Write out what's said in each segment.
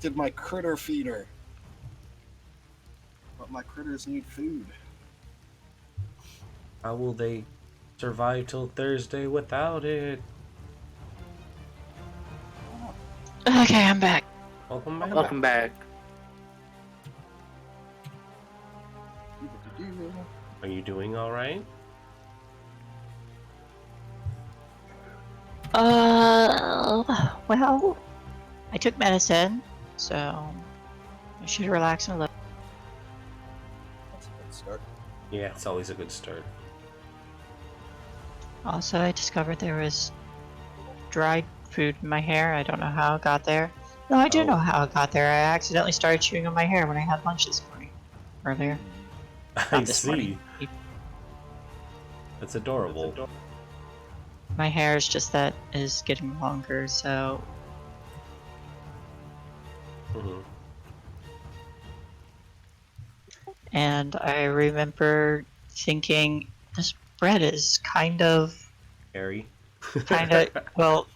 constructed my critter feeder. But my critters need food. How will they survive till Thursday without it? Okay, I'm back. Welcome back. Welcome back. Are you doing all right? Well, I took medicine, so I should relax a little. That's a good start. Yeah, it's always a good start. Also, I discovered there was dried food in my hair. I don't know how it got there. No, I do know how it got there. I accidentally started chewing on my hair when I had lunch this morning. Earlier. I Not this see. morning. That's adorable. My hair is just that is getting longer, so and I remember thinking this bread is kind of Harry. well,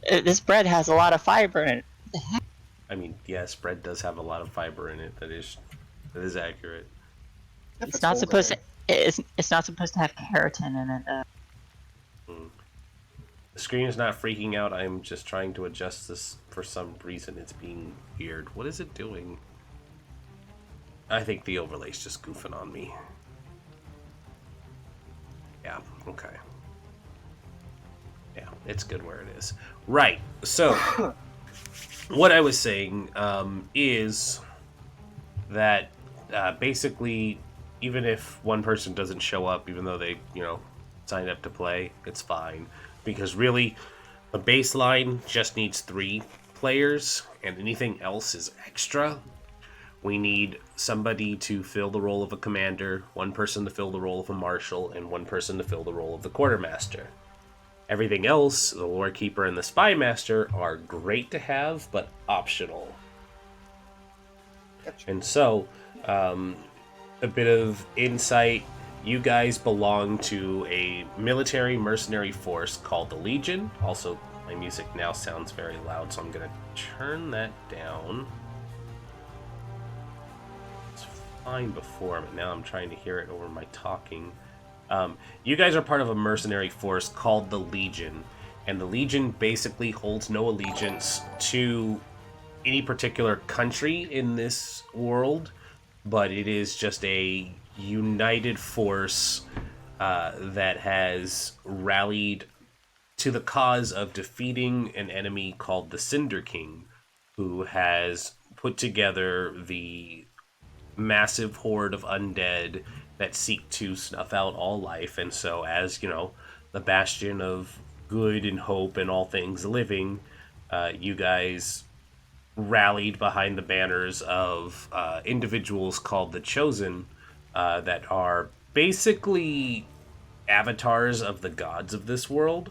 this bread has a lot of fiber in it. What the heck? I mean, yes, bread does have a lot of fiber in it. That is accurate. It's not supposed to. It's not supposed to have keratin in it. The screen is not freaking out. I'm just trying to adjust this for some reason. It's being weird. What is it doing? I think the overlay's just goofing on me. Yeah, okay. Yeah, it's good where it is. Right, so what I was saying is that basically, even if one person doesn't show up, even though they, signed up to play, it's fine. Because really, the baseline just needs 3 players, and anything else is extra. We need somebody to fill the role of a commander, 1 person to fill the role of a marshal, and 1 person to fill the role of the quartermaster. Everything else, the lore keeper and the spy master, are great to have, but optional. Gotcha. And so, a bit of insight. You guys belong to a military mercenary force called the Legion. Also, my music now sounds very loud, so I'm going to turn that down. It's fine before, but now I'm trying to hear it over my talking. You guys are part of a mercenary force called the Legion, and the Legion basically holds no allegiance to any particular country in this world, but it is just a united force that has rallied to the cause of defeating an enemy called the Cinder King, who has put together the massive horde of undead that seek to snuff out all life. And so, as the bastion of good and hope and all things living, you guys rallied behind the banners of individuals called the Chosen, that are basically avatars of the gods of this world.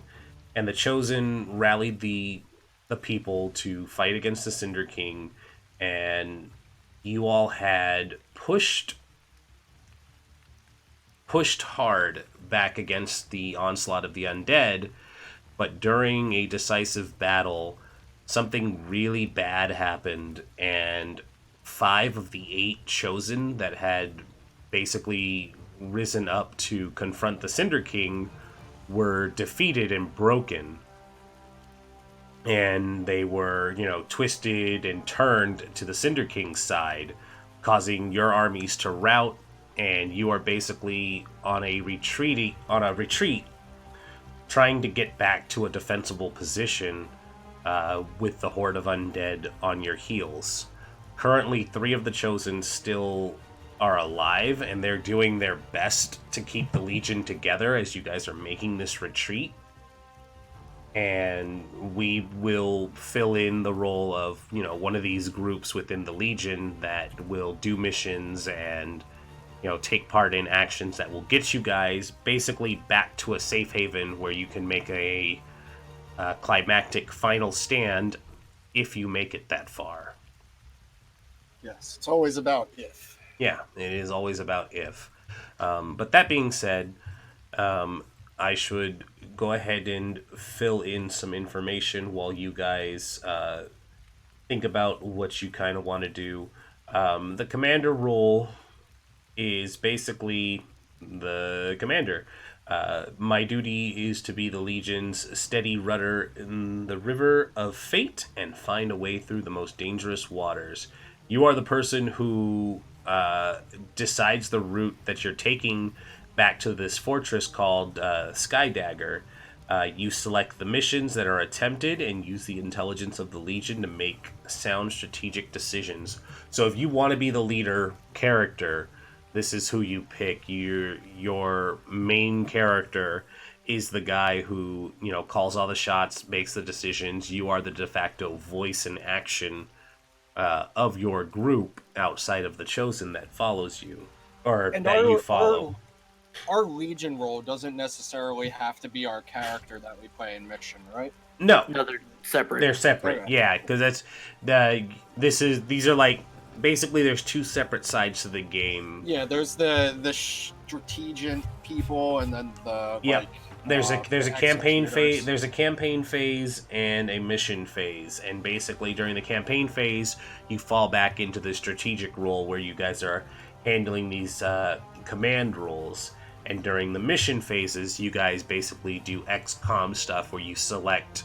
And the Chosen rallied the people to fight against the Cinder King, and you all had pushed hard back against the onslaught of the undead, but during a decisive battle, something really bad happened, and 5 of the 8 Chosen that had basically risen up to confront the Cinder King were defeated and broken. And they were, twisted and turned to the Cinder King's side, causing your armies to rout, and you are basically on a retreat, trying to get back to a defensible position with the horde of undead on your heels. Currently, 3 of the Chosen still are alive, and they're doing their best to keep the Legion together as you guys are making this retreat. And we will fill in the role of, one of these groups within the Legion that will do missions and, take part in actions that will get you guys basically back to a safe haven where you can make a climactic final stand if you make it that far. Yes, it's always about if. Yeah, it is always about if. But that being said, I should go ahead and fill in some information while you guys think about what you kind of want to do. The commander role is basically the commander. My duty is to be the Legion's steady rudder in the river of fate and find a way through the most dangerous waters. You are the person who decides the route that you're taking back to this fortress called Skydagger. You select the missions that are attempted and use the intelligence of the Legion to make sound strategic decisions. So if you want to be the leader character, this is who you pick. Your main character is the guy who, calls all the shots, makes the decisions. You are the de facto voice and action of your group outside of the chosen that follows you, or And that you follow. our Legion role doesn't necessarily have to be our character that we play in mission, right? No, No, they're separate. they're separate. Okay. Yeah, because these are like basically there's two separate sides to the game. Yeah, there's the strategic people, and then the Yep. There's a the campaign phase. executors. There's a campaign phase and a mission phase, and basically during the campaign phase, you fall back into the strategic role where you guys are handling these command roles, and during the mission phases, you guys basically do XCOM stuff where you select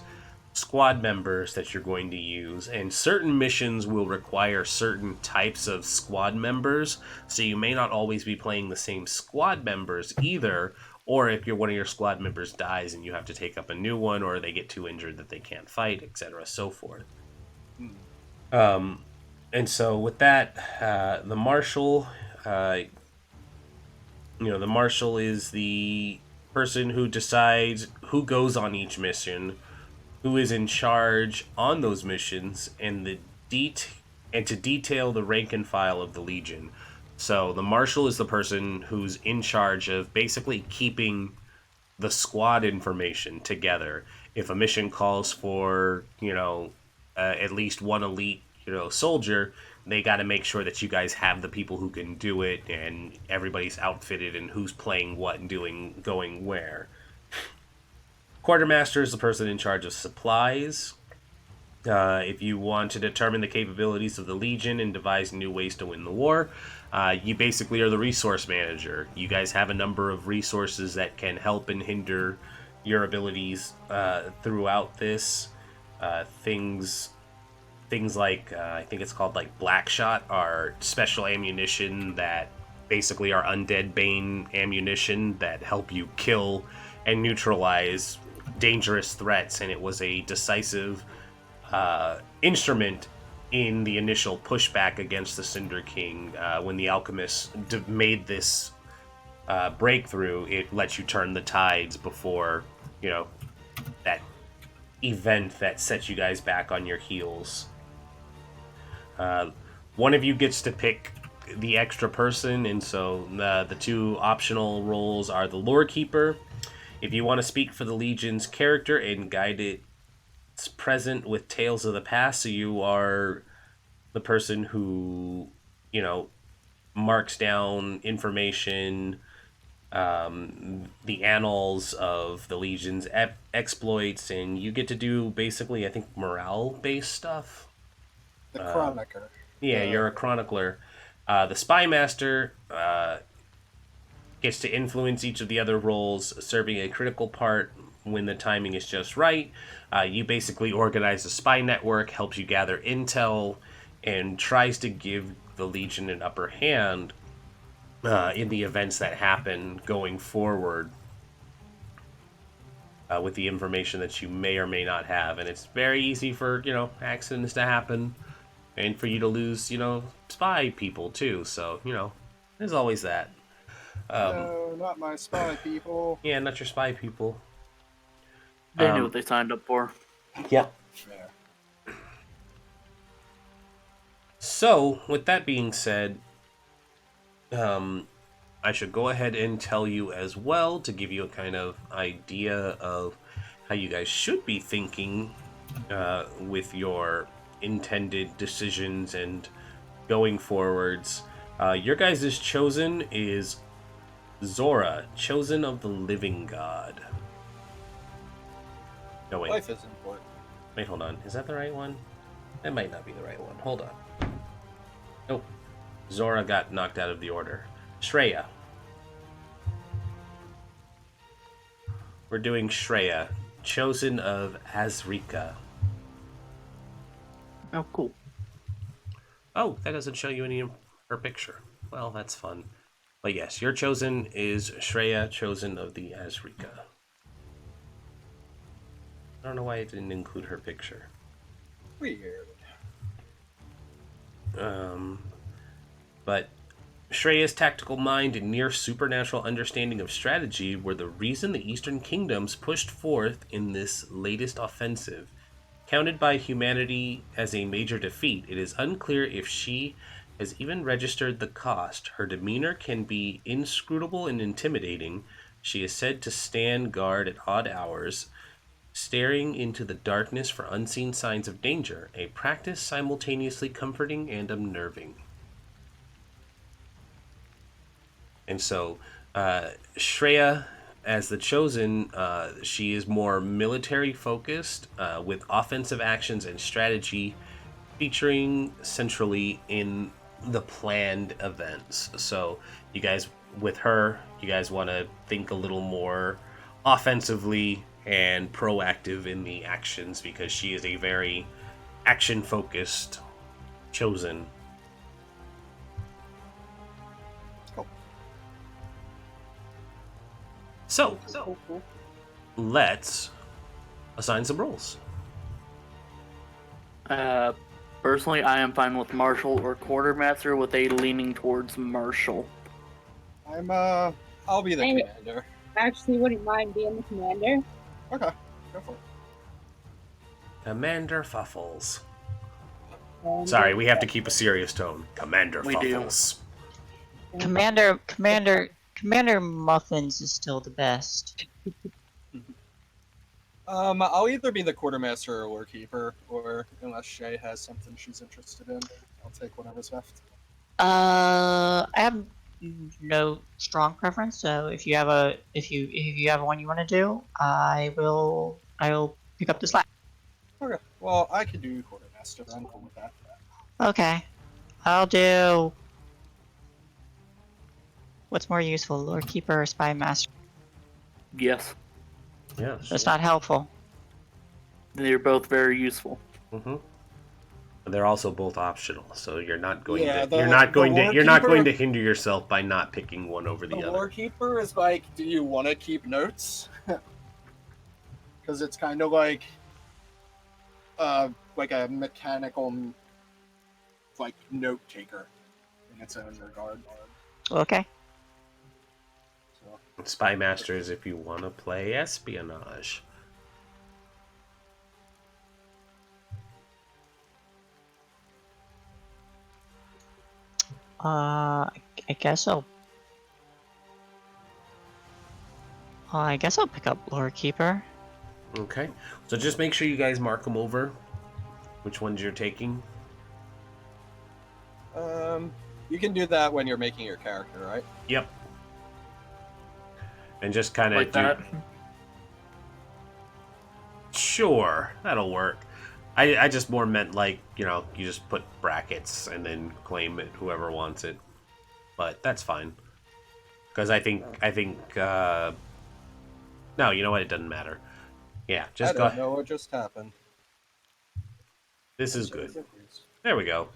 squad members that you're going to use, and certain missions will require certain types of squad members, so you may not always be playing the same squad members either, or if one of your squad members dies and you have to take up a new one, or they get too injured that they can't fight, etc., so forth. And so with that, the marshal, the marshal is the person who decides who goes on each mission, who is in charge on those missions, and to detail the rank and file of the Legion. So the marshal is the person who's in charge of basically keeping the squad information together. If a mission calls for, at least one elite, soldier, they got to make sure that you guys have the people who can do it, and everybody's outfitted and who's playing what and going where. Quartermaster is the person in charge of supplies. If you want to determine the capabilities of the Legion and devise new ways to win the war, you basically are the resource manager. You guys have a number of resources that can help and hinder your abilities throughout this. Things like, I think it's called like Blackshot, are special ammunition that basically are undead bane ammunition that help you kill and neutralize dangerous threats, and it was a decisive instrument in the initial pushback against the Cinder King. When the alchemists made this breakthrough, it lets you turn the tides before, that event that sets you guys back on your heels. One of you gets to pick the extra person, and so the two optional roles are the Lore Keeper. If you want to speak for the Legion's character and guide its present with tales of the past, so you are the person who, marks down information, the annals of the Legion's exploits, and you get to do basically, I think, morale-based stuff. The Chroniker. Yeah, you're a chronicler. The Spy Master gets to influence each of the other roles, serving a critical part when the timing is just right. You basically organize a spy network, helps you gather intel, and tries to give the Legion an upper hand in the events that happen going forward with the information that you may or may not have. And it's very easy for, accidents to happen and for you to lose, spy people too. So, there's always that. No, not my spy people. Yeah, not your spy people. They knew what they signed up for. Yep. Yeah. So, with that being said, I should go ahead and tell you as well to give you a kind of idea of how you guys should be thinking with your intended decisions and going forwards. Your guys' chosen is Zora, chosen of the living god. No, wait. Life is important. Wait, hold on. Is that the right one? That might not be the right one. Hold on. Nope. Zora got knocked out of the order. Shreya. We're doing Shreya, chosen of Azrika. Oh, cool. Oh, that doesn't show you any of her picture. Well, that's fun. But yes, your chosen is Shreya, chosen of the Azrika. I don't know why it didn't include her picture. Weird. But Shreya's tactical mind and near supernatural understanding of strategy were the reason the Eastern Kingdoms pushed forth in this latest offensive. Counted by humanity as a major defeat, it is unclear if she has even registered the cost. Her demeanor can be inscrutable and intimidating. She is said to stand guard at odd hours, staring into the darkness for unseen signs of danger, a practice simultaneously comforting and unnerving. And so, Shreya, as the Chosen, she is more military focused, with offensive actions and strategy featuring centrally in the planned events. So, you guys, with her, you guys want to think a little more offensively and proactive in the actions because she is a very action focused Chosen. So, let's assign some roles. Personally, I am fine with Marshal or Quartermaster with a leaning towards Marshal. I'll be the And- commander. Actually, wouldn't mind being the commander. Okay, go for it. Commander Fuffles. And Sorry, we have to keep a serious tone. Commander We do. Fuffles. Commander Muffins is still the best. I'll either be the quartermaster or keeper, or unless Shay has something she's interested in, I'll take whatever's left. I have no strong preference, so if you have one you want to do, I'll pick up the slack. Okay, well, I could do quartermaster. I'm cool with that. Okay, I'll do. What's more useful, Lord Keeper or Spy Master? Yes, Yeah. That's not helpful. they're both very useful. Mm-hmm. They're also both optional, so you're not going Yeah, to you're not going Lord to Keeper- hinder yourself by not picking one over the The other. Lore Keeper is like, do you want to keep notes? Because it's kind of like a mechanical, like, note taker in its own regard. Okay. So, Spy Master is if you want to play espionage. I guess I'll. I guess I'll pick up Lord Keeper. Okay, so just make sure you guys mark them over. Which ones you're taking? you can do that when you're making your character, right? Yep. And just kind of Like that. Sure, that'll work. I just more meant like, you just put brackets and then claim it whoever wants it. But that's fine. Because I think no, you know what, it doesn't matter. Yeah, just I go don't know what just happened. This is good. There we go.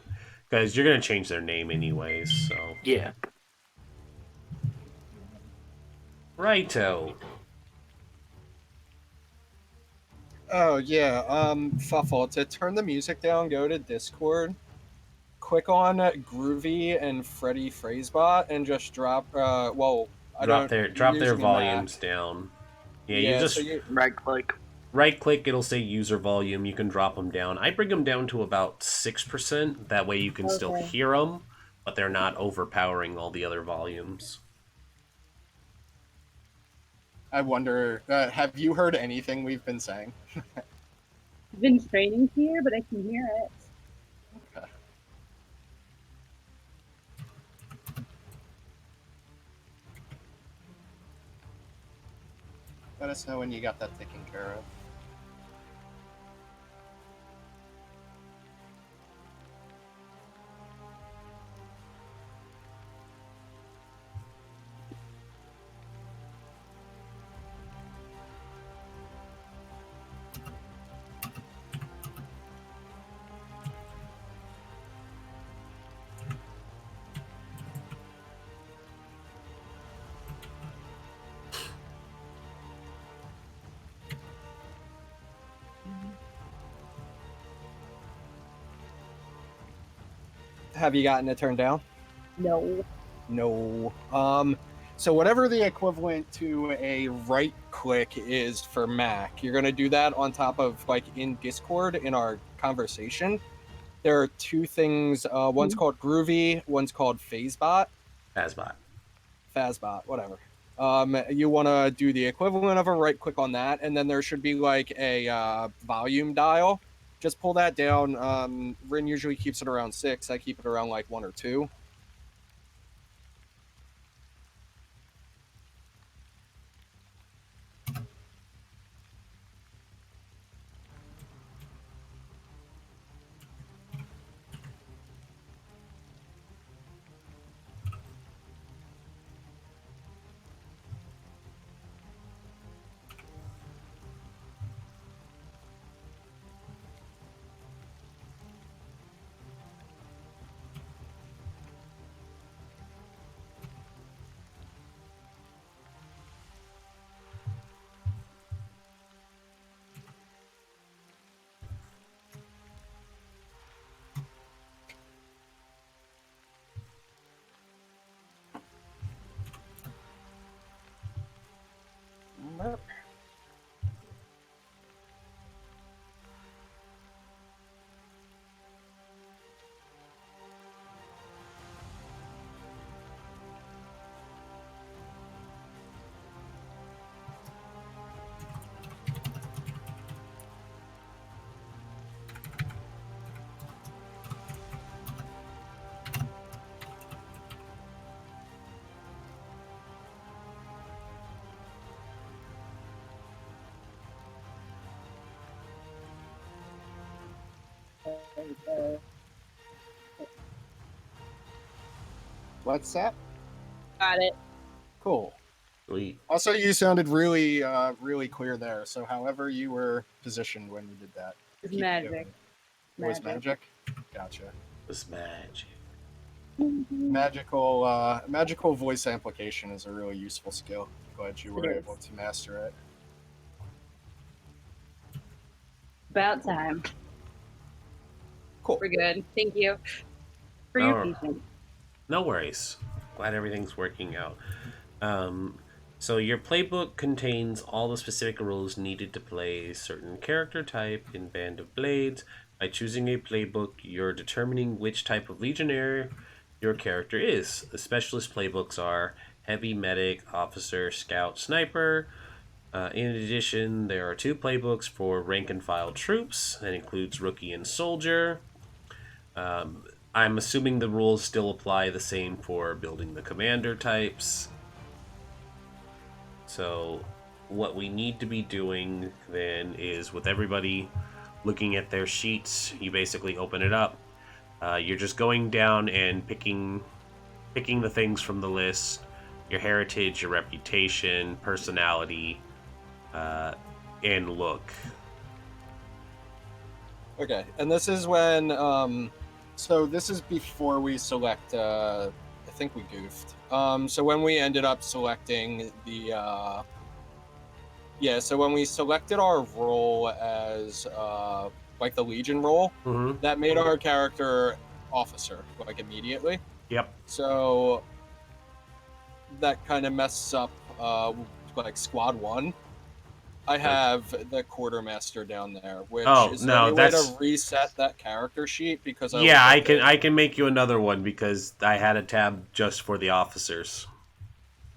Because you're gonna change their name anyways, so Yeah. righto. Oh yeah, Fuffle, to turn the music down, go to Discord, click on Groovy and Freddy Phrasebot, and just drop. Drop their volumes down. Yeah, you just Right click. right click. It'll say user volume. You can drop them down. I bring them down to about 6%. That way you can still Okay. hear them, but they're not overpowering all the other volumes. I wonder, have you heard anything we've been saying? I've been training here, but I can hear it. Okay. Let us know when you got that taken care of. Have you gotten it turned down? No. No. So whatever the equivalent to a right click is for Mac, you're gonna do that on top of like in Discord in our conversation. There are two things. One's called Groovy, one's called Phasebot. Fazbot. Fazbot, whatever. You want to do the equivalent of a right click on that, and then there should be like a volume dial. Just pull that down. Rin usually keeps it around 6. I keep it around like 1 or 2. What's that? Got it. Cool. Sweet. Also, you sounded really, really clear there. So, however you were positioned when you did that, It's keep magic. doing it. It was magic. Gotcha. This magic. Magical voice amplification is a really useful skill. Glad you were It is. able to master it. About time. Cool. We're good. Thank you for your Alright. patience. No worries. Glad everything's working out. So your playbook contains all the specific rules needed to play a certain character type in Band of Blades. By choosing a playbook, you're determining which type of legionnaire your character is. The specialist playbooks are Heavy, Medic, Officer, Scout, Sniper. In addition, there are 2 playbooks for rank and file troops. That includes Rookie and Soldier. I'm assuming the rules still apply the same for building the commander types. So what we need to be doing then is, with everybody looking at their sheets, you basically open it up. You're just going down and picking the things from the list: your heritage, your reputation, personality, and look. Okay, and this is when, so this is before we select, I think we goofed. So when we ended up selecting the, yeah, so when we selected our role as, like the Legion role, Mm-hmm. that made our character officer, like immediately. Yep. So that kind of messes up, like Squad 1. I have the quartermaster down there, which is there any way to reset that character sheet? Because I can make you another one because I had a tab just for the officers.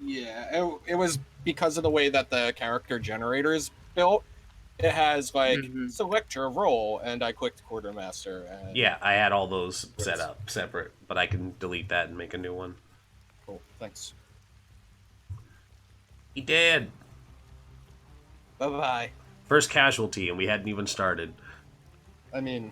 Yeah, it was because of the way that the character generator is built. It has like select your role, and I clicked quartermaster. And Yeah, I had all those set up separate, but I can delete that and make a new one. Cool, thanks. He did. Bye-bye. First casualty, and we hadn't even started. I mean,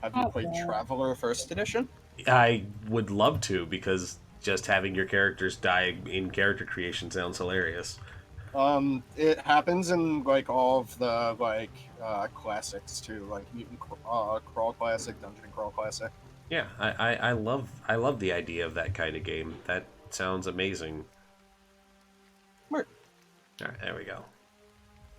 have you played Traveler First Edition? I would love to, because just having your characters die in character creation sounds hilarious. It happens in like all of the like classics too, like Mutant Crawl Classic, Dungeon Crawl Classic. Yeah, I love the idea of that kind of game. That sounds amazing. Smart. All right, there we go.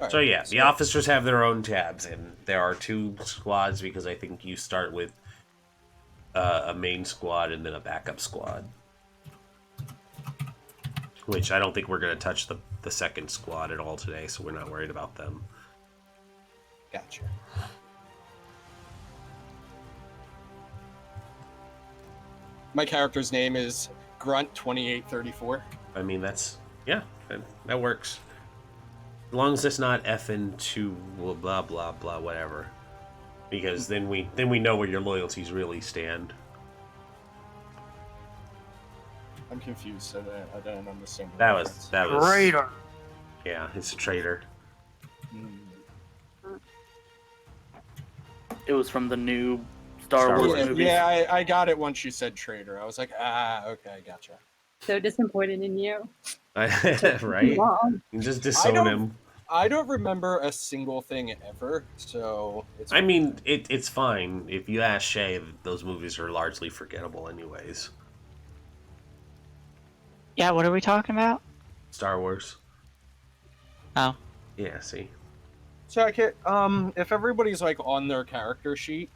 Right, So yeah, the officers have their own tabs, and there are 2 squads because I think you start with a main squad and then a backup squad. Which I don't think we're going to touch the second squad at all today, so we're not worried about them. Gotcha. My character's name is Grunt2834. I mean, yeah, that works. As long as it's not effing to blah blah blah whatever, because then we know where your loyalties really stand. I'm confused, so I don't understand. That was Traitor. Yeah, it's a traitor. It was from the new Star Star Wars Wars. movies. Yeah, I got it once you said traitor. I was like, okay, gotcha. So disappointed in you. Right? Mom. You just disown him. I don't remember a single thing ever, so it's. I mean, it's fine. If you ask Shay, those movies are largely forgettable, anyways. Yeah, what are we talking about? Star Wars. Oh. Yeah. See. So I can, if everybody's like on their character sheet,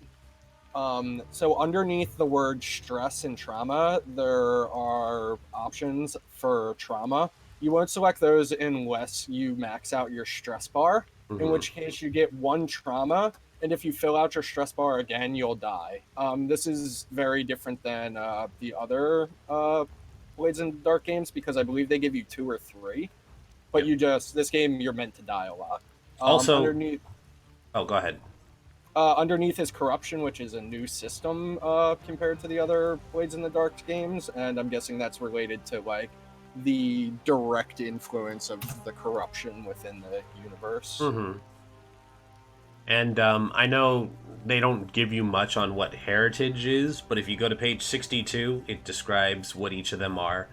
so underneath the word stress and trauma, there are options for trauma. You won't select those unless you max out your stress bar, in which case you get 1 trauma, and if you fill out your stress bar again, you'll die. This is very different than the other Blades in the Dark games, because I believe they give you 2 or 3, but this game, you're meant to die a lot. Also, underneath. Oh, go ahead. Underneath is corruption, which is a new system compared to the other Blades in the Dark games, and I'm guessing that's related to like the direct influence of the corruption within the universe. And I know they don't give you much on what heritage is, but if you go to page 62, it describes what each of them are.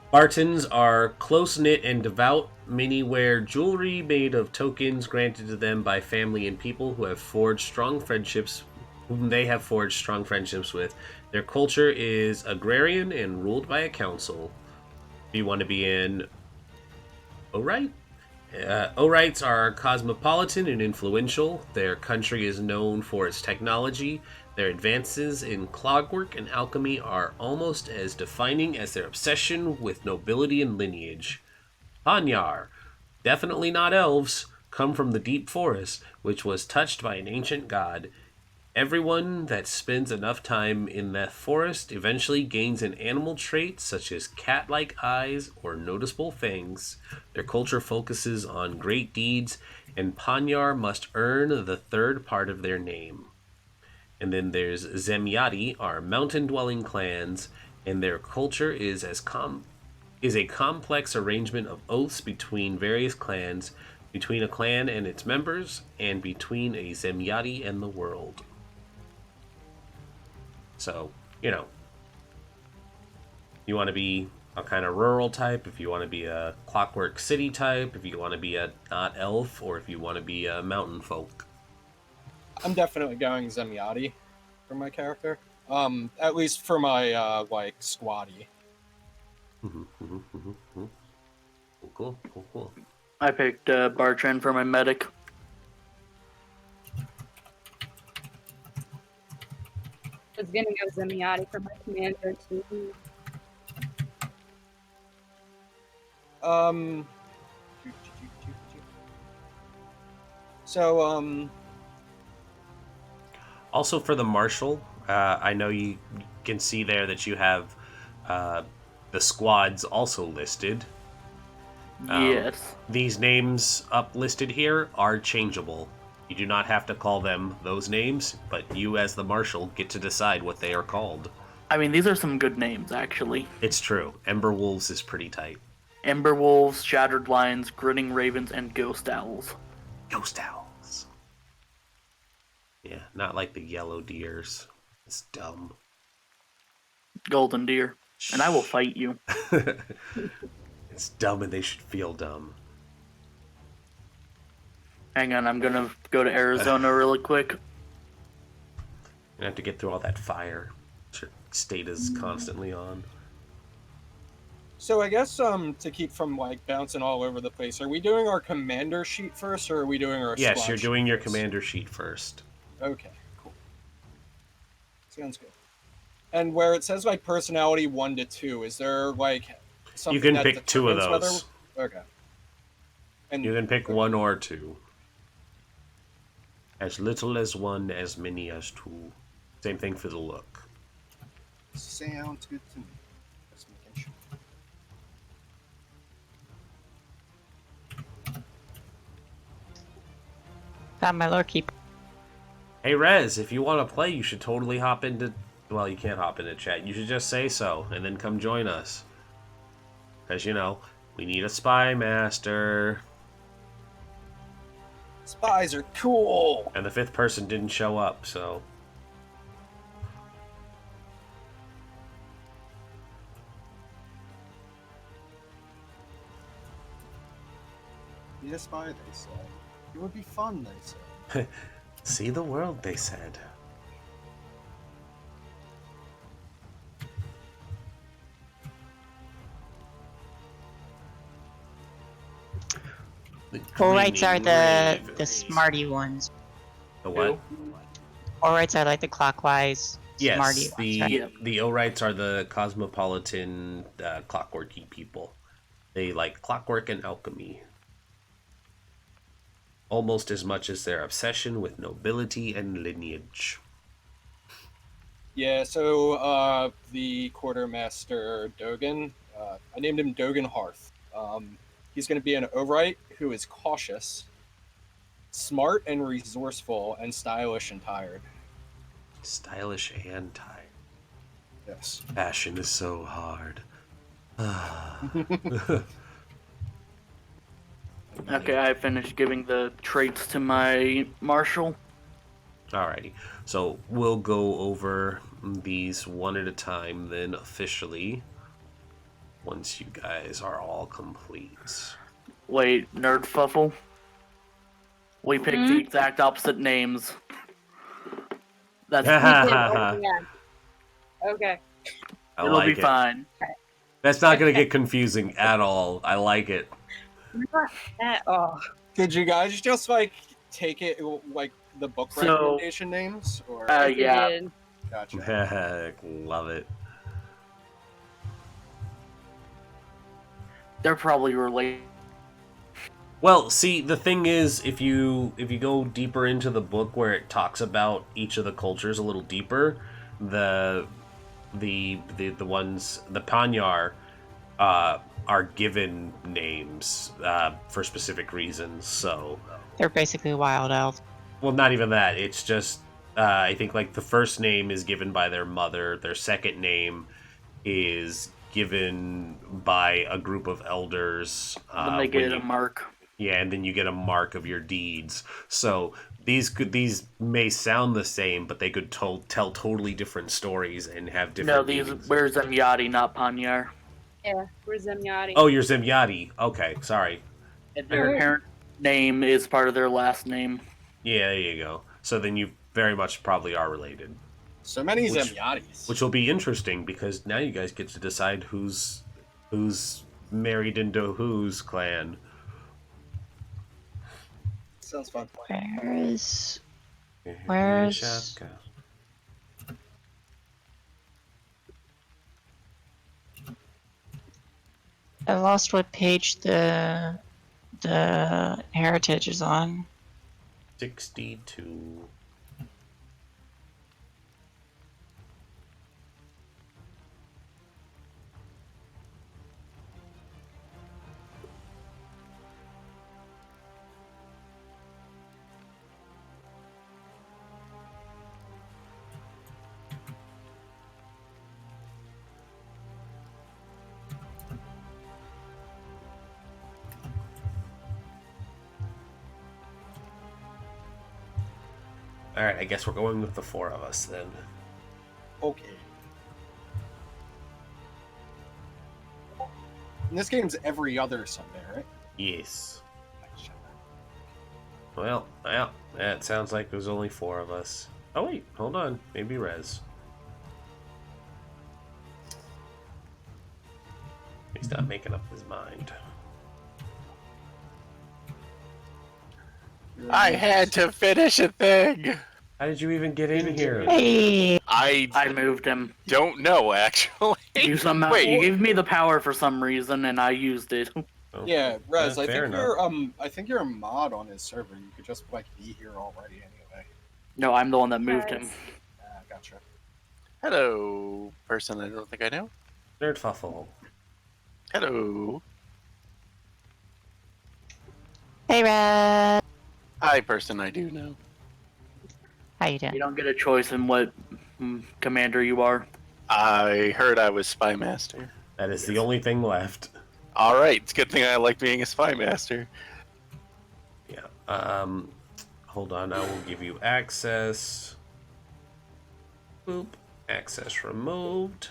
Spartans are close-knit and devout. Many wear jewelry made of tokens granted to them by family and people whom they have forged strong friendships with. Their culture is agrarian and ruled by a council. If you want to be in Orite? Orites are cosmopolitan and influential. Their country is known for its technology. Their advances in clockwork and alchemy are almost as defining as their obsession with nobility and lineage. Panyar, definitely not elves, come from the deep forest, which was touched by an ancient god. Everyone that spends enough time in that forest eventually gains an animal trait such as cat-like eyes or noticeable fangs. Their culture focuses on great deeds, and Panyar must earn the third part of their name. And then there's Zemyati, are mountain-dwelling clans, and their culture is a complex arrangement of oaths between various clans, between a clan and its members, and between a Zemyati and the world. So, you want to be a kind of rural type, if you want to be a clockwork city type, if you want to be a not elf, or if you want to be a mountain folk. I'm definitely going Zemyati for my character. At least for my squatty. Cool. I picked Bartrand for my medic. I was gonna go Zemyati for my commander too. Also for the marshal, I know you can see there that you have the squads also listed. Yes. These names listed here are changeable. You do not have to call them those names, but you as the marshal get to decide what they are called. I mean, these are some good names, actually. It's true. Ember Wolves is pretty tight. Ember Wolves, Shattered Lions, Grinning Ravens, and Ghost Owls. Ghost Owls. Yeah, not like the Yellow Deers. It's dumb. Golden Deer. And I will fight you. It's dumb and they should feel dumb. Hang on, I'm gonna go to Arizona really quick. You have to get through all that fire. Your state is constantly on. So I guess to keep from bouncing all over the place, are we doing our commander sheet first, or are we doing our Yes, squad you're sheet doing your first? commander sheet first. Okay, cool. Sounds good. And where it says like personality 1 to 2, is there like something You can that pick 2 of determines those. Okay. And You can pick 1 or 2. As little as 1, as many as 2. Same thing for the look. sounds good to me. Just making sure. Found my lore keeper. Hey Rez, if you want to play, you should totally hop into... Well, you can't hop into chat. You should just say so, and then come join us. Because, you know, we need a spy master. Spies are cool. And the 5th person didn't show up, so... Be a spy, they said. It would be fun, they said. See the world, they said. Alrights are the Ravens. smarty ones. The what? Alrights are like the clockwise Yes, smarty the ones, right? the Orites are the cosmopolitan, clockworky people. They like clockwork and alchemy. Almost as much as their obsession with nobility and lineage. Yeah, so the quartermaster Dogan, I named him Dogan Hearth. He's going to be an Overite who is cautious, smart and resourceful, and stylish and tired. Stylish and tired. Yes. Fashion is so hard. Okay, I finished giving the traits to my marshal. Alrighty, so we'll go over these one at a time then officially once you guys are all complete. Wait, Nerdfuffle? We picked the exact opposite names. That's Yeah. Okay. I it'll like be it. fine. That's not going to get confusing at all. I like it. Not at all. Did you guys just like take it like the book So, recommendation names, or Yes, you yeah. did. gotcha? Love it. They're probably related. Well, see, the thing is, if you go deeper into the book where it talks about each of the cultures a little deeper, the ones, the Panyar, are given names for specific reasons. So, They're basically wild elves. well, not even that. It's just I think like the first name is given by their mother. Their second name is given by a group of elders. Then they get a mark. Yeah, and then you get a mark of your deeds. So these may sound the same, but they could tell totally different stories and have different. No, these we're Zemyati, not Panyar. Yeah, we're Zemyati. Oh, you're Zemyati. Okay, sorry. And their parent name is part of their last name. Yeah, there you go. So then you very much probably are related. So many Zemyatis. Which will be interesting because now you guys get to decide who's married into whose clan. Sounds fun. Where's I lost what page the heritage is on. 62. Alright, I guess we're going with the 4 of us then. Okay. And this game's every other Sunday, right? Yes. Well, it sounds like there's only 4 of us. Oh wait, hold on. Maybe Rez. He's not making up his mind. I had to finish a thing. How did you even get in here? Hey, I moved him. don't know, actually. You somehow you gave me the power for some reason, and I used it. Oh, Yeah, Rez, I fair think enough. I think you're a mod on his server. You could just like be here already anyway. No, I'm the one that moved him. Gotcha. Hello, person I don't think I know. Nerdfuffle. Hello. Hey, Red. Hi, person I do know. How you You doing? don't get a choice in what commander you are. I heard I was Spy Master. That is the only thing left. All right, it's a good thing I like being a Spy Master. Yeah. Hold on. I will give you access. Boop. Access removed.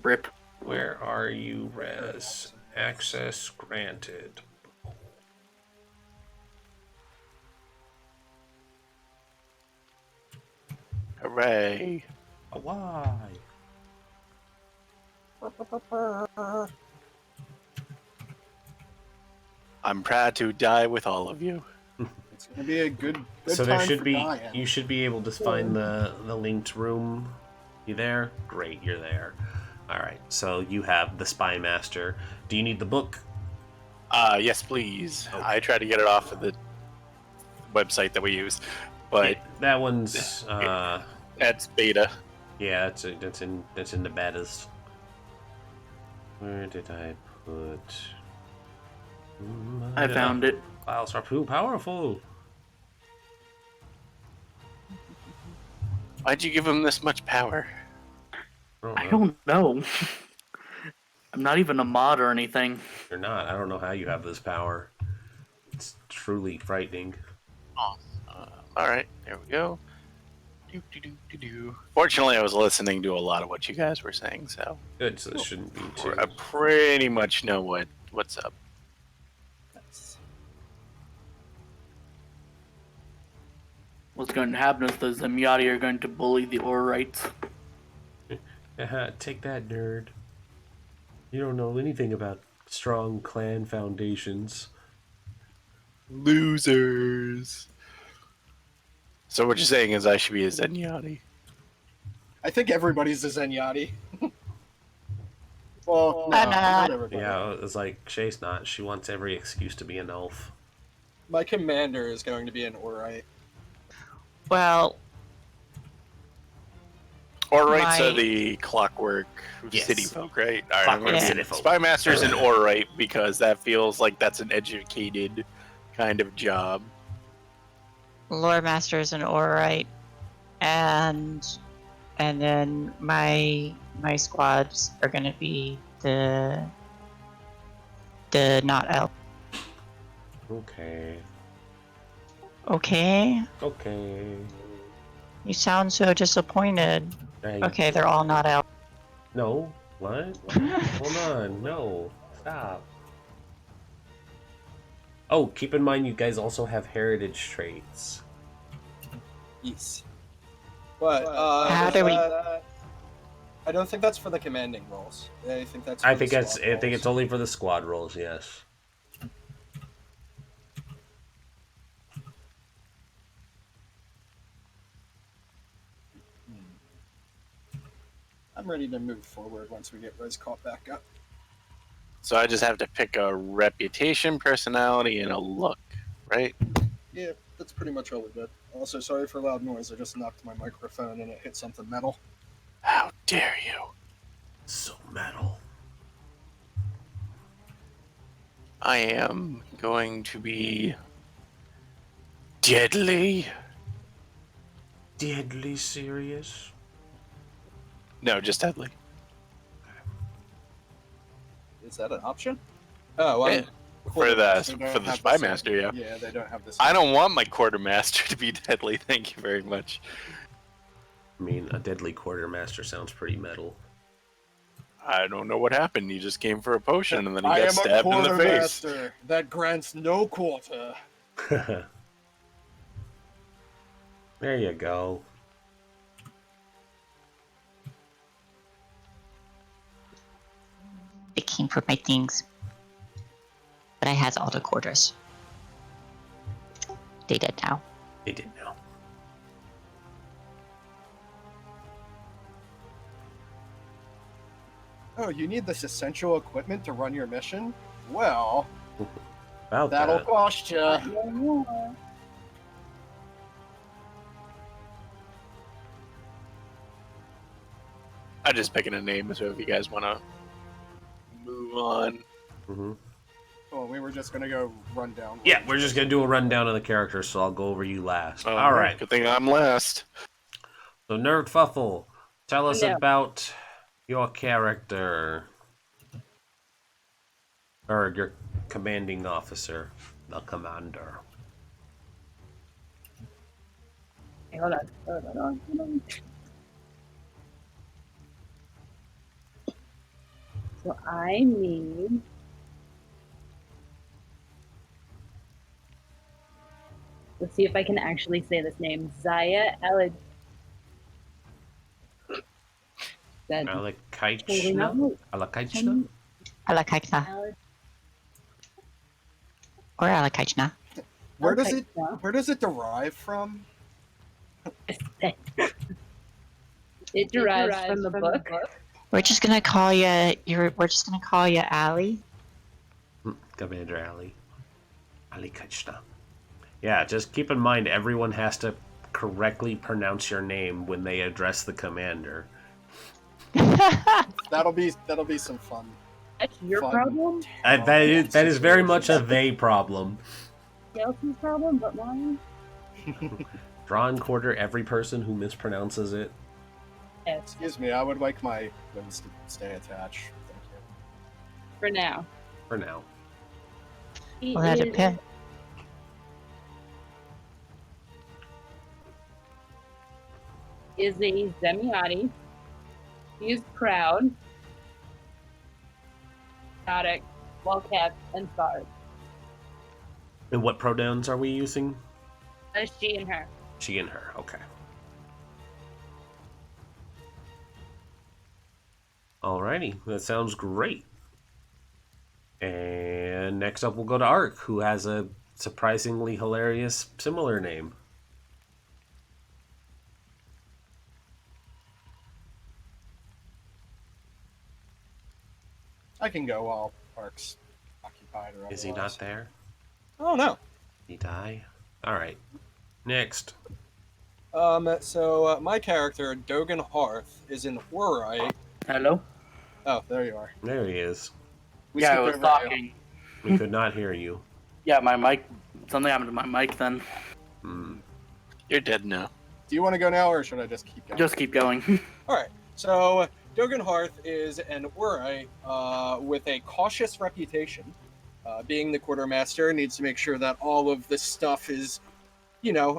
Rip. Where are you, Rez? Access granted. Hooray. Why? I'm proud to die with all of you. It's gonna be a good So time there should for be. dying. You should be able to find the linked room. You there? Great, you're there. All right. So you have the Spy Master. Do you need the book? Yes, please. Okay. I tried to get it off of the website that we use, but Yeah, that one's. that's beta. Yeah, that's in the betas. Where did I put? I found it. Files are too powerful. Why'd you give him this much power? I don't know. I'm not even a mod or anything. You're not. I don't know how you have this power. It's truly frightening. All right, there we go. Fortunately, I was listening to a lot of what you guys were saying, so Good. So this shouldn't be too. I pretty much know what's up. Nice. What's going to happen is the Zemyati are going to bully the Orites. Take that, nerd. You don't know anything about strong clan foundations. Losers. So what you're saying is I should be a Zenyatta. I think everybody's a Zenyatta. Well, no, I'm not. not everybody. Yeah, it's like Shay's not. She wants every excuse to be an elf. My commander is going to be an Orite. Well, Orites are My- the clockwork Yes. city folk, right? All right, Clockwork Yeah. city folk. Spy Master's an Orite because that feels like that's an educated kind of job. Lore Master is an Orite, and then my squads are gonna be the not elf. Okay. Okay, Okay. you sound so disappointed. I- Okay, they're all not elf. No. What? Hold on. No. Stop. Oh, keep in mind you guys also have heritage traits. Yes. But How do we- I don't think that's for the commanding roles. I think that's. I for the think it's squad roles. only for the squad roles, yes. I'm ready to move forward once we get Rez caught back up. So I just have to pick a reputation, personality, and a look, right? Yeah, that's pretty much all we did. Also, sorry for loud noise. I just knocked my microphone and it hit something metal. How dare you? So metal. I am going to be deadly. Deadly serious. No, just deadly. Is that an option? Oh, well, Yeah. For the Spy Master, yeah. Yeah, they don't have this. I don't want my quartermaster to be deadly. Thank you very much. I mean, a deadly quartermaster sounds pretty metal. I don't know what happened. He just came for a potion and then he I got am a stabbed in the face. quartermaster that grants no quarter. There you go. They came for my things, but I has all the quarters. They did now. They did know. Oh, you need this essential equipment to run your mission? Well, About that'll that. cost you. Yeah. I'm just picking a name, so if you guys want to move on. Hmm. Oh, we were just gonna go run down. Yeah, we're just gonna do a rundown of the characters, so I'll go over you last. Oh, All right. Good thing I'm last. So Nerdfuffle, tell us No. about your character. Or your commanding officer, the commander. Hey, hold on. So I need. Let's see if I can actually say this name. Zaya Alid. That totally not Alakaichna? right. Alakaichna? Alakaichna. Alid. Or Alakaichna. Where Okay, does it derive from? It derives from the book. We're just gonna call you. We're just gonna call you Allie. Commander Ali. Alakaichna. Yeah, just keep in mind everyone has to correctly pronounce your name when they address the commander. That'll be some fun. That's your Fun. problem. That is very much a they problem. Chelsea's problem, but mine. Draw and quarter every person who mispronounces it. Yes, Excuse me, I would like my limbs to stay attached. Thank you. for now. For now. He Well, that is- depends. is a Zemiati. He is proud, chaotic, well kept, and scarred. And what pronouns are we using? As she and her. She and her, okay. Alrighty, that sounds great. And next up we'll go to Ark, who has a surprisingly hilarious similar name. I can go while Park's occupied or Is he otherwise. not there? Oh no. Did he die? Alright. Next. So my character, Dogan Hearth, is an Orite. Hello? Oh, there you are. There he is. We Yeah, I skipped was over you. talking. We could not hear you. Yeah, my mic. Something happened to my mic then. Hmm. You're dead now. Do you want to go now, or should I just keep going? Just keep going. All right. So Dogan Hearth is an Orite with a cautious reputation. Being the quartermaster, needs to make sure that all of this stuff is,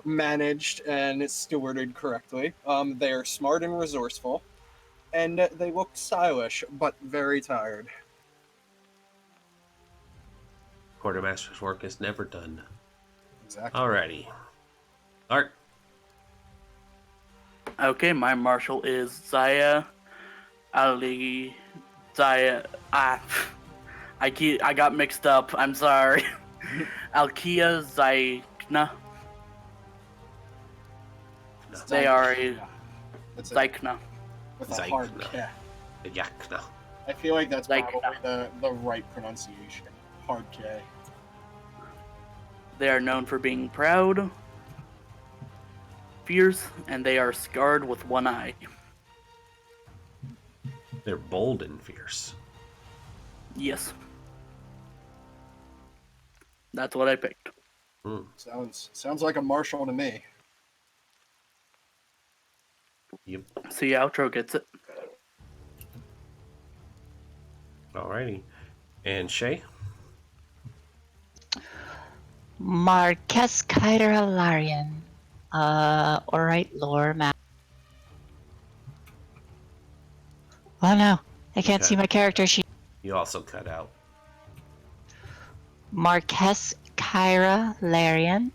managed and stewarded correctly. They are smart and resourceful, and they look stylish, but very tired. Quartermaster's work is never done. Exactly. Alrighty. Art. Okay, my marshal is Zaya Ali. Zaya. I got mixed up. I'm sorry. Alkia Zaykna. They are a That's it. Zaykna. With a hard Zaykna. K. Yakna. I feel like that's Zaykna. probably the right pronunciation. Hard K. They are known for being proud, fierce, and they are scarred with one eye. They're bold and fierce. Yes. That's what I picked. Hmm. Sounds like a marshal to me. Yep. See, outro gets it. Alrighty. And Shay? Marques Kyder Alarian. Alright, lore map. Oh no, I can't Okay. see my character sheet. You also cut out. Marques Kyra Larian.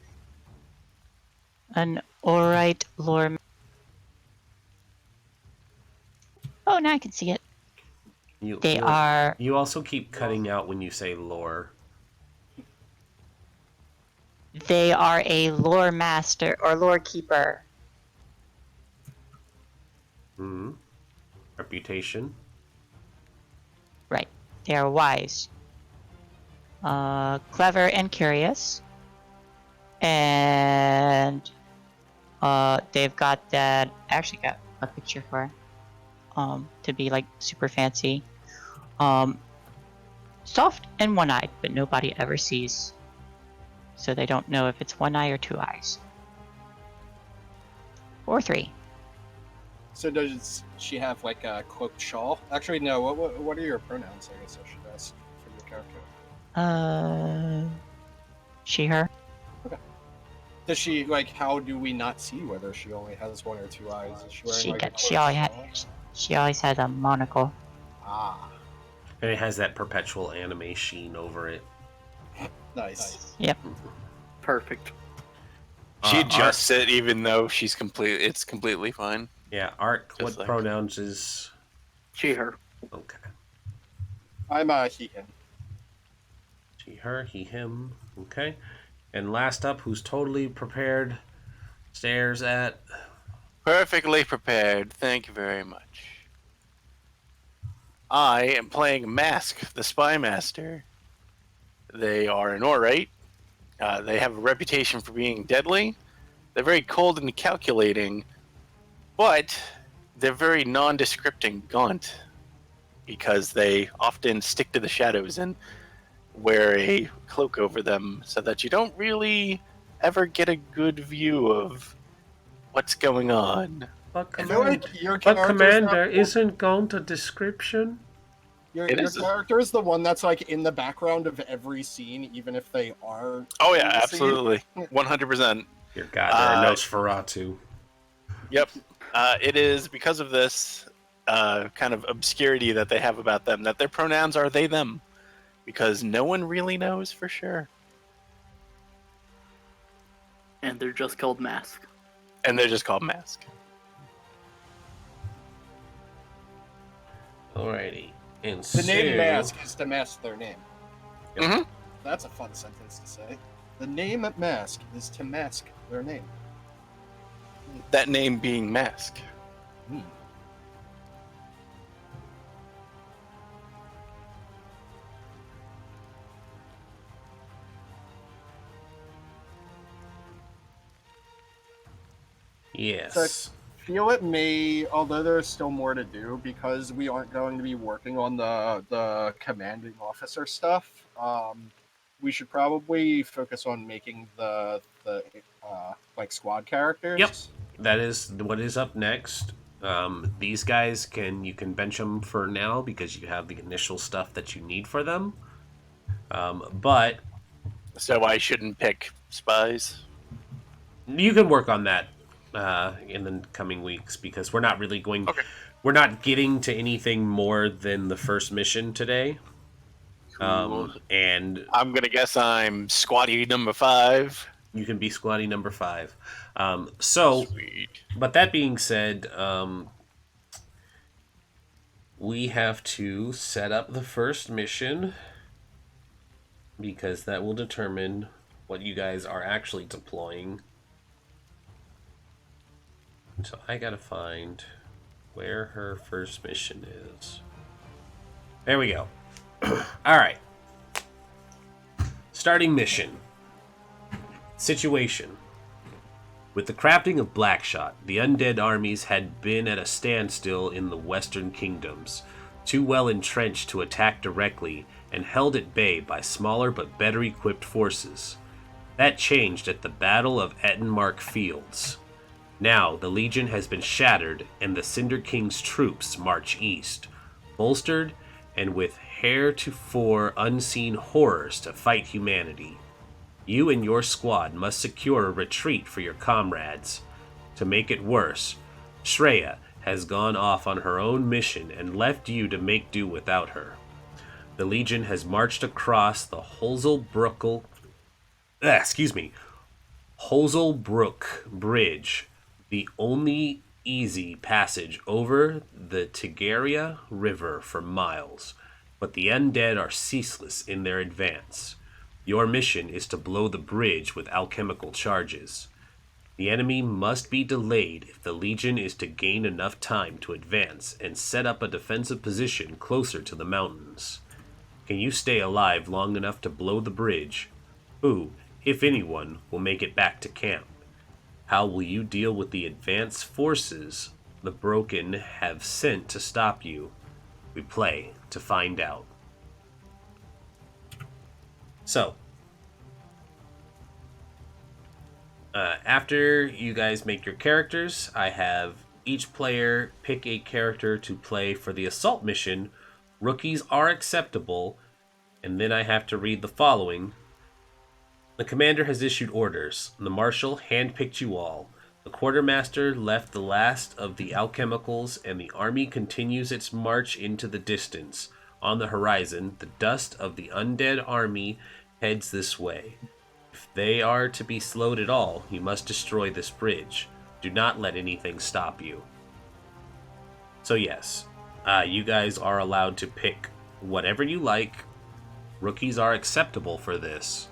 An alright lore map. Oh, now I can see it. They are. You also keep cutting out when you say lore. They are a lore master or lore keeper. Hmm. Reputation. They are wise, clever, and curious. And they've got that. I actually got a picture for to be like super fancy. Soft and one-eyed, but nobody ever sees. So they don't know if it's one eye or two eyes. Or three. So does she have like a cloaked shawl? Actually, no. What are your pronouns? I guess I should ask for your character. She, her. Okay. Does she like? How do we not see whether she only has one or two eyes? Is she wearing like a cloaked shawl? She always has a monocle. Ah, And it has that perpetual anime sheen over it. nice. Yep. Perfect. She adjusts it even though it's completely fine. Yeah, Ark, Just what like- pronouns is... She, her. Okay. I'm he, him. She, her, he, him. Okay. And last up, who's totally prepared, stares at... Perfectly prepared. Thank you very much. I am playing Mask, the Spy Master. They are an Orite. They have a reputation for being deadly. They're very cold and calculating, but they're very nondescript and gaunt because they often stick to the shadows and wear a cloak over them so that you don't really ever get a good view of what's going on. But, I feel like your but character's Commander, not- isn't gaunt a description? Your It is. character is the one that's like in the background of every scene, even if they are. Oh in yeah, the scene. absolutely, 100%. Dear God, there are Nosferatu. Yep. It is because of this kind of obscurity that they have about them that their pronouns are they, them. Because no one really knows for sure. And they're just called Mask. And they're just called Mask. Alrighty. And The name so- Mask is to mask their name. Yep. Mhm. That's a fun sentence to say. The name Mask is to mask their name. That name being Mask. Yes. Feel it may, although there's still more to do because we aren't going to be working on the commanding officer stuff. We should probably focus on making the like squad characters. Yep. That is what is up next. These guys you can bench them for now because you have the initial stuff that you need for them. But So I shouldn't pick spies. you can work on that in the coming weeks because we're not really going. Okay. We're not getting to anything more than the first mission today. Cool. And I'm gonna guess I'm squatty number 5. you can be squatty number 5. So. Sweet. But that being said, we have to set up the first mission because that will determine what you guys are actually deploying. So I gotta find where her first mission is. There we go. Alright. Starting mission. Situation. With the crafting of Blackshot, the undead armies had been at a standstill in the western kingdoms, too well entrenched to attack directly and held at bay by smaller but better equipped forces. That changed at the Battle of Ettenmark Fields. Now, the Legion has been shattered and the Cinder King's troops march east, bolstered and with heretofore unseen horrors to fight humanity. You and your squad must secure a retreat for your comrades. To make it worse, Shreya has gone off on her own mission and left you to make do without her. The Legion has marched across the Holzelbrook Bridge, the only easy passage over the Tigeria River for miles, but the undead are ceaseless in their advance. Your mission is to blow the bridge with alchemical charges. The enemy must be delayed if the Legion is to gain enough time to advance and set up a defensive position closer to the mountains. Can you stay alive long enough to blow the bridge? Who, if anyone, will make it back to camp? How will you deal with the advanced forces the Broken have sent to stop you? We play to find out. So, after you guys make your characters, I have each player pick a character to play for the assault mission. Rookies are acceptable, and then I have to read the following. The commander has issued orders. The marshal handpicked you all. The quartermaster left the last of the alchemicals, and the army continues its march into the distance. On the horizon, the dust of the undead army heads this way. If they are to be slowed at all, you must destroy this bridge. Do not let anything stop you. So yes, you guys are allowed to pick whatever you like. Rookies are acceptable for this.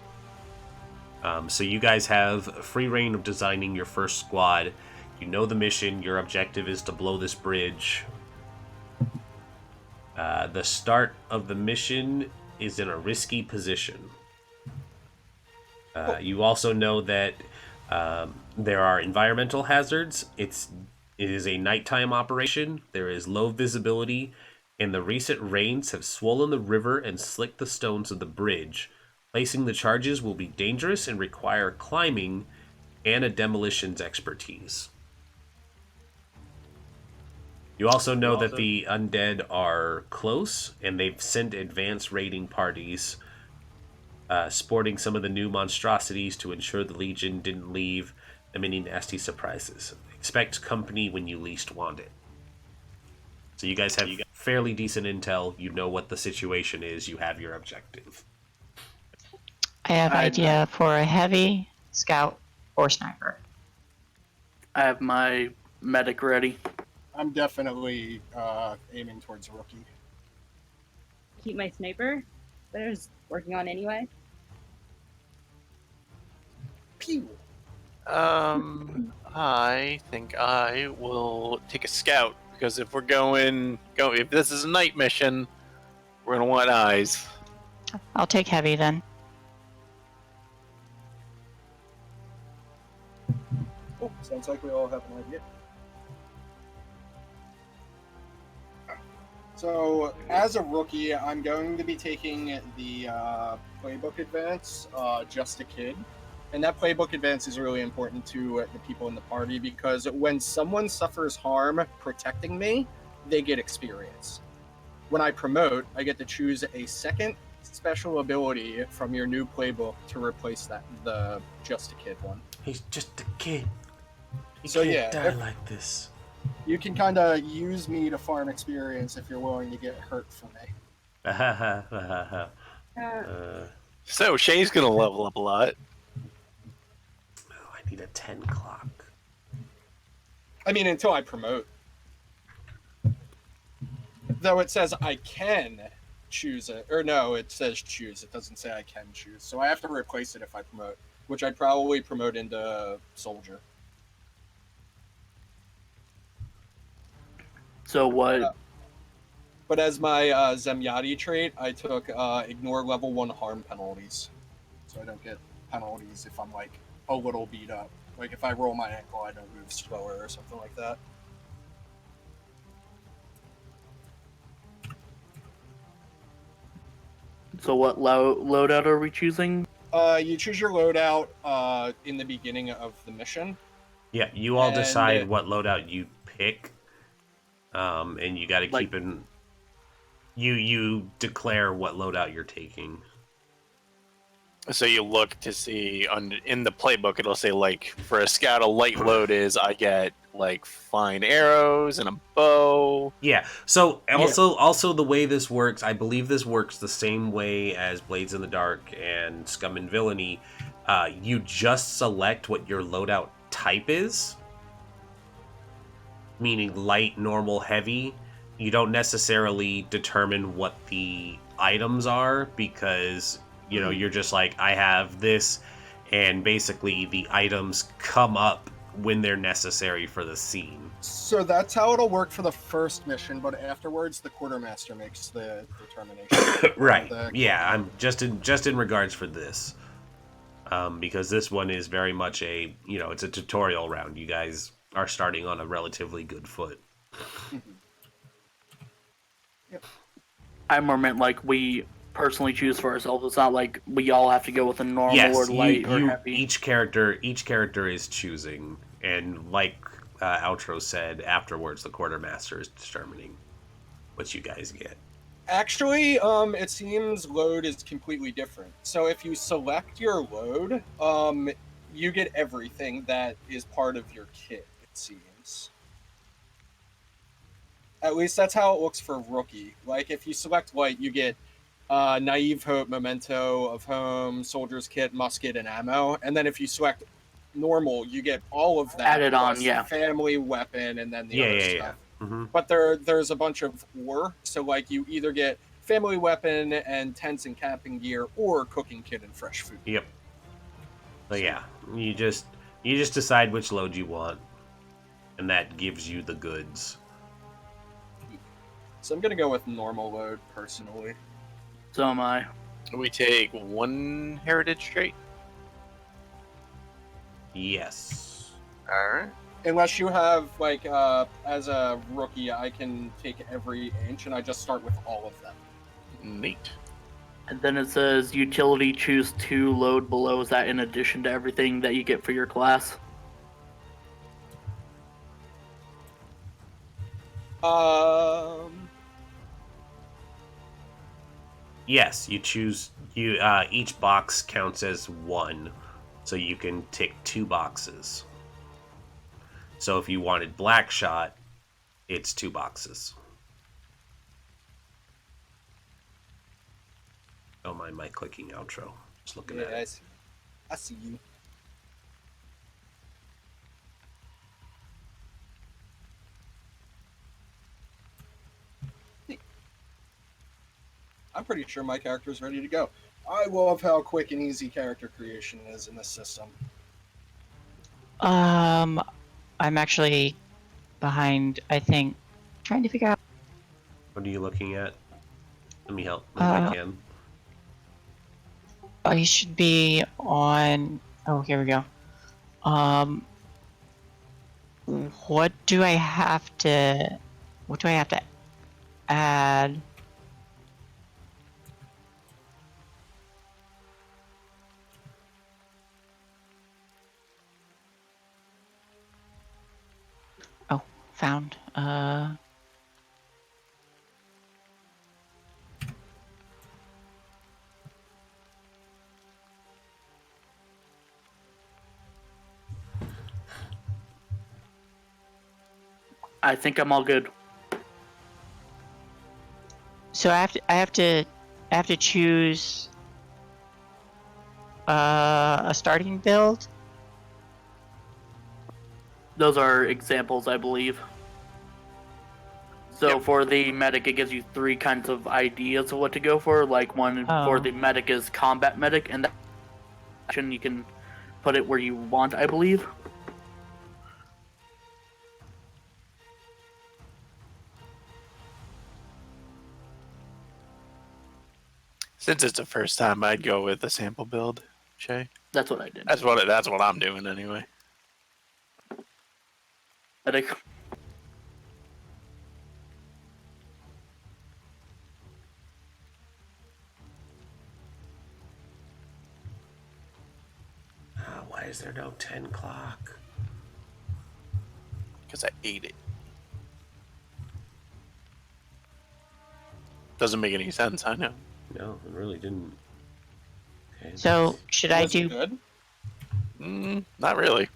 So you guys have free reign of designing your first squad. You know the mission. Your objective is to blow this bridge. The start of the mission is in a risky position. You also know that there are environmental hazards. It is a nighttime operation. There is low visibility, and the recent rains have swollen the river and slicked the stones of the bridge. Placing the charges will be dangerous and require climbing and a demolitions expertise. You also know that the undead are close, and they've sent advanced raiding parties sporting some of the new monstrosities to ensure the Legion didn't leave them any nasty surprises. Expect company when you least want it. So you guys have fairly decent intel. You know what the situation is. You have your objective. I have idea for a heavy, scout, or sniper. I have my medic ready. I'm definitely aiming towards a rookie. Keep my sniper. There's working on anyway. Pew. I think I will take a scout because if we're if this is a night mission, we're gonna want eyes. I'll take heavy then. Oh, sounds like we all have an idea. So, as a rookie, I'm going to be taking the playbook advance, Just a Kid. And that playbook advance is really important to the people in the party because when someone suffers harm protecting me, they get experience. When I promote, I get to choose a second special ability from your new playbook to replace the Just a Kid one. He's just a kid. He So, can't yeah, die like this. You can kind of use me to farm experience if you're willing to get hurt for me. So Shay's gonna level up a lot. Oh, I need a 10 clock. I mean, until I promote. Though it says I can choose it. Or no, it says choose. It doesn't say I can choose. So I have to replace it if I promote. Which I'd probably promote into soldier. So what? But as my Zemyati trait, I took ignore level 1 harm penalties. So I don't get penalties if I'm like a little beat up. Like if I roll my ankle, I don't move slower or something like that. So what loadout are we choosing? You choose your loadout in the beginning of the mission. Yeah, you all decide what loadout you pick. And you got to keep in. You declare what loadout you're taking. So you look to see in the playbook. It'll say like for a scout, a light load is I get like fine arrows and a bow. Yeah. So also the way this works, I believe this works the same way as Blades in the Dark and Scum and Villainy. You just select what your loadout type is. Meaning light, normal, heavy. You don't necessarily determine what the items are because, you're just like, I have this, and basically the items come up when they're necessary for the scene. So that's how it'll work for the first mission, but afterwards the quartermaster makes the determination. Right. The- Yeah, I'm just in regards for this. Because this one is very much it's a tutorial round. You guys are starting on a relatively good foot. Yep. I more meant like we personally choose for ourselves. It's not like we all have to go with a normal Yes, or light or you heavy. each character is choosing, and like Outro said, afterwards the quartermaster is determining what you guys get. Actually, it seems load is completely different. So if you select your load, you get everything that is part of your kit, it seems. At least that's how it looks for rookie. Like, if you select light, you get naive hope, memento of home, soldier's kit, musket, and ammo. And then if you select normal, you get all of that. Added on, plus yeah. Family, weapon, and then the other stuff. Mm-hmm. But there's a bunch of ore, so like you either get family weapon and tents and camping gear, or cooking kit and fresh food. Yep. So yeah, you just decide which load you want, and that gives you the goods. So I'm gonna go with normal load personally. So am I. We take 1 heritage trait. Yes. All right. Unless you have like as a rookie, I can take every inch, and I just start with all of them. Neat. And then it says utility choose 2 load below. Is that in addition to everything that you get for your class? Yes, you choose each box counts as 1, so you can tick 2 boxes. So if you wanted black shot, it's 2 boxes. Don't mind my clicking outro. Just looking at it. I see you. I'm pretty sure my character's ready to go. I love how quick and easy character creation is in this system. I'm actually behind, I think, trying to figure out. What are you looking at? Let me help if I can. I should be on. Oh, here we go. What do I have to? What do I have to add? Oh, found. I think I'm all good. So I have to choose a starting build. Those are examples, I believe. So Yep. for the medic, it gives you 3 kinds of ideas of what to go for. Like one for the medic is combat medic, and that you can put it where you want, I believe. Since it's the first time, I'd go with the sample build, Shay. That's what I did. That's what I'm doing anyway. Medic. Why is there no 10 o'clock? Because I ate it. Doesn't make any sense, I know. No, it really didn't. Okay, So should I Was it do? good? Not really.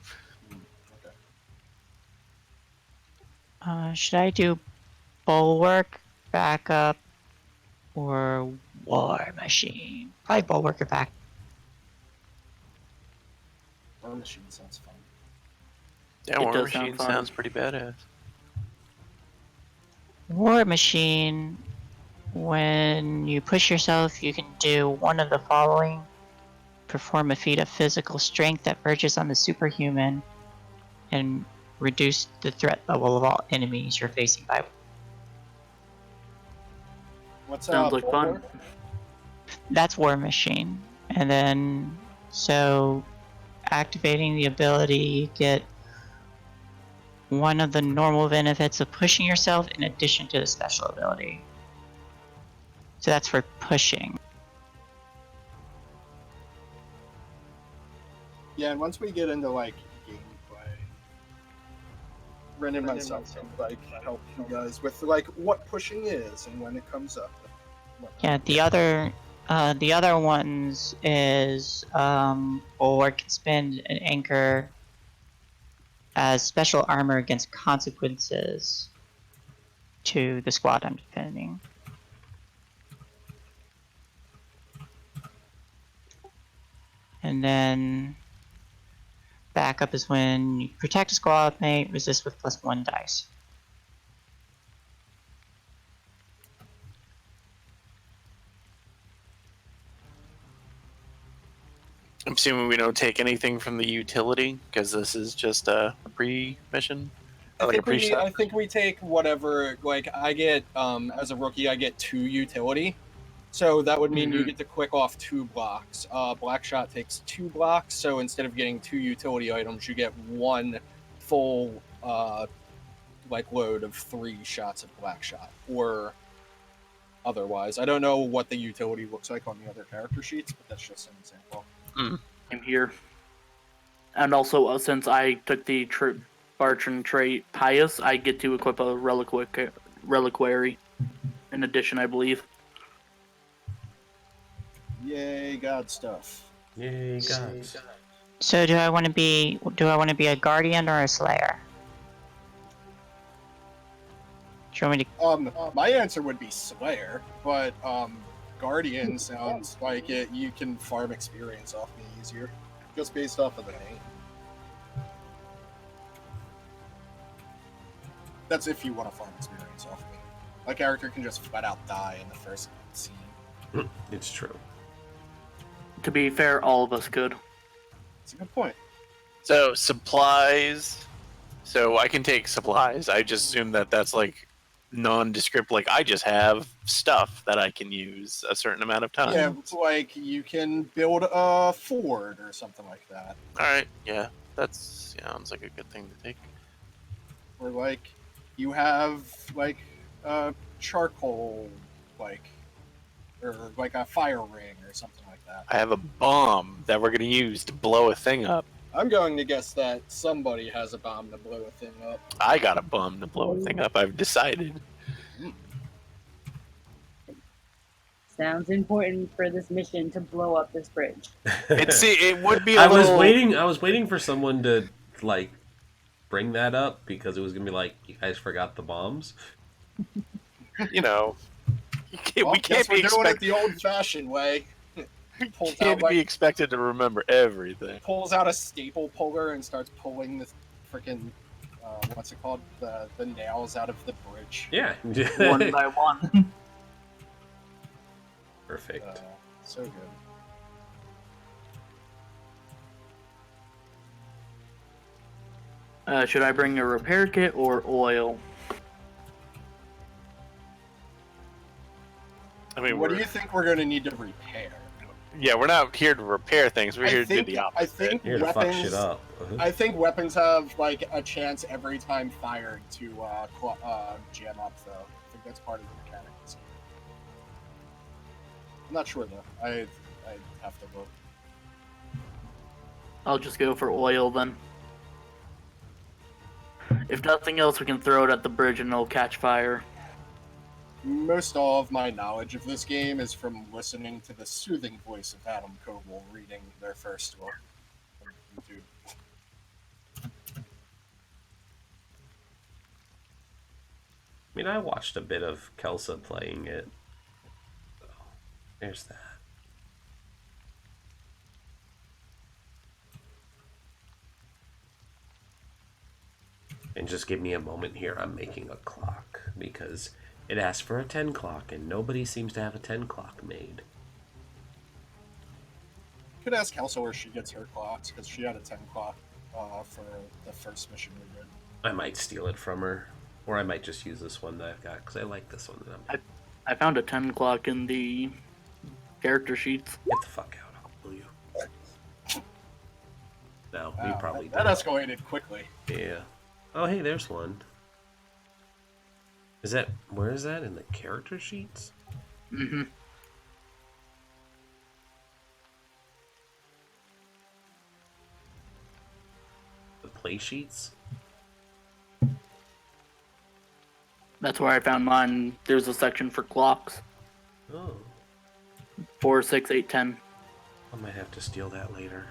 Okay. Should I do bulwark, backup, or war machine? Probably bulwark or back. War machine sounds fun. Yeah, It War does sound Machine fun. sounds pretty badass. War machine. When you push yourself, you can do one of the following: perform a feat of physical strength that verges on the superhuman, and reduce the threat level of all enemies you're facing by. What's Sounds like fun. Bulwark? That's War Machine. And then, so activating the ability, you get one of the normal benefits of pushing yourself in addition to the special ability. So that's for pushing. Yeah, and once we get into like gameplay, Ren and myself can like help you guys with like what pushing is and when it comes up. Yeah, the other ones is Bulwark can spend an anchor as special armor against consequences to the squad I'm defending. And then backup is when you protect a squad mate, resist with +1 dice. I'm assuming we don't take anything from the utility because this is just a pre-mission. I Like a think, we, pre-shot. I think we take whatever, like, I get, as a rookie, I get 2 utility. So that would mean you get to quick off 2 blocks. Blackshot takes 2 blocks, so instead of getting 2 utility items, you get 1 full, like, load of 3 shots of Blackshot. Or otherwise. I don't know what the utility looks like on the other character sheets, but that's just an example. I'm here. And also, since I took the Bartran trait Pious, I get to equip a reliquary. In addition, I believe. Yay, God stuff. Yay, gods. So do I want to be a guardian or a slayer? Do you want me to? My answer would be Slayer, but Guardian sounds like you can farm experience off me easier, just based off of the name. That's if you want to farm experience off me. My character can just flat out die in the first scene. It's true. To be fair, all of us could. That's a good point. So supplies. So I can take supplies. I just assume that that's like nondescript. Like I just have stuff that I can use a certain amount of time. Yeah, it's like you can build a fort or something like that. All right. Yeah, that's sounds like a good thing to take. Or like you have like a charcoal, like, or like a fire ring or something like that. I have a bomb that we're gonna use to blow a thing up. I'm going to guess that somebody has a bomb to blow a thing up. I got a bomb to blow a thing up. I've decided. Sounds important for this mission to blow up this bridge. It would be. I was waiting for someone to like bring that up because it was gonna be like, you guys forgot the bombs. You know, Well, we can't be doing it the old-fashioned way. be expected to remember everything. Pulls out a staple puller and starts pulling this freaking what's it called, the nails out of the bridge. Yeah. One by one. Perfect. So good. Should I bring a repair kit or oil? I mean, What do you think we're going to need to repair? Yeah, we're not here to repair things. We're here to do the opposite. I think Here to fuck shit up. I think weapons have like a chance every time fired to jam up, though. I think that's part of the mechanics. I'm not sure though. I have to look. I'll just go for oil then. If nothing else, we can throw it at the bridge and it'll catch fire. Most all of my knowledge of this game is from listening to the soothing voice of Adam Coble reading their first book on YouTube. I mean, I watched a bit of Kelsa playing it. Oh, there's that. And just give me a moment here. I'm making a clock because it asked for a 10 clock and nobody seems to have a 10 clock made. Could ask Kelso where she gets her clocks because she had a 10 clock for the first mission we did. I might steal it from her, or I might just use this one that I've got because I like this one. That I found a 10 o'clock in the character sheets. Get the fuck out, will you? No, we Wow, probably that did. escalated quickly. Yeah. Oh, hey, there's one. Is that where is that in the character sheets? Mm-hmm. The play sheets? That's where I found mine. There's a section for clocks. Oh, 4, 6, 8, 10. I might have to steal that later.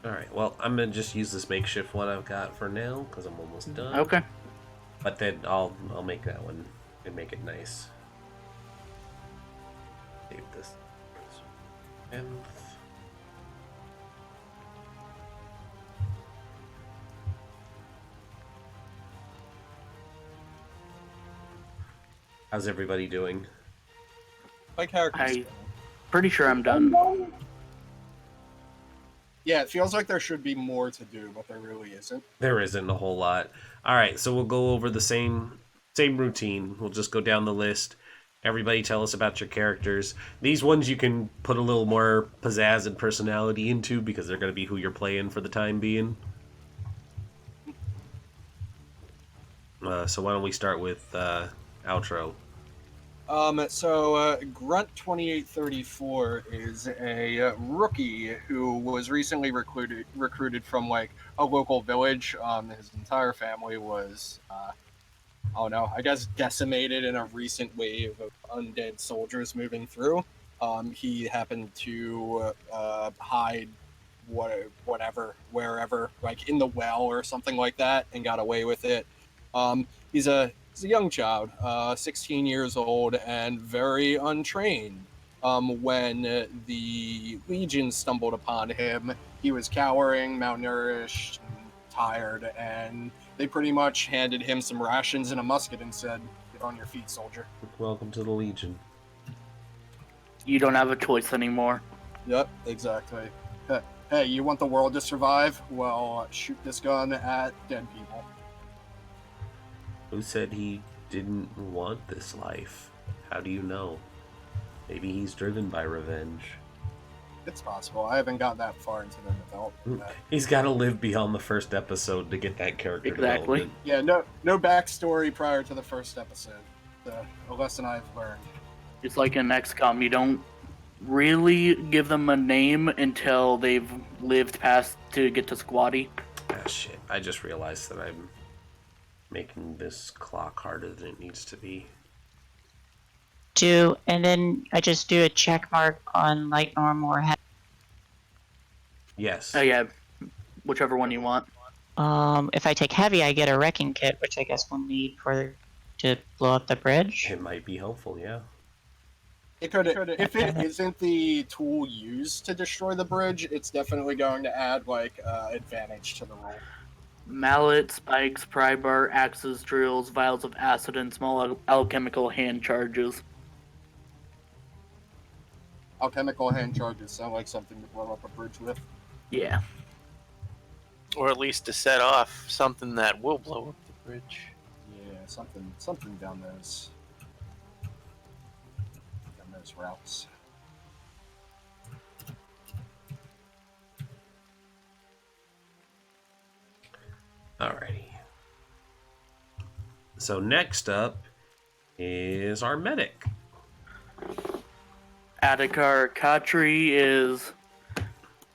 All right. Well, I'm gonna just use this makeshift one I've got for now because I'm almost done. Okay. But then I'll make that one and make it nice. Save this. 10th. How's everybody doing? My character's I- Pretty sure I'm done. Yeah, it feels like there should be more to do, but there really isn't. There isn't a whole lot. All right, so we'll go over the same routine. We'll just go down the list. Everybody tell us about your characters. These ones you can put a little more pizzazz and personality into because they're going to be who you're playing for the time being. So why don't we start with outro? Grunt 2834 is a rookie who was recently recruited from like a local village. His entire family was, I guess decimated in a recent wave of undead soldiers moving through. He happened to hide wherever, like in the well or something like that, and got away with it. He's a young child, 16 years old, and very untrained. When the Legion stumbled upon him, he was cowering, malnourished, and tired, and they pretty much handed him some rations and a musket and said, "Get on your feet, soldier." Welcome to the Legion. You don't have a choice anymore. Yep, exactly. Hey, you want the world to survive? Well, shoot this gun at dead people. Who said he didn't want this life? How do you know? Maybe he's driven by revenge. It's possible. I haven't gotten that far into the development yet. He's got to live beyond the first episode to get that character Exactly. development. Yeah, no backstory prior to the first episode. A lesson I've learned. It's like in XCOM, you don't really give them a name until they've lived past to get to Squatty. Ah, shit. I just realized that I'm making this clock harder than it needs to be. And then I just do a check mark on light, normal, or heavy. Yes. Oh yeah, whichever one you want. If I take heavy, I get a wrecking kit, which I guess we'll need to blow up the bridge. It might be helpful, yeah. It could, if it isn't the tool used to destroy the bridge, it's definitely going to add like advantage to the roll. Mallet, spikes, pry bar, axes, drills, vials of acid, and small alchemical hand charges. Alchemical hand charges sound like something to blow up a bridge with. Yeah. Or at least to set off something that will blow up the bridge. Yeah, something down those routes. Alrighty. So next up is our medic. Adhikar Khatri is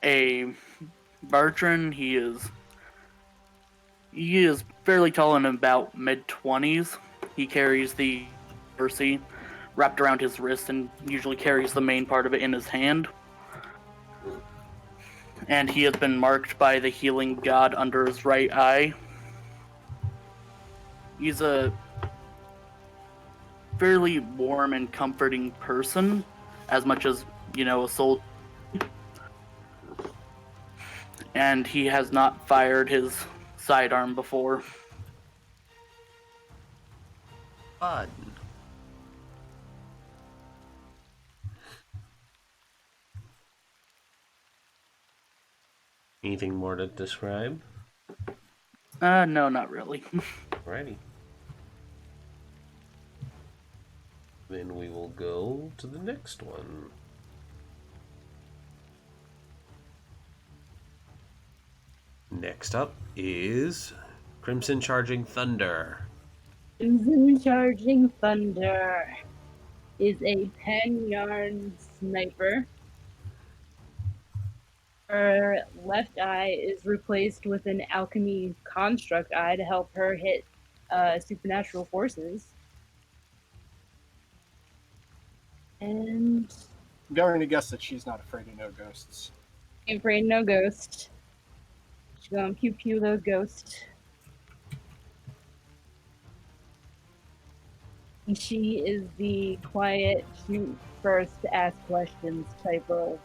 a Bartran. He is fairly tall and about mid-20s. He carries the Mercy wrapped around his wrist and usually carries the main part of it in his hand. And he has been marked by the healing god under his right eye. He's a fairly warm and comforting person, as much as, a soul. And he has not fired his sidearm before. Fun. Anything more to describe? No, not really. Alrighty. Then we will go to the next one. Next up is Crimson Charging Thunder. Crimson Charging Thunder is a pen yarn sniper. Her left eye is replaced with an alchemy construct eye to help her hit supernatural forces. And I'm going to guess that she's not afraid of no ghosts. ain't afraid no ghost. She's gonna pew pew those ghosts. And she is the quiet, shoot first, ask questions type of.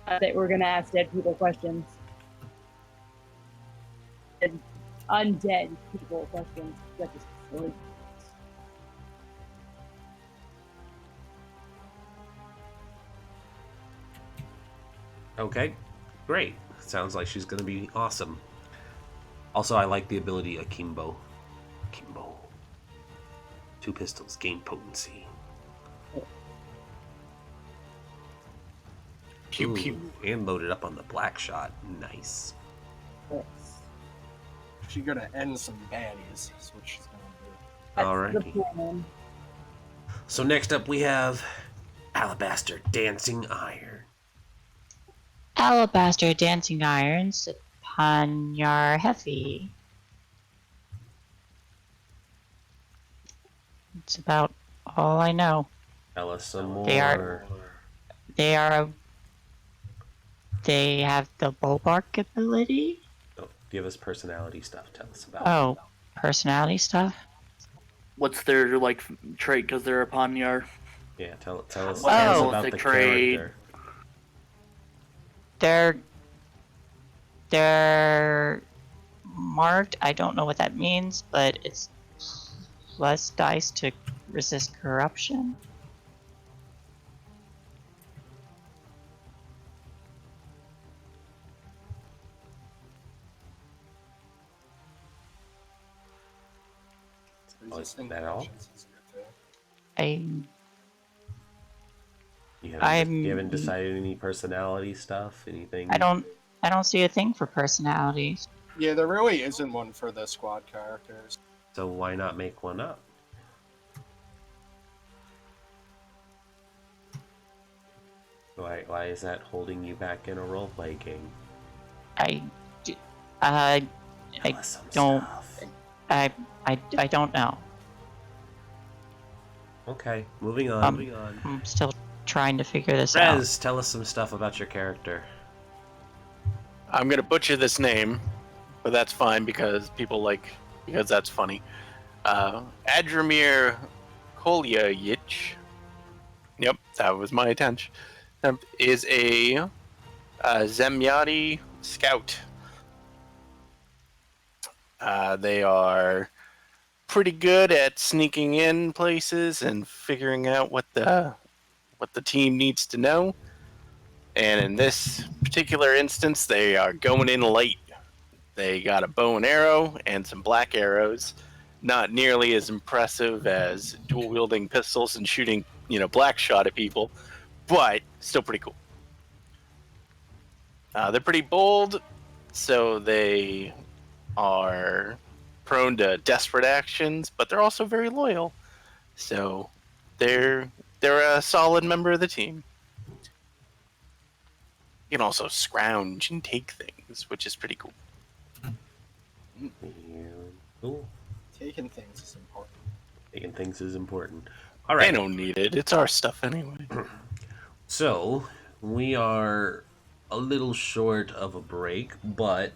That we're gonna ask dead people questions. And undead people questions. That's just silly. Okay, great. Sounds like she's gonna be awesome. Also, I like the ability Akimbo. Akimbo. 2 pistols gain potency. Pew Ooh, pew. and loaded up on the black shot. Nice. Yes. She's gonna end some baddies. That's what she's gonna do. That's Alrighty. the plan. So next up we have Alabaster Dancing Iron. Alabaster dancing irons upon your heavy. It's about all I know. Tell us some more. They are. They have the bulwark ability. Oh, give us personality stuff. Tell us about. Oh, personality stuff. What's their like trait? Because they're a Panyar. Yeah, tell us What about the trait? character. They're marked. I don't know what that means, but it's plus dice to resist corruption. Oh, is that all? I You I'm- haven't decided any personality stuff? Anything? I don't see a thing for personalities. Yeah, there really isn't one for the squad characters. So why not make one up? Why is that holding you back in a roleplay game? I Tell us some don't- stuff. I don't know. Okay, moving on. I'm still trying to figure this out. Rez, tell us some stuff about your character. I'm gonna butcher this name, but that's fine because that's funny. Adramir Kolyayich. Yep, that was my attention. Is a Zemyati scout. They are pretty good at sneaking in places and figuring out what the team needs to know. And in this particular instance, they are going in light. They got a bow and arrow and some black arrows. Not nearly as impressive as dual wielding pistols and shooting, black shot at people, but still pretty cool. They're pretty bold, so they are prone to desperate actions, but they're also very loyal. So they're a solid member of the team. You can also scrounge and take things, which is pretty cool. Yeah. Cool. Taking things is important. Taking things is important. All right. They don't need it. It's our stuff anyway. So we are a little short of a break, but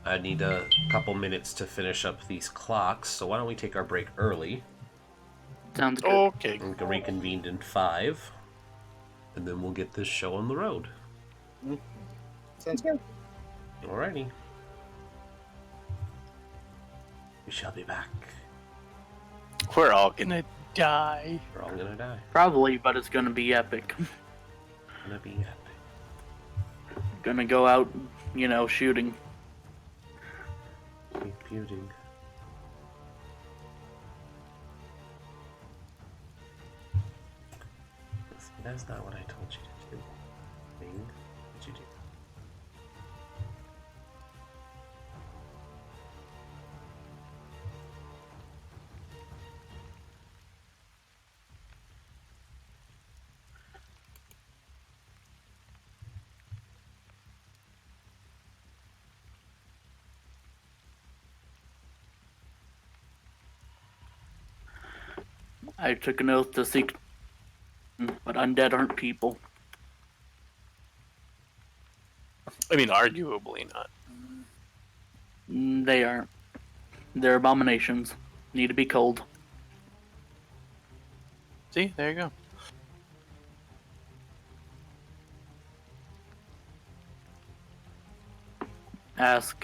I need a couple minutes to finish up these clocks. So why don't we take our break early? Sounds good. Okay. And we can reconvene in 5, and then we'll get this show on the road. Sounds good. Alrighty. We shall be back. We're all gonna die. We're all gonna die. Probably, but it's gonna be epic. gonna be epic. Gonna go out, shooting. Keep shooting. That's not what I told you to do. Thing. What'd you do? I took an oath to seek, but undead aren't people. I mean, arguably not. They aren't. They're abominations. Need to be culled. See, there you go. Ask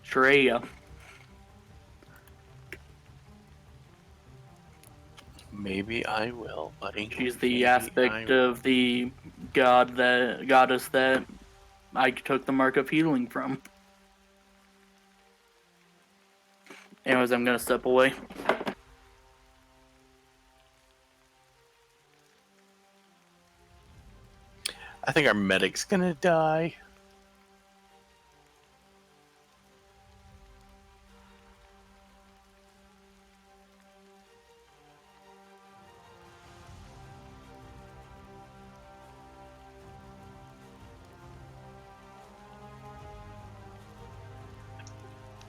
Shreya. Maybe I will, buddy. She's the Maybe aspect I will. of the goddess that I took the mark of healing from. Anyways, I'm gonna step away. I think our medic's gonna die.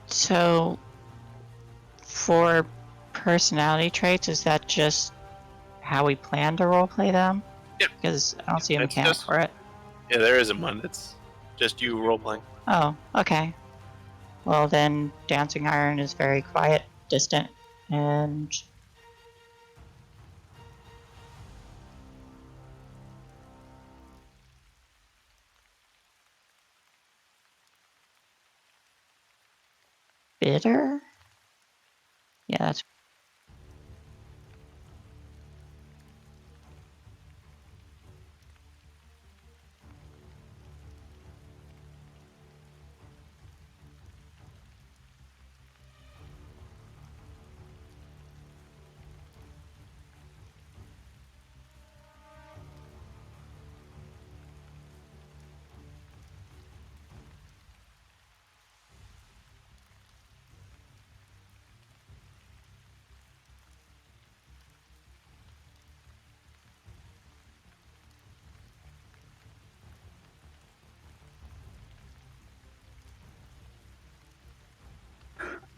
So, for personality traits, is that just how we plan to roleplay them? Yep. Because I don't see a It's mechanic just- for it. Yeah, there isn't one. It's just you role playing. Oh, okay. Well, then Dancing Iron is very quiet, distant, and bitter? Yeah, that's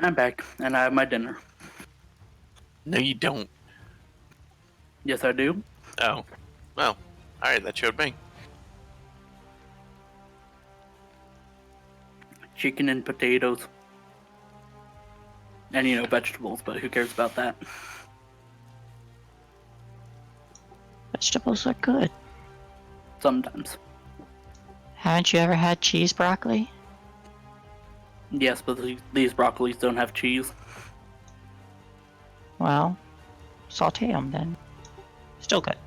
I'm back, and I have my dinner. No, you don't. Yes, I do. Oh. Well, alright, that showed me. Chicken and potatoes. And, vegetables, but who cares about that? vegetables are good. Sometimes. Haven't you ever had cheese broccoli? Yes, but these broccolis don't have cheese. Well, saute them then. Still good.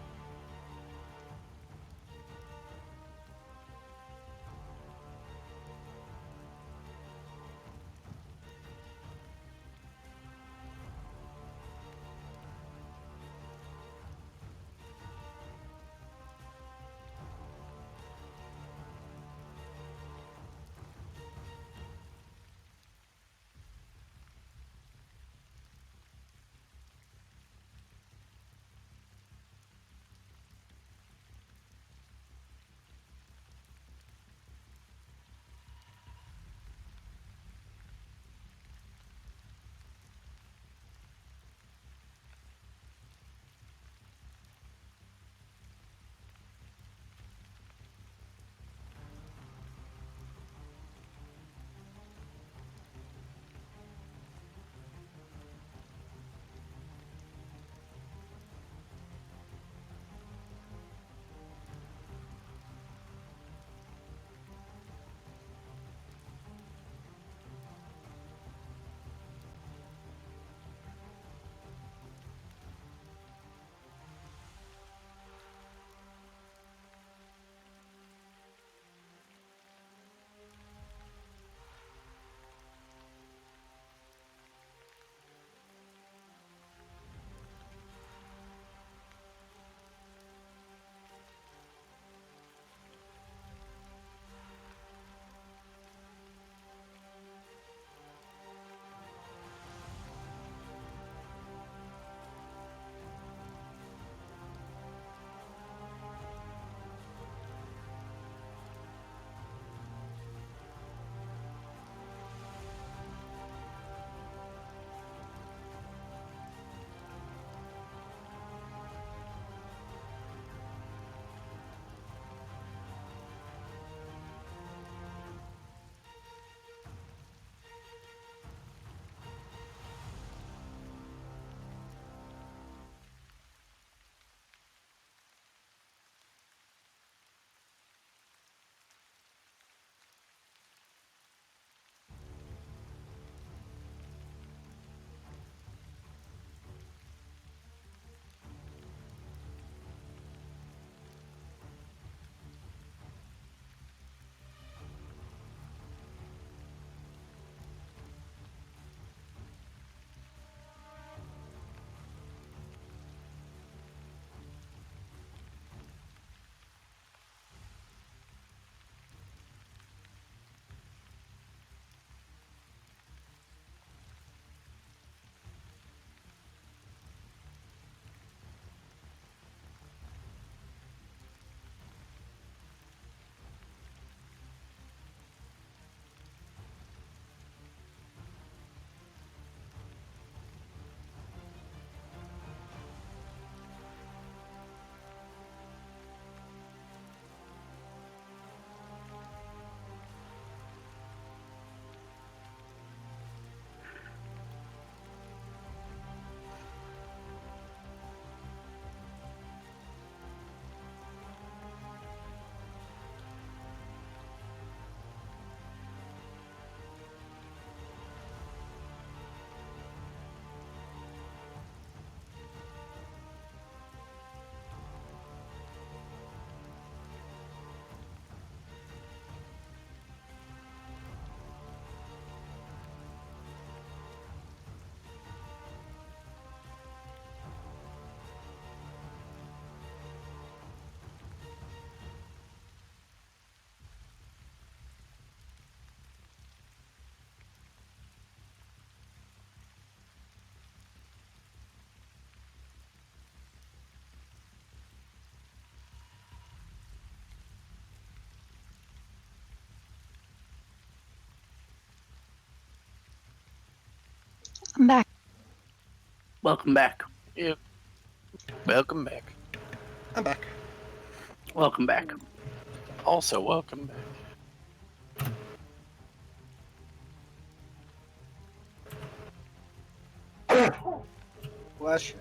I'm back. Welcome back. Yep. Welcome back. I'm back. Welcome back. Also, welcome back. Bless you.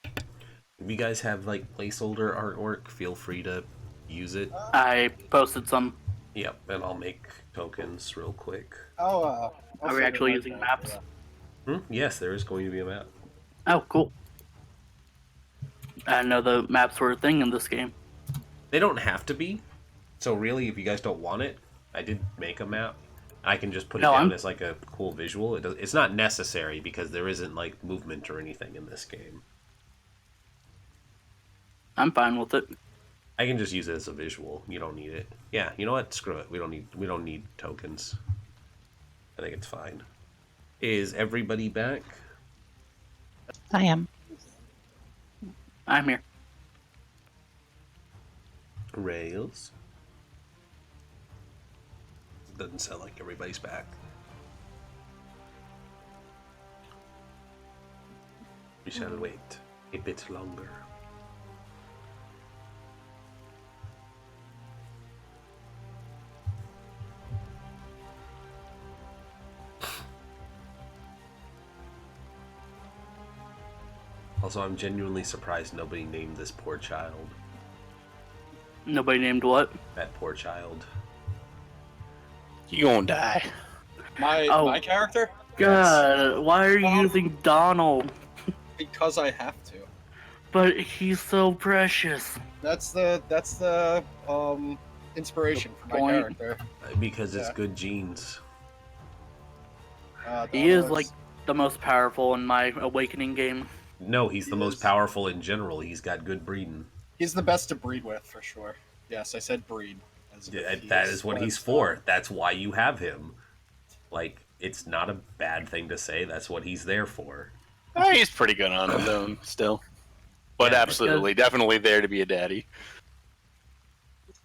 If you guys have like placeholder artwork, feel free to use it. I posted some. Yep, and I'll make tokens real quick. I'll Are we figure actually my using character maps? out. Yes, there is going to be a map. Oh, cool. I didn't know the maps were a thing in this game. They don't have to be. So really, if you guys don't want it, I did make a map. I can just put it No, down I'm- as like a cool visual. It's not necessary because there isn't like movement or anything in this game. I'm fine with it. I can just use it as a visual. You don't need it. Yeah, you know what? Screw it. We don't need tokens. I think it's fine. Is everybody back? I am. I'm here. Rails. Doesn't sound like everybody's back. We shall wait a bit longer. Also, I'm genuinely surprised nobody named this poor child. Nobody named what? That poor child. You gonna die. My character? God, why are you using Donald? Because I have to. But he's so precious. That's the inspiration for my Point. character. Because it's Yeah. good genes. He is Donald like the most powerful in my Awakening game. No, he's the He most is. powerful in general. He's got good breeding. he's the best to breed with for sure. Yes, I said breed. As if Yeah, he that is what he's was, for. That's why you have him. Like, it's not a bad thing to say. That's what he's there for. He's pretty good on his own still. But Yeah, absolutely, definitely there to be a daddy.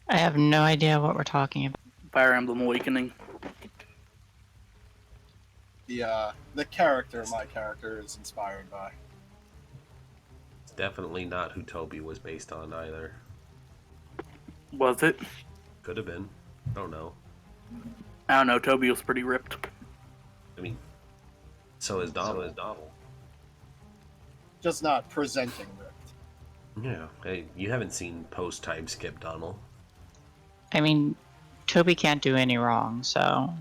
I have no idea what we're talking about. Fire Emblem Awakening. the character my character is inspired by. It's definitely not who Toby was based on either. Was it? Could have been. I don't know. I don't know. Toby was pretty ripped. I mean, so is Donald. Just not presenting ripped. Yeah. Hey, you haven't seen post time skip Donald. I mean, Toby can't do any wrong, so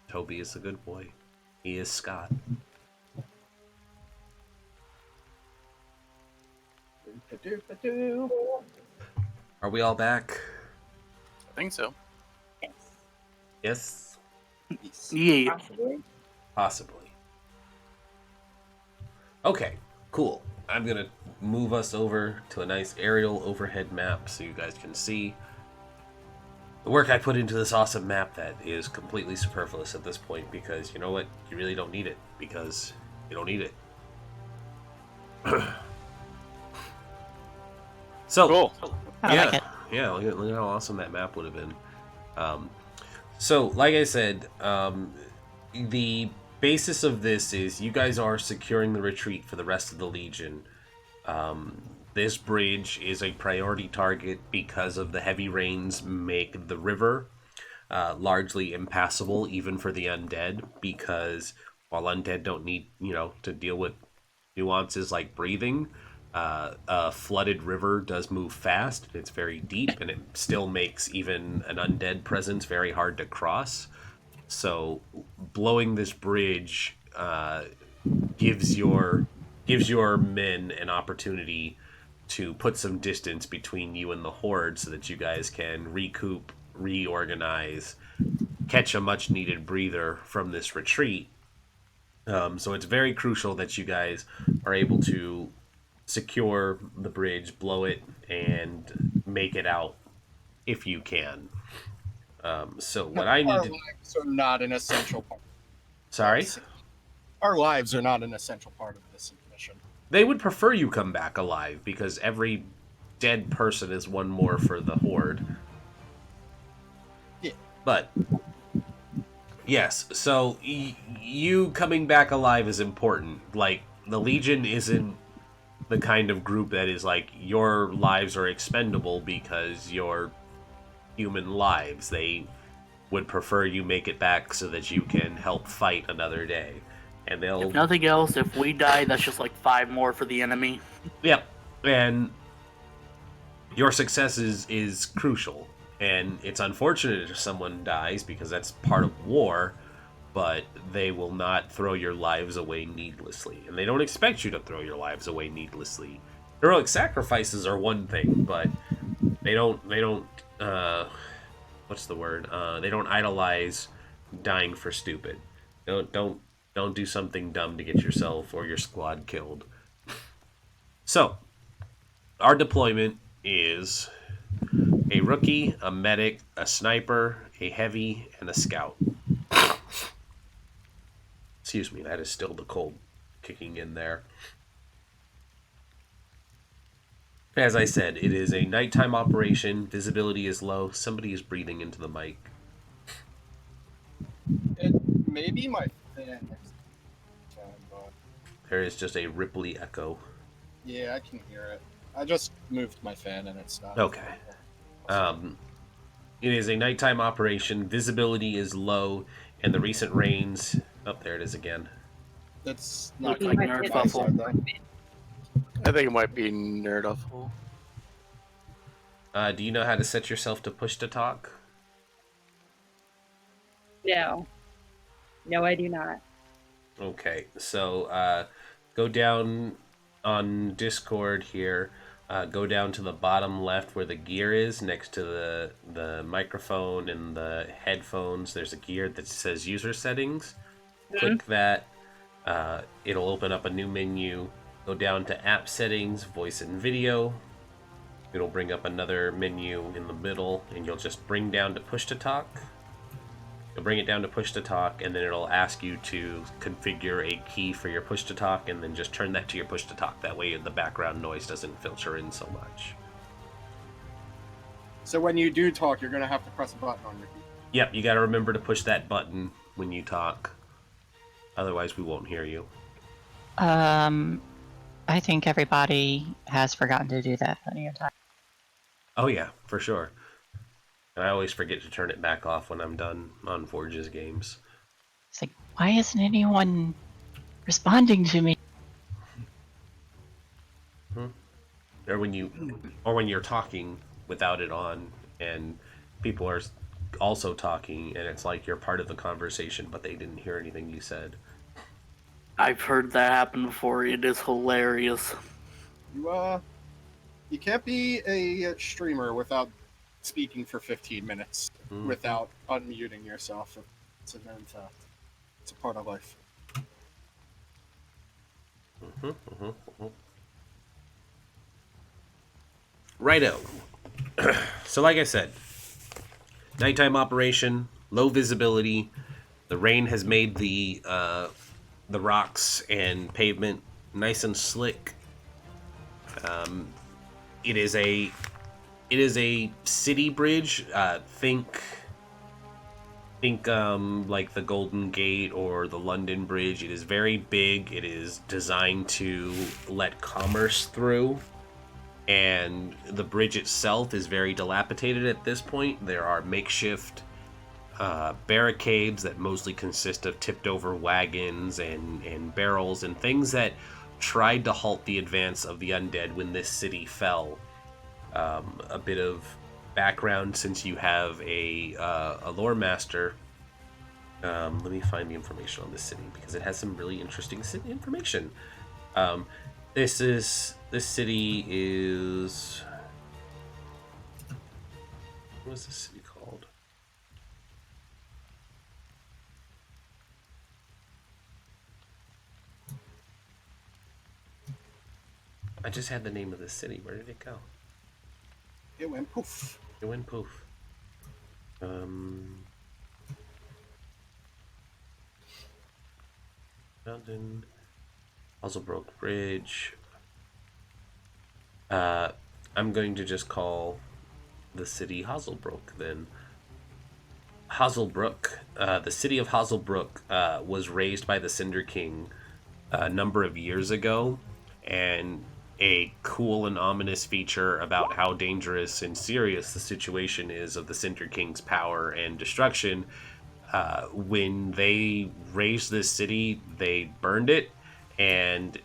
Toby is a good boy. He is Scott. Are we all back? I think so. Yes. Yes? Yeah. Possibly. Possibly. Okay, cool. I'm gonna move us over to a nice aerial overhead map so you guys can see the work I put into this awesome map that is completely superfluous at this point because you know what? You really don't need it because you don't need it. So, Cool. I yeah, like it. yeah. Look at how awesome that map would have been. So, like I said, the basis of this is you guys are securing the retreat for the rest of the Legion. This bridge is a priority target because of the heavy rains make the river largely impassable even for the undead, because while undead don't need, to deal with nuances like breathing, a flooded river does move fast. It's very deep, and it still makes even an undead presence very hard to cross. So blowing this bridge gives your men an opportunity to put some distance between you and the horde, so that you guys can recoup, reorganize, catch a much needed breather from this retreat. So it's very crucial that you guys are able to secure the bridge, blow it, and make it out if you can. So what I need Our to... lives are not an essential part. Sorry? Our lives are not an essential part of this mission. They would prefer you come back alive, because every dead person is one more for the horde. Yeah. But yes, so you coming back alive is important. Like, the Legion isn't the kind of group that is like, your lives are expendable because you're human lives. They would prefer you make it back so that you can help fight another day. And they'll... If nothing else, if we die, that's just like 5 more for the enemy. Yep. And your success is crucial. And it's unfortunate if someone dies, because that's part of war, but they will not throw your lives away needlessly. And they don't expect you to throw your lives away needlessly. Heroic sacrifices are one thing, but they don't what's the word? They don't idolize dying for stupid. Don't do something dumb to get yourself or your squad killed. So, our deployment is a rookie, a medic, a sniper, a heavy, and a scout. Excuse me, that is still the cold kicking in there. As I said, it is a nighttime operation. Visibility is low. Somebody is breathing into the mic. It may be my fan next time, but There is just a ripply echo. yeah, I can hear it. I just moved my fan and it's not. Okay. It is a nighttime operation. Visibility is low, and the recent rains... Oh, there it is again. It's not Looks like coming from my Nerdfuffle. side, though. I think it might be Nerdfuffle. Do you know how to set yourself to push to talk? No. No, I do not. Okay, so go down on Discord here. Go down to the bottom left where the gear is, next to the microphone and the headphones. There's a gear that says user settings. Click that. It'll open up a new menu. Go down to app settings, voice and video. It'll bring up another menu in the middle, and you'll just bring down to push to talk. You'll bring it down to push to talk, and then it'll ask you to configure a key for your push to talk, and then just turn that to your push to talk. That way the background noise doesn't filter in so much. So when you do talk, you're going to have to press a button on your keyboard. Yep, you gotta remember to push that button when you talk. Otherwise we won't hear you. I think everybody has forgotten to do that plenty of time. Oh yeah, for sure. And I always forget to turn it back off when I'm done on Forge's games. It's like, why isn't anyone responding to me? Or when you're talking without it on, and people are also talking, and it's like you're part of the conversation, but they didn't hear anything you said. I've heard that happen before. It is hilarious. You can't be a streamer without speaking for 15 minutes without unmuting yourself. It's a known fact. It's a part of life. Righto. So like I said, nighttime operation, low visibility. The rain has made the rocks and pavement nice and slick. It is a city bridge. Think Think like the Golden Gate or the London Bridge. It is very big. It is designed to let commerce through. And the bridge itself is very dilapidated at this point. There are makeshift barricades that mostly consist of tipped over wagons and barrels and things that tried to halt the advance of the undead when this city fell. A bit of background, since you have a lore master. Let me find the information on this city because it has some really interesting information. This city is, what is this city called? I just had the name of the city. Where did it go? It went poof. It went poof. Mountain, Hazelbrook Bridge. I'm going to just call the city Hazelbrook then. Hazelbrook, the city of Hazelbrook was raised by the Cinder King a number of years ago, and a cool and ominous feature about how dangerous and serious the situation is of the Cinder King's power and destruction. When they raised this city, they burned it, and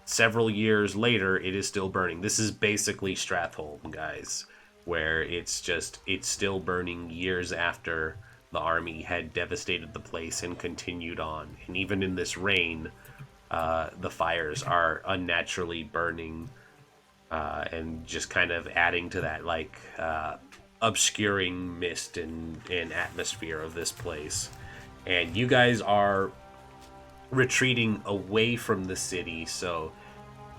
several years later, it is still burning. This is basically Stratholm, guys, where it's still burning years after the army had devastated the place and continued on. And even in this rain, the fires are unnaturally burning, and just kind of adding to that, like, obscuring mist and atmosphere of this place. And you guys are retreating away from the city, so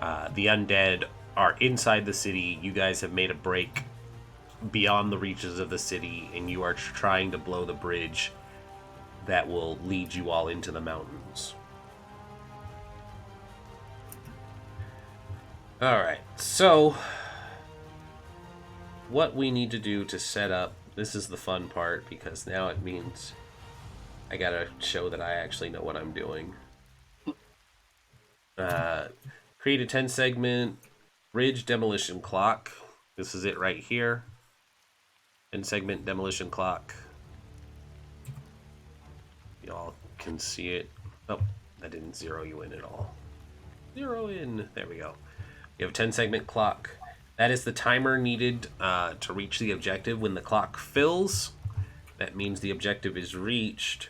the undead are inside the city. You guys have made a break beyond the reaches of the city, and you are trying to blow the bridge that will lead you all into the mountains. Alright, so what we need to do to set up, this is the fun part, because now it means I gotta show that I actually know what I'm doing. Create a 10 segment bridge demolition clock. This is it right here. 10 segment demolition clock. Y'all can see it. Oh, that didn't zero you in at all. Zero in. There we go. You have a 10 segment clock. That is the timer needed to reach the objective. When the clock fills, that means the objective is reached.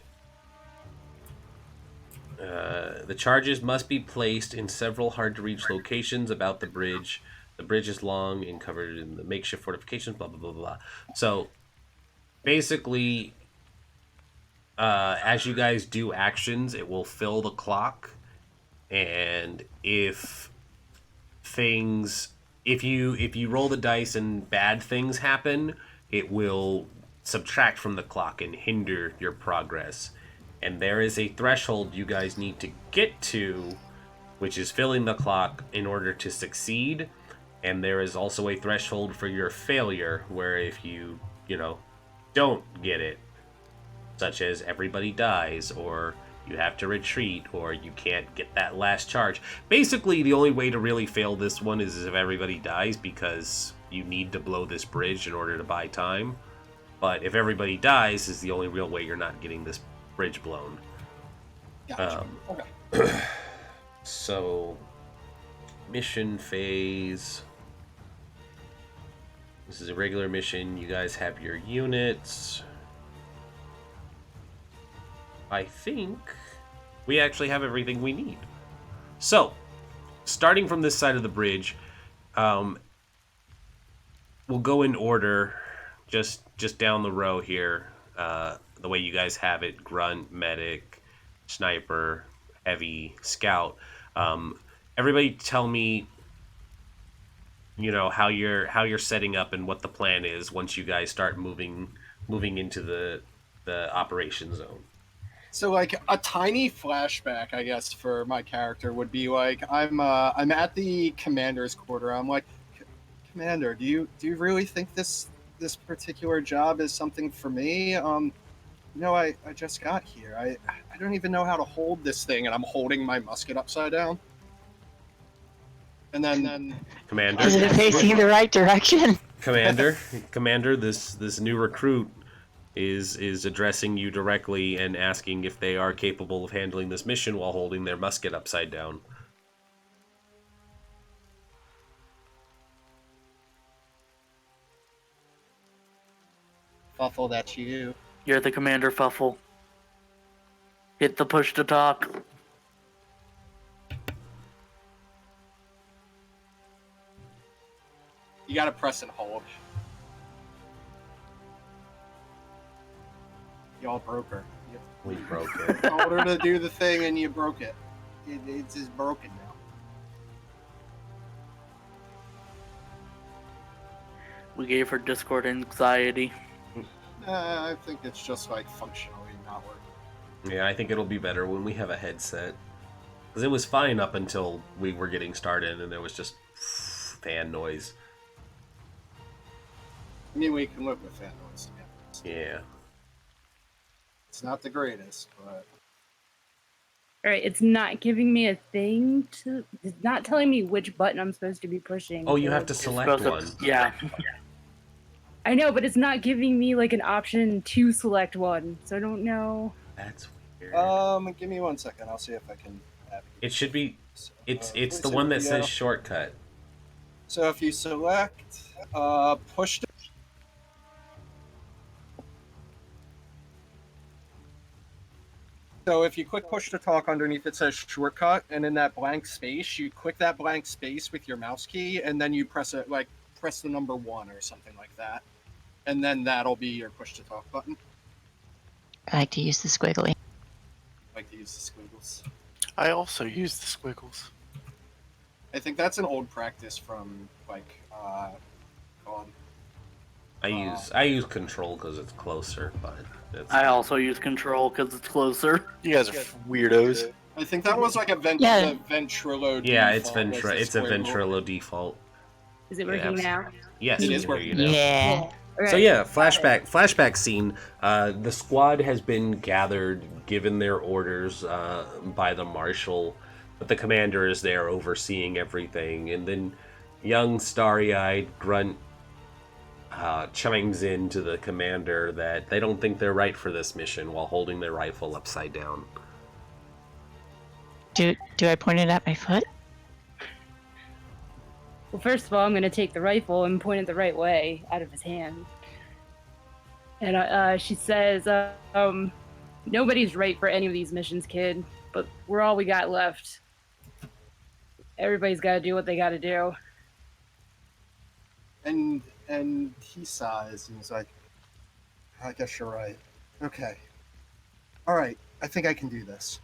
The charges must be placed in several hard-to-reach locations about the bridge. The bridge is long and covered in the makeshift fortifications, blah, blah, blah, blah. So, basically, as you guys do actions, it will fill the clock. And if you roll the dice and bad things happen, it will subtract from the clock and hinder your progress. And there is a threshold you guys need to get to, which is filling the clock in order to succeed. And there is also a threshold for your failure, where if you don't get it, such as everybody dies, or you have to retreat, or you can't get that last charge. Basically, the only way to really fail this one is if everybody dies, because you need to blow this bridge in order to buy time. But if everybody dies, is the only real way you're not getting this bridge blown. Gotcha. Okay. So, mission phase. This is a regular mission. You guys have your units. I think we actually have everything we need. So, starting from this side of the bridge, we'll go in order, just down the row here, the way you guys have it: grunt, medic, sniper, heavy, scout. Everybody tell me, how you're setting up and what the plan is once you guys start moving into the operation zone. So, like, a tiny flashback, I guess, for my character would be like, I'm at the commander's quarter. I'm like, Commander, do you really think this particular job is something for me? No, I just got here. I don't even know how to hold this thing, and I'm holding my musket upside down. And then Commander, Is it facing the right direction? Commander, this new recruit is addressing you directly and asking if they are capable of handling this mission while holding their musket upside down. Fuffle, that's you. You're the Commander Fuffle. Hit the push to talk. You gotta press and hold. Y'all broke her. We broke it. You told her to do the thing and you broke it. It's just broken now. We gave her Discord anxiety. I think it's just like functionally not working. Yeah, I think it'll be better when we have a headset. Because it was fine up until we were getting started and there was just fan noise. I mean, we can live with fan noise. Yeah. It's not the greatest, but Alright, it's not giving me a thing to. It's not telling me which button I'm supposed to be pushing. Oh, you have to select one. Yeah. I know, but it's not giving me like an option to select one, so I don't know. That's weird. give me 1 second. I'll see if I can. It should be. It's please the say one that video. says shortcut. So if you select push to. So if you click push to talk, underneath it says shortcut, and in that blank space, you click that blank space with your mouse key, and then you press it press the number 1 or something like that, and then that'll be your push to talk button. I like to use the squiggly. I like to use the squiggles. I also use the squiggles. I think that's an old practice from I use control because it's closer, but it's, I also use control because it's closer. You guys are weirdos. I think that was like a Yeah. the Ventrilo. yeah, it's default was the it's a squiggle. Ventrilo default. Is it Yeah, working now? Yes, It we is can hear working. you now. Yeah. Alright. So yeah, flashback scene. The squad has been gathered, given their orders by the marshal, but the commander is there overseeing everything. And then young starry-eyed Grunt chimes in to the commander that they don't think they're right for this mission while holding their rifle upside down. Do I point it at my foot? Well, first of all, I'm going to take the rifle and point it the right way out of his hand. And she says, nobody's right for any of these missions, kid, but we're all we got left. Everybody's got to do what they got to do. And he sighs and he's like, I guess you're right. Okay. All right. I think I can do this.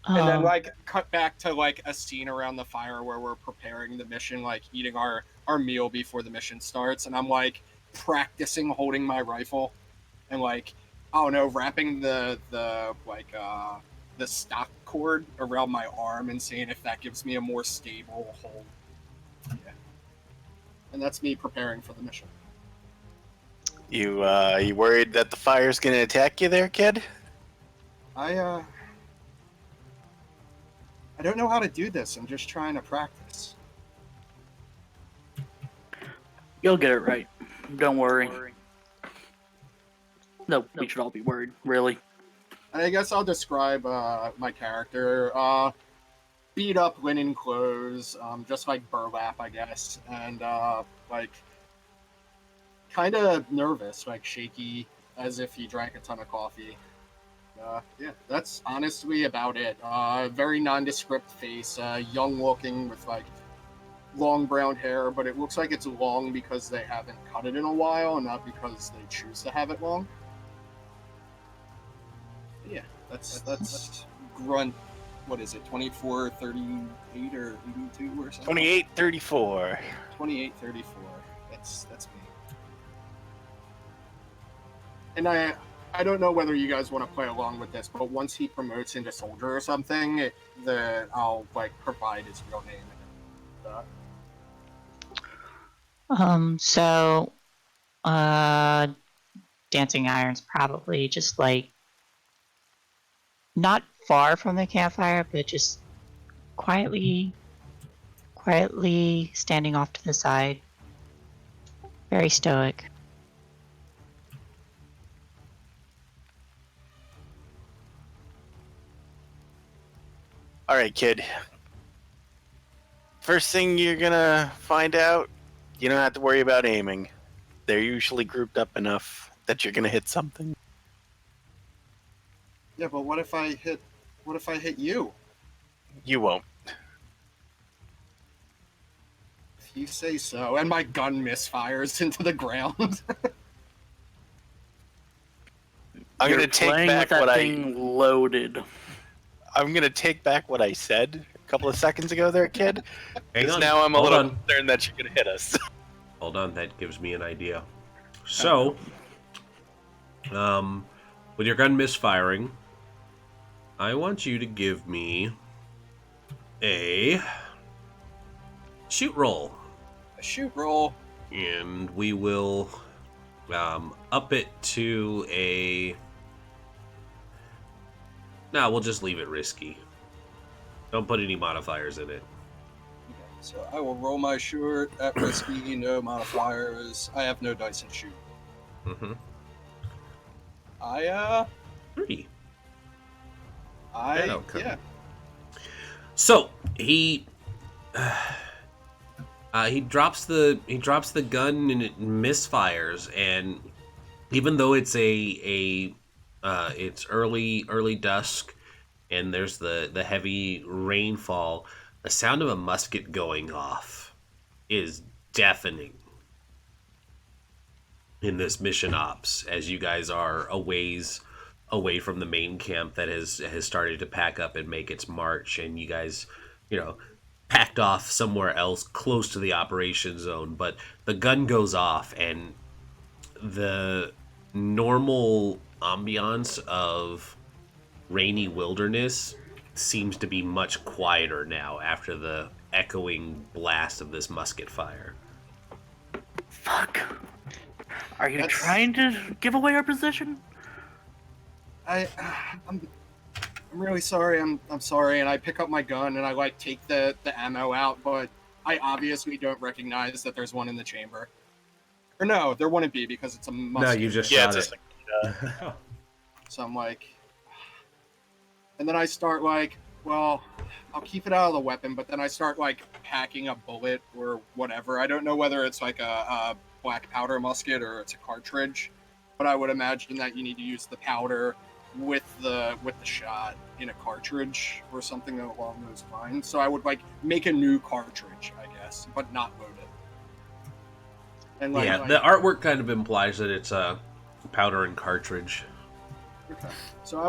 And then cut back to a scene around the fire where we're preparing the mission, eating our meal before the mission starts, and I'm practicing holding my rifle and I don't know, wrapping the stock cord around my arm and seeing if that gives me a more stable hold. Yeah. And that's me preparing for the mission. You worried that the fire's gonna attack you there, kid? I don't know how to do this. I'm just trying to practice. You'll get it right. Don't worry. No, we should all be worried, really. I guess I'll describe my character. Beat up linen clothes, just burlap, I guess, and kind of nervous, shaky, as if he drank a ton of coffee. Yeah, that's honestly about it. Very nondescript face, young looking with long brown hair, but it looks like it's long because they haven't cut it in a while, and not because they choose to have it long. Yeah, that's Grunt. What is it? 24, 38, or 82 or something? 2834. 2834. That's me. And I don't know whether you guys want to play along with this, but once he promotes into soldier or something, I'll provide his real name. So, dancing iron's probably just like not far from the campfire, but just quietly standing off to the side. Very stoic. All right, kid. First thing you're gonna find out, you don't have to worry about aiming. They're usually grouped up enough that you're gonna hit something. Yeah, but what if I hit you? You won't. If you say so. And my gun misfires into the ground. I'm You're gonna take playing back with that what thing loaded. I'm gonna take back what I said a couple of seconds ago there, kid. Hang Because on. now I'm a Hold little on. concerned that you're gonna hit us. Hold on, that gives me an idea. So, with your gun misfiring, I want you to give me a shoot roll. A shoot roll. And we will up it to a... No, we'll just leave it risky. Don't put any modifiers in it. Okay, so I will roll my shoot at risky, no modifiers. I have no dice and shoot. Mm-hmm. 3. Yeah. So he drops the gun and it misfires, and even though it's it's early dusk and there's the heavy rainfall, the sound of a musket going off is deafening in this mission ops as you guys are a ways away from the main camp that has started to pack up and make its march, and you guys, packed off somewhere else close to the operation zone. But the gun goes off, and the normal ambiance of rainy wilderness seems to be much quieter now after the echoing blast of this musket fire. Fuck. Are you That's- trying to give away our position? I'm really sorry. I'm sorry, and I pick up my gun and I take the ammo out, but I obviously don't recognize that there's one in the chamber. Or no, there wouldn't be because it's a musket. No, you just Yeah, shot it's it. So I'm like, and then I start well, I'll keep it out of the weapon, but then I start packing a bullet or whatever. I don't know whether it's a black powder musket or it's a cartridge, but I would imagine that you need to use the powder with the shot in a cartridge or something along those lines. So I would make a new cartridge, I guess, but not load it. And The artwork kind of implies that it's a powder and cartridge. Okay. So I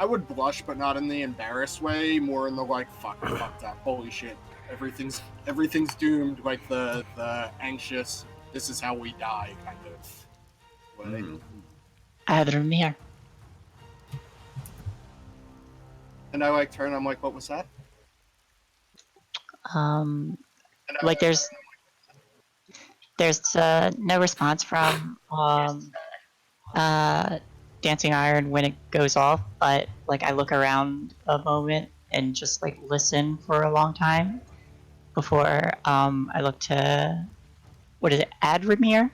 would blush, but not in the embarrassed way, more in the fuck that, holy shit, everything's doomed, the anxious, this is how we die kind of way. Adramir. And I turn, I'm like, what was that? And There's no response from dancing iron when it goes off, but I look around a moment and just listen for a long time before I look to, what is it, Adramir?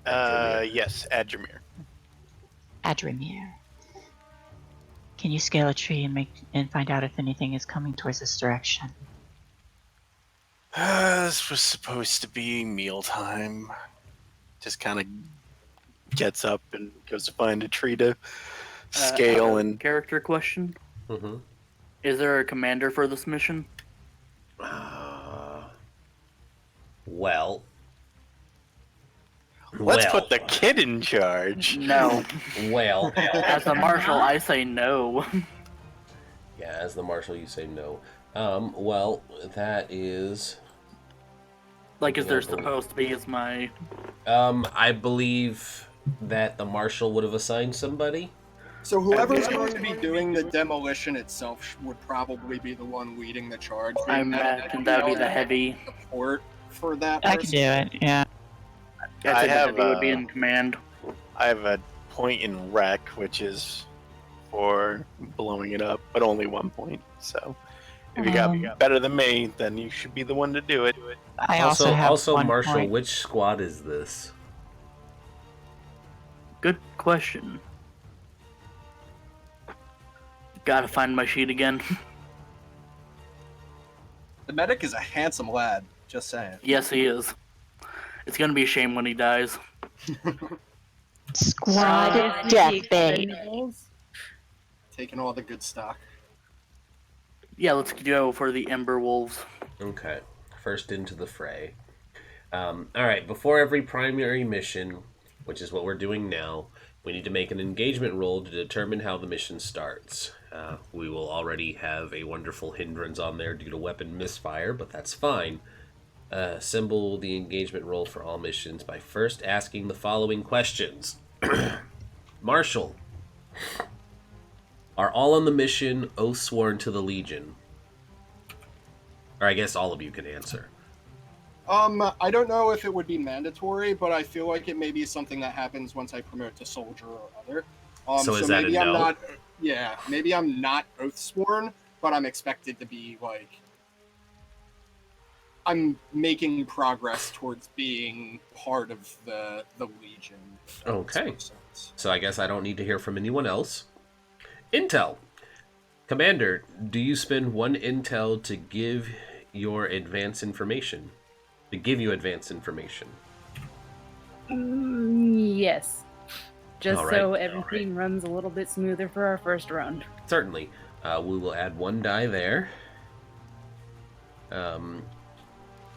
Yes, Adramir. Adramir. Can you scale a tree and find out if anything is coming towards this direction? This was supposed to be mealtime. Just kind of gets up and goes to find a tree to scale and... Character question. Mm-hmm. Is there a commander for this mission? Well... Let's put the kid in charge. No. Well... As a marshal, I say no. Yeah, as the marshal, you say no. Well, that is... Is there supposed to be is my... I believe that the marshal would have assigned somebody. So whoever's going to be doing the demolition itself would probably be the one leading the charge. I imagine that would be the heavy... Support for that I can do it, yeah. I'd I say have that would be in command. I have a point in wreck, which is for blowing it up, but only 1 point. So if you got better than me, then you should be the one to do it. I also have also, one Marshall, point. which squad is this? Good question. Gotta find my sheet again. The medic is a handsome lad. Just saying. Yes, he is. It's gonna be a shame when he dies. Squad If you take deathbait. Expendables, Taking all the good stock. Yeah, let's go for the Ember Wolves. Okay, first into the fray. All right, before every primary mission, which is what we're doing now, we need to make an engagement roll to determine how the mission starts. We will already have a wonderful hindrance on there due to weapon misfire, but that's fine. Assemble the engagement roll for all missions by first asking the following questions. Marshall, are all on the mission oath sworn to the Legion? Or I guess all of you can answer. I don't know if it would be mandatory, but I feel like it may be something that happens once I promote to soldier or other. So is that maybe a I'm no? not. Yeah, maybe I'm not oath sworn, but I'm expected to be like. I'm making progress towards being part of the Legion. if that makes Okay. more sense. So I guess I don't need to hear from anyone else. Intel. Commander, do you spend 1 intel to give your advance information? To give you advance information. yes. Just All so right, everything runs a little bit smoother for our first round. Certainly. We will add 1 die there.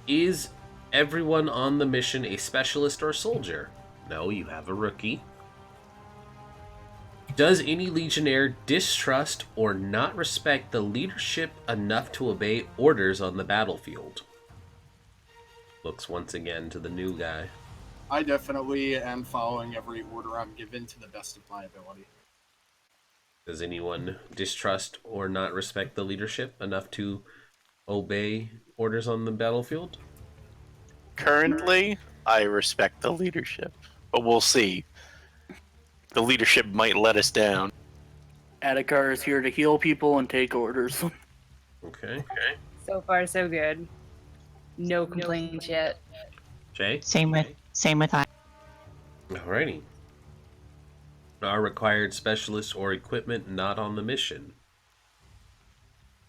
Is everyone on the mission a specialist or soldier? No, you have a rookie. Does any legionnaire distrust or not respect the leadership enough to obey orders on the battlefield? Looks once again to the new guy. I definitely am following every order I'm given to the best of my ability. Does anyone distrust or not respect the leadership enough to obey orders on the battlefield? Currently, I respect the leadership, but we'll see. The leadership might let us down. Adhikar is here to heal people and take orders. Okay. So far, so good. No complaints yet. Jay? Same with I. Alrighty. Are required specialists or equipment not on the mission?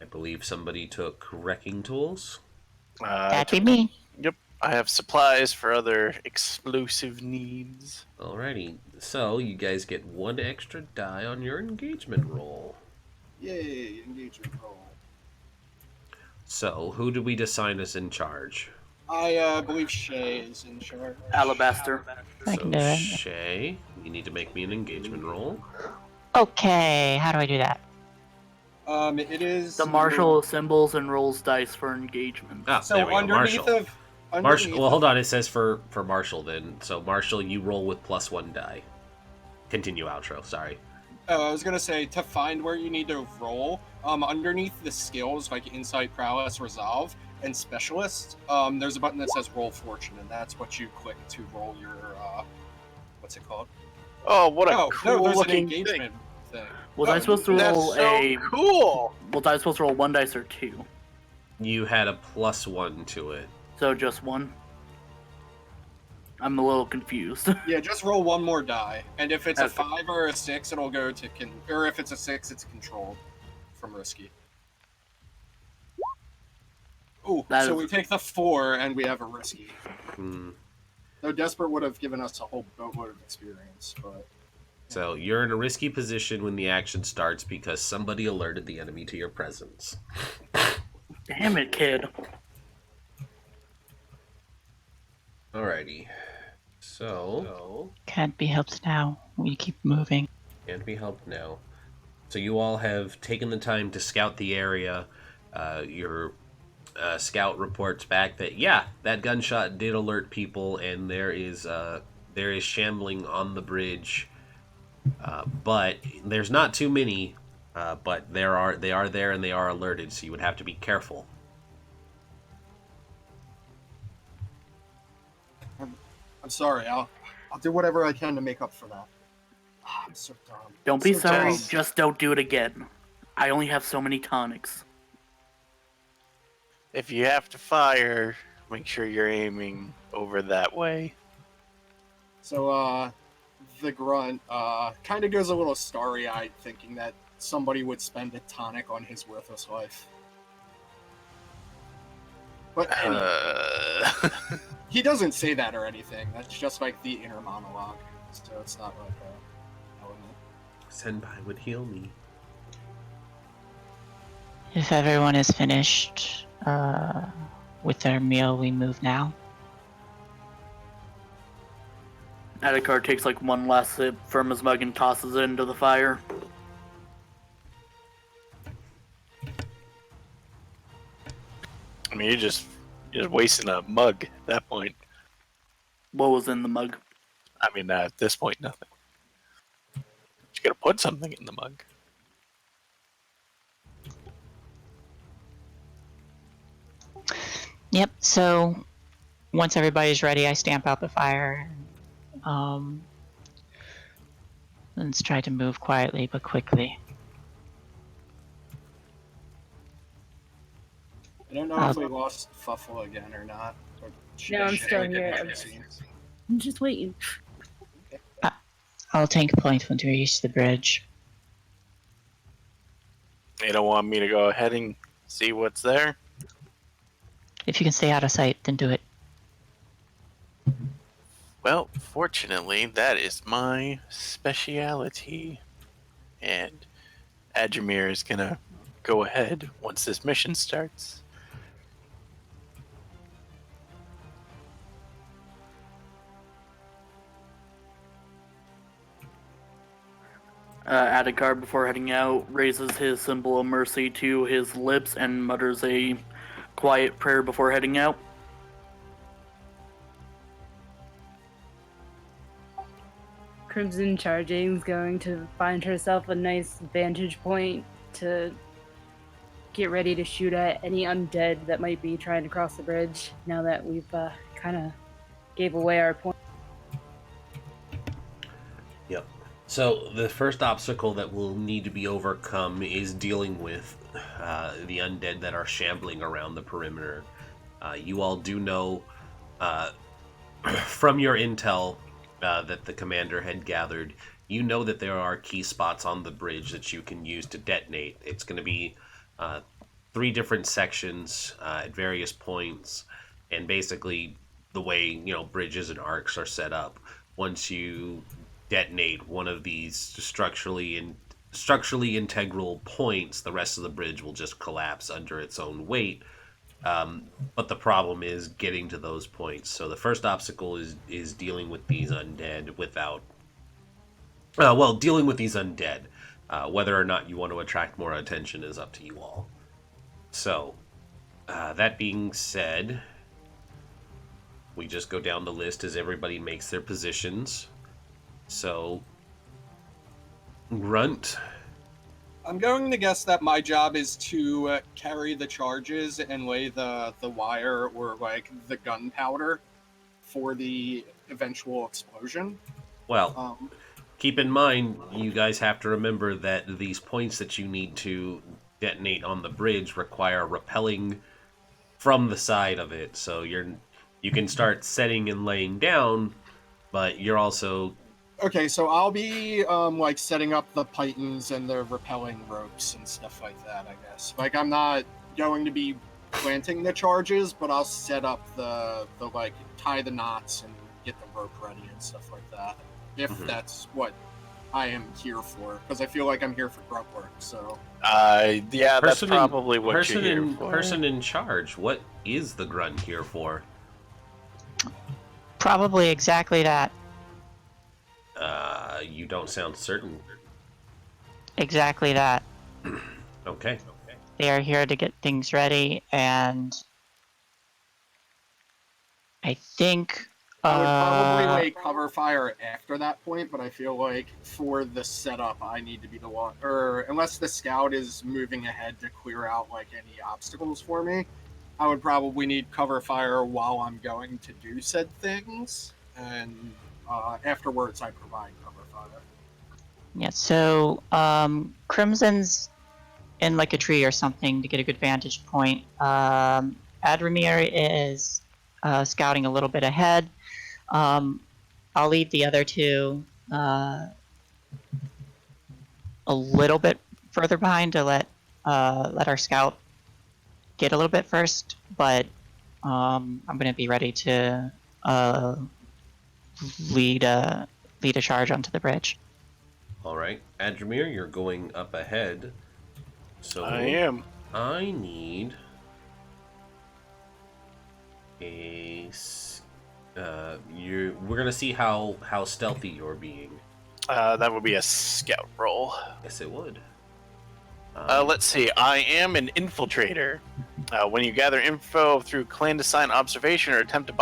I believe somebody took wrecking tools. That'd be me. Yep, I have supplies for other explosive needs. Alrighty. So you guys get 1 extra die on your engagement roll. Yay, engagement roll. So who do we assign us in charge? I believe Shay is in charge. Alabaster. I So can do it. Shay, you need to make me an engagement roll. Okay, how do I do that? It is The marshal assembles and rolls dice for engagement. Ah, So there we go. underneath Marshall. of Well, hold on. It says for Marshall then. So Marshall, you roll with +1 die. Continue outro. Sorry. I was gonna say to find where you need to roll. Underneath the skills like Insight, Prowess, Resolve, and Specialist, there's a button that says Roll Fortune, and that's what you click to roll your what's it called? Oh, what a no, cool there's an looking thing. engagement thing. Was I supposed to That's roll so cool. Was I supposed to roll 1 dice or 2? You had a +1 to it. So just 1? I'm a little confused. Yeah, just roll 1 more die, and if it's a Okay. 5 or a 6, it'll go to or if it's a 6, it's controlled from Risky. Ooh, That so is- we take the 4 and we have a Risky. Hmm. Though Desperate would have given us a whole boatload of experience, but So you're in a risky position when the action starts because somebody alerted the enemy to your presence. Damn it, kid. Alrighty. So Can't be helped now. We keep moving. can't be helped now. So you all have taken the time to scout the area. Your scout reports back that that gunshot did alert people, and there is shambling on the bridge. But there's not too many. But they are there and they are alerted, so you would have to be careful. I'm sorry. I'll do whatever I can to make up for that. I'm so dumb. Don't be So sorry, dumb. just don't do it again. I only have so many tonics. If you have to fire, make sure you're aiming over that way. So, the grunt, kind of goes a little starry-eyed, thinking that somebody would spend a tonic on his worthless life. But anyway, he doesn't say that or anything. That's just like the inner monologue. So it's not like a element. Senpai would heal me. If everyone is finished with their meal, we move now. Adhikar takes like one last sip from his mug and tosses it into the fire. I mean, you're just wasting a mug at that point. What was in the mug? I mean, at this point, nothing. You gotta put something in the mug. Yep, so once everybody's ready, I stamp out the fire. Let's try to move quietly but quickly. I don't know if we lost Fuffle again or not. Or No, I'm should still we get here. back to the scene? I'm just waiting. I'll tank point when we reach the bridge. You don't want me to go ahead and see what's there? If you can stay out of sight, then do it. Well, fortunately, that is my speciality. And Adramir is gonna go ahead once this mission starts. Adhikar, before heading out, raises his symbol of mercy to his lips and mutters a quiet prayer before heading out. Crimson Charging's going to find herself a nice vantage point to get ready to shoot at any undead that might be trying to cross the bridge now that we've kind of gave away our point. Yep. So the first obstacle that will need to be overcome is dealing with the undead that are shambling around the perimeter. You all do know from your intel that the commander had gathered, you know that there are key spots on the bridge that you can use to detonate. It's going to be 3 different sections at various points, and basically the way bridges and arcs are set up. Once you detonate one of these structurally integral points, the rest of the bridge will just collapse under its own weight. But the problem is getting to those points. So the first obstacle is dealing with these undead without... dealing with these undead. Whether or not you want to attract more attention is up to you all. So, that being said, we just go down the list as everybody makes their positions. So, Grunt... I'm going to guess that my job is to carry the charges and lay the wire or like the gunpowder for the eventual explosion. Well, keep in mind, you guys have to remember that these points that you need to detonate on the bridge require rappelling from the side of it. So you can start setting and laying down, but you're also... Okay, so I'll be like setting up the pythons and the rappelling ropes and stuff like that, I guess. Like I'm not going to be planting the charges, but I'll set up the like tie the knots and get the rope ready and stuff like that. If that's what I am here for, because I feel like I'm here for grunt work. So yeah, that's probably what you're here for. Person in charge, what is the grunt here for? Probably exactly that. You don't sound certain. Exactly that. Okay. They are here to get things ready, and I think I would probably lay cover fire after that point, but I feel like for the setup, I need to be the one, or unless the scout is moving ahead to clear out like any obstacles for me, I would probably need cover fire while I'm going to do said things. and afterwards I provide cover fire. Yeah, so Crimson's in like a tree or something to get a good vantage point. Adramir is scouting a little bit ahead. I'll lead the other two a little bit further behind to let our scout get a little bit first, but I'm gonna be ready to lead a charge onto the bridge. All right, Adramir, you're going up ahead. So I am. I need a. We're gonna see how stealthy you're being. That would be a scout roll. Yes, it would. Let's see. I am an infiltrator. When you gather info through clandestine observation or attempt to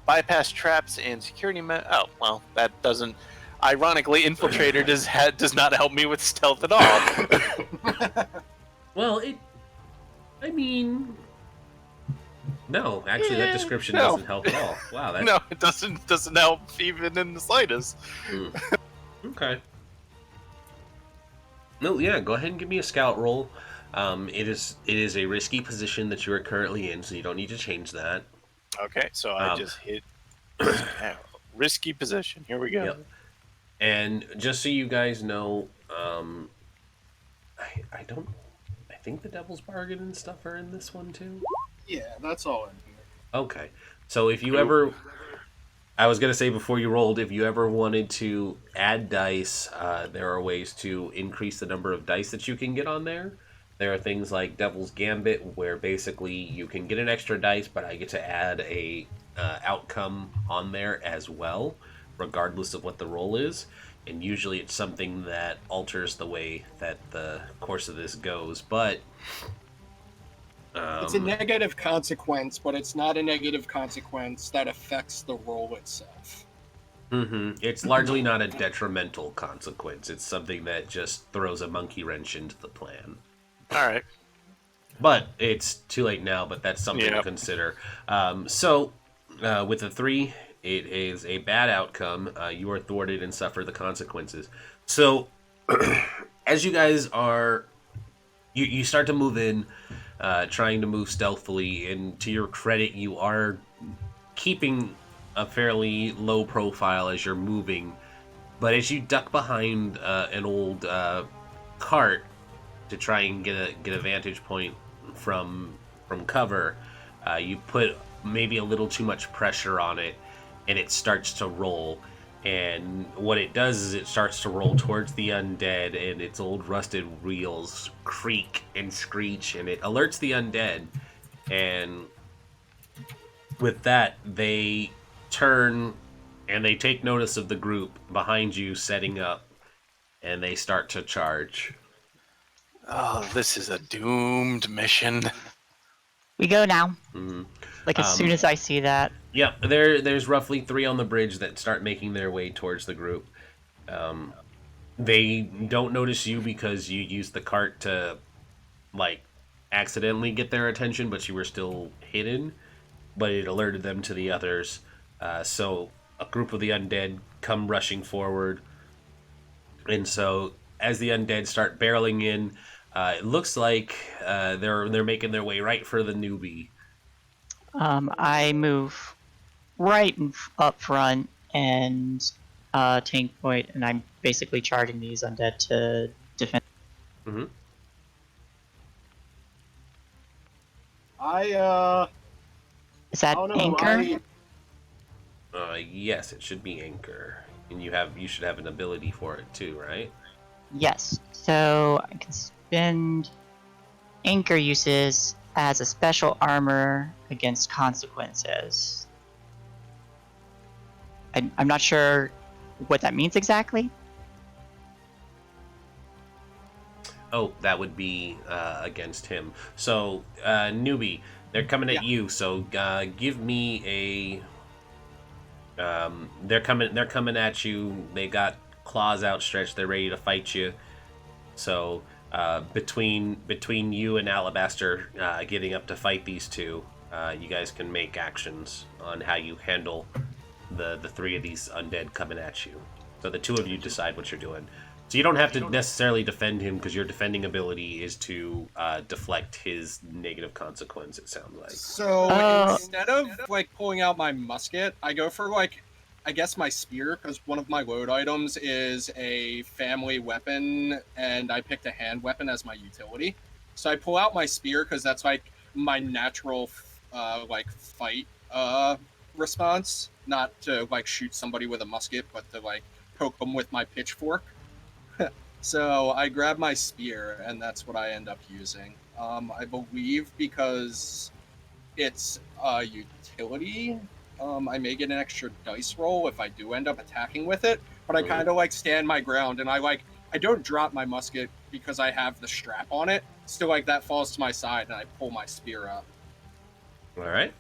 bypass traps and security. Oh well, that doesn't. Ironically, infiltrator does not help me with stealth at all. Well, I mean, no. Actually, that description No. doesn't help at all. Wow. That, No, it doesn't help even in the slightest. Okay. No, yeah. Go ahead and give me a scout roll. It is a risky position that you are currently in, so you don't need to change that. Okay, so I just hit scout. Risky position. Here we go. Yep. And just so you guys know, I think the Devil's Bargain and stuff are in this one too. Yeah, that's all in here. Okay. So if you ever, I was gonna say before you rolled, if you ever wanted to add dice, there are ways to increase the number of dice that you can get on there. There are things like Devil's Gambit, where basically you can get an extra dice, but I get to add a outcome on there as well, regardless of what the roll is. And usually it's something that alters the way that the course of this goes. But It's a negative consequence, but it's not a negative consequence that affects the roll itself. It's largely not a detrimental consequence. It's something that just throws a monkey wrench into the plan. All right. But it's too late now, but that's something to consider. So with a 3, it is a bad outcome. You are thwarted and suffer the consequences. So as you guys are... You start to move in, trying to move stealthily, and to your credit, you are keeping a fairly low profile as you're moving. But as you duck behind an old cart to try and get a vantage point from cover, you put maybe a little too much pressure on it, and it starts to roll. And what it does is it starts to roll towards the undead, and its old rusted wheels creak and screech, and it alerts the undead. And with that, they turn and they take notice of the group behind you setting up, and they start to charge. Oh, this is a doomed mission. We go now. Mm-hmm. Like as soon as I see that. Yep, there's roughly 3 on the bridge that start making their way towards the group. They don't notice you because you used the cart to, like, accidentally get their attention, but you were still hidden. But it alerted them to the others. So a group of the undead come rushing forward. And so as the undead start barreling in, it looks like they're making their way right for the newbie. I move right up front and tank point, and I'm basically charging these undead to defend. Mm-hmm. Is that anchor? Yes, it should be anchor, and you should have an ability for it too, right? Yes. So I can spend anchor uses as a special armor against consequences. I'm not sure what that means exactly. Oh, that would be against him. So, newbie, they're coming at you. So, give me a. They're coming at you. They got claws outstretched. They're ready to fight you. So, between you and Alabaster getting up to fight these two, you guys can make actions on how you handle the three of these undead coming at you. So the two of you decide what you're doing. So you don't have to necessarily defend him, because your defending ability is to deflect his negative consequence, it sounds like. So Oh. instead of like pulling out my musket, I go for like, I guess my spear, because one of my load items is a family weapon, and I picked a hand weapon as my utility. So I pull out my spear because that's like my natural like fight response, not to like shoot somebody with a musket, but to like poke them with my pitchfork. So I grab my spear, and that's what I end up using. I believe because it's a utility, I may get an extra dice roll if I do end up attacking with it, but I kind of like stand my ground, and I don't drop my musket because I have the strap on it. Still, like, that falls to my side, and I pull my spear up. Alright.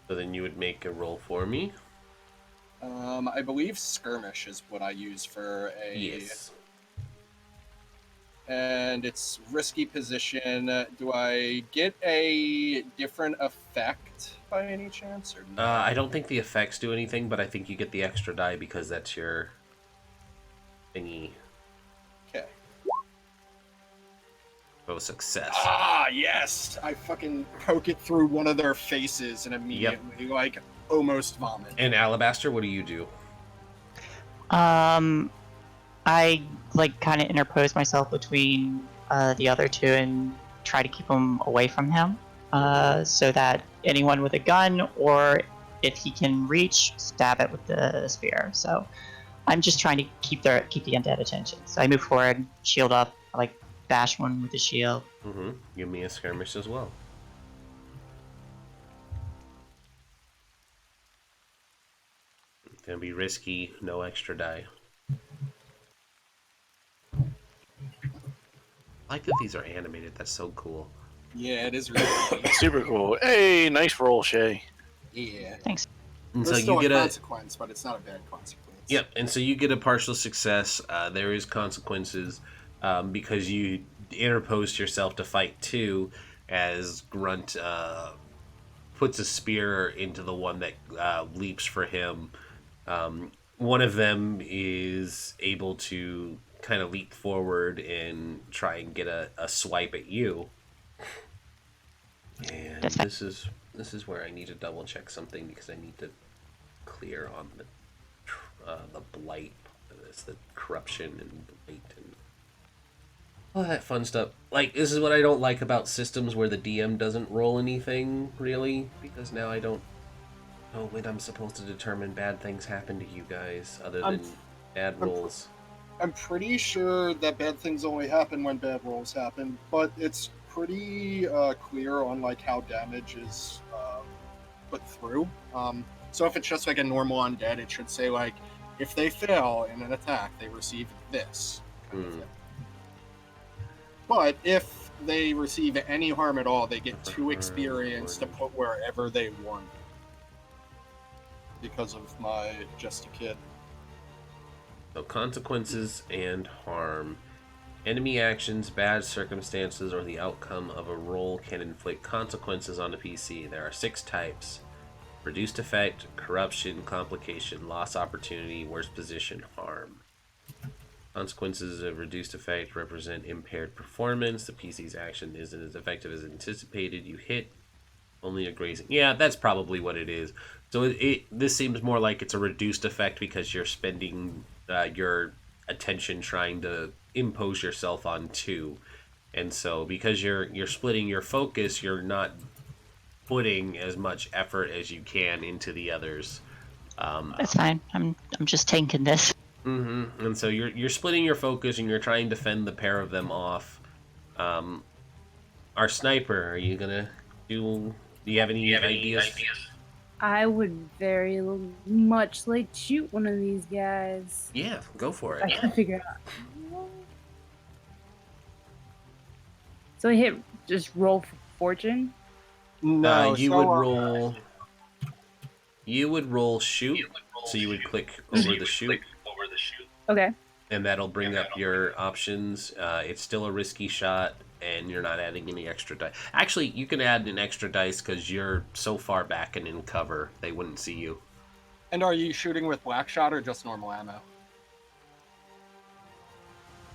So then you would make a roll for me. I believe skirmish is what I use for a... Yes. And it's risky position. Do I get a different effect by any chance, or no? I don't think the effects do anything, but I think you get the extra die because that's your thingy. Okay. Oh, success. Ah, yes! I fucking poke it through one of their faces and immediately, like, almost vomit. And Alabaster, what do you do? I like kind of interpose myself between the other two and try to keep them away from him, so that anyone with a gun, or if he can reach, stab it with the spear. So I'm just trying to keep the undead attention. So I move forward, shield up, I, like, bash one with the shield. Give me a skirmish as well. It's gonna be risky, no extra die. I like that these are animated. That's so cool. Yeah, it is really cool. Super cool. Hey, nice roll, Shay. Yeah. Thanks. And There's so still you get a a consequence, but it's not a bad consequence. yep. And so you get a partial success. There is consequences because you interposed yourself to fight two, as Grunt puts a spear into the one that leaps for him. One of them is able to kind of leap forward and try and get a swipe at you. And That's fine. this is where I need to double check something, because I need to clear on the blight. It's the corruption and blight and all that fun stuff. Like, this is what I don't like about systems where the DM doesn't roll anything, really, because now I don't know when I'm supposed to determine bad things happen to you guys, other than bad rolls. I'm pretty sure that bad things only happen when bad rolls happen, but it's pretty clear on like how damage is put through. So if it's just like a normal undead, it should say like, if they fail in an attack, they receive this kind of thing. But if they receive any harm at all, they get 2 experience to put wherever they want. Because of my just a kid. So consequences and harm. Enemy actions, bad circumstances, or the outcome of a roll can inflict consequences on the PC. There are 6 types. Reduced effect, corruption, complication, loss opportunity, worst position, harm. Consequences of reduced effect represent impaired performance. The PC's action isn't as effective as anticipated. You hit only a grazing. Yeah, that's probably what it is. So this seems more like it's a reduced effect because you're spending your attention trying to impose yourself on 2, and so because you're splitting your focus, you're not putting as much effort as you can into the others. That's fine. I'm just tanking this. And so you're splitting your focus and you're trying to fend the pair of them off. Our sniper, are you gonna do? Do you have any ideas? I would very much like to shoot one of these guys. Yeah, go for I it. can figure out. So I hit just roll for fortune. No, you would roll. You would roll shoot. So you would click over the shoot. Okay. And that'll bring up your options. It's still a risky shot. and you're not adding any extra dice. Actually, you can add an extra dice because you're so far back and in cover, they wouldn't see you. And are you shooting with black shot or just normal ammo?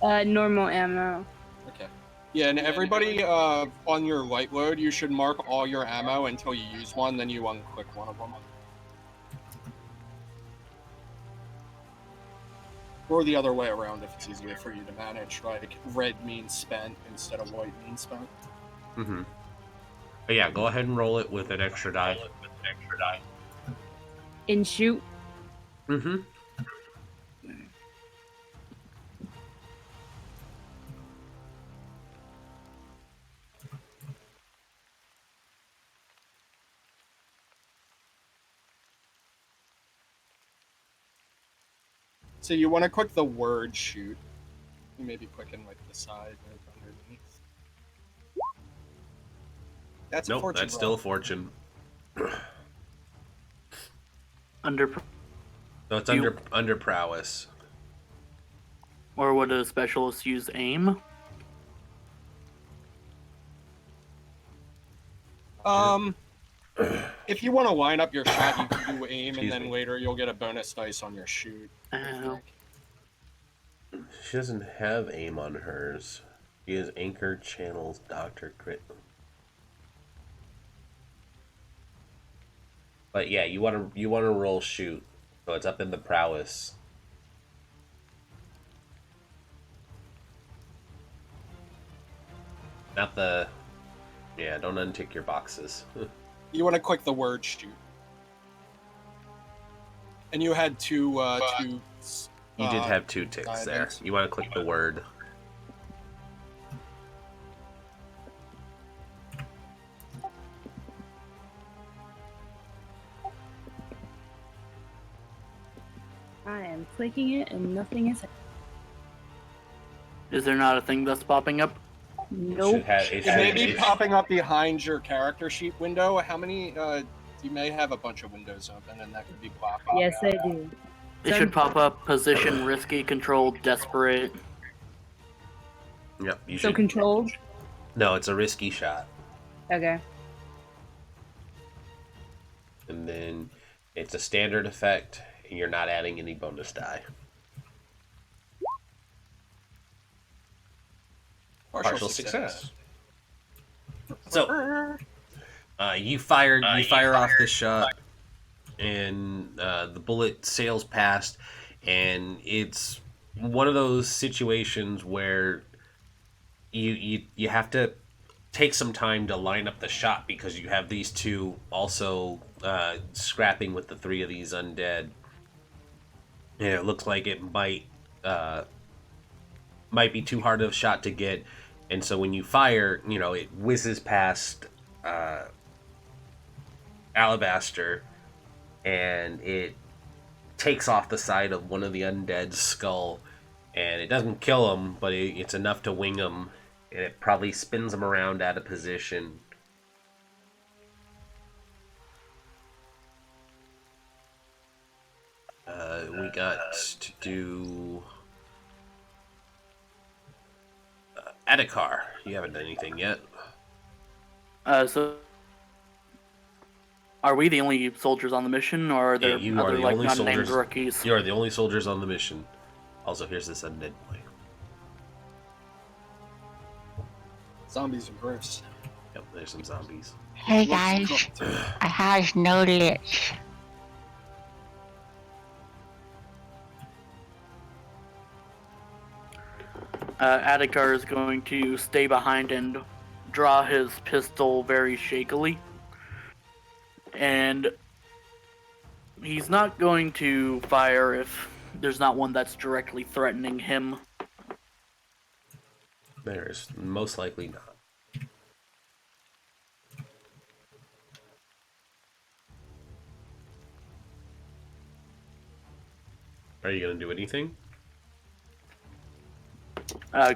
Normal ammo. Okay. Yeah, and everybody on your light load, you should mark all your ammo until you use one, then you unclick one of them. Or the other way around if it's easier for you to manage, like red means spent instead of white means spent. Mm-hmm. But yeah, go ahead and roll it with an extra die. In shoot. Mm-hmm. So you want to click the word shoot. You maybe click in like the side or underneath. That's a Nope, fortune that's roll. still a fortune. Under, So it's You- under prowess. or would a specialist use aim? If you want to line up your shot, you can do aim, Excuse and then me. later you'll get a bonus dice on your shoot. She doesn't have aim on hers. She has anchor, channels, doctor, crit. But yeah, you want to roll shoot. So it's up in the prowess. Not the... Yeah, don't untick your boxes. You want to click the word shoot. And you had two. You did have 2 ticks there. diamonds. You want to click the word. I am clicking it and nothing is. Is there not a thing that's popping up? Nope. It may be popping up behind your character sheet window. How many? You may have a bunch of windows open, and that could be popping. Yes, I do. It should pop up position, risky, controlled, desperate. Yep, you So should... controlled. No, it's a risky shot. Okay. And then it's a standard effect, and you're not adding any bonus die. Partial success. So, you fire off this shot, and the bullet sails past, and it's one of those situations where you have to take some time to line up the shot because you have these two also scrapping with the 3 of these undead. And it looks like it might be too hard of a shot to get, and so when you fire, it whizzes past Alabaster, and it takes off the side of one of the undead's skull, and it doesn't kill him, but it's enough to wing him, and it probably spins him around out of position. We got to do Adhikar. You haven't done anything yet. So, are we the only soldiers on the mission, or are there you are other the like only unnamed soldiers. rookies? You are the only soldiers on the mission. Also, here's this undead boy. Zombies are gross. Yep, there's some zombies. Hey Looks guys, cooked. I have no lich. Adhikar is going to stay behind and draw his pistol very shakily. And he's not going to fire if there's not one that's directly threatening him. There's most likely not. Are you going to do anything?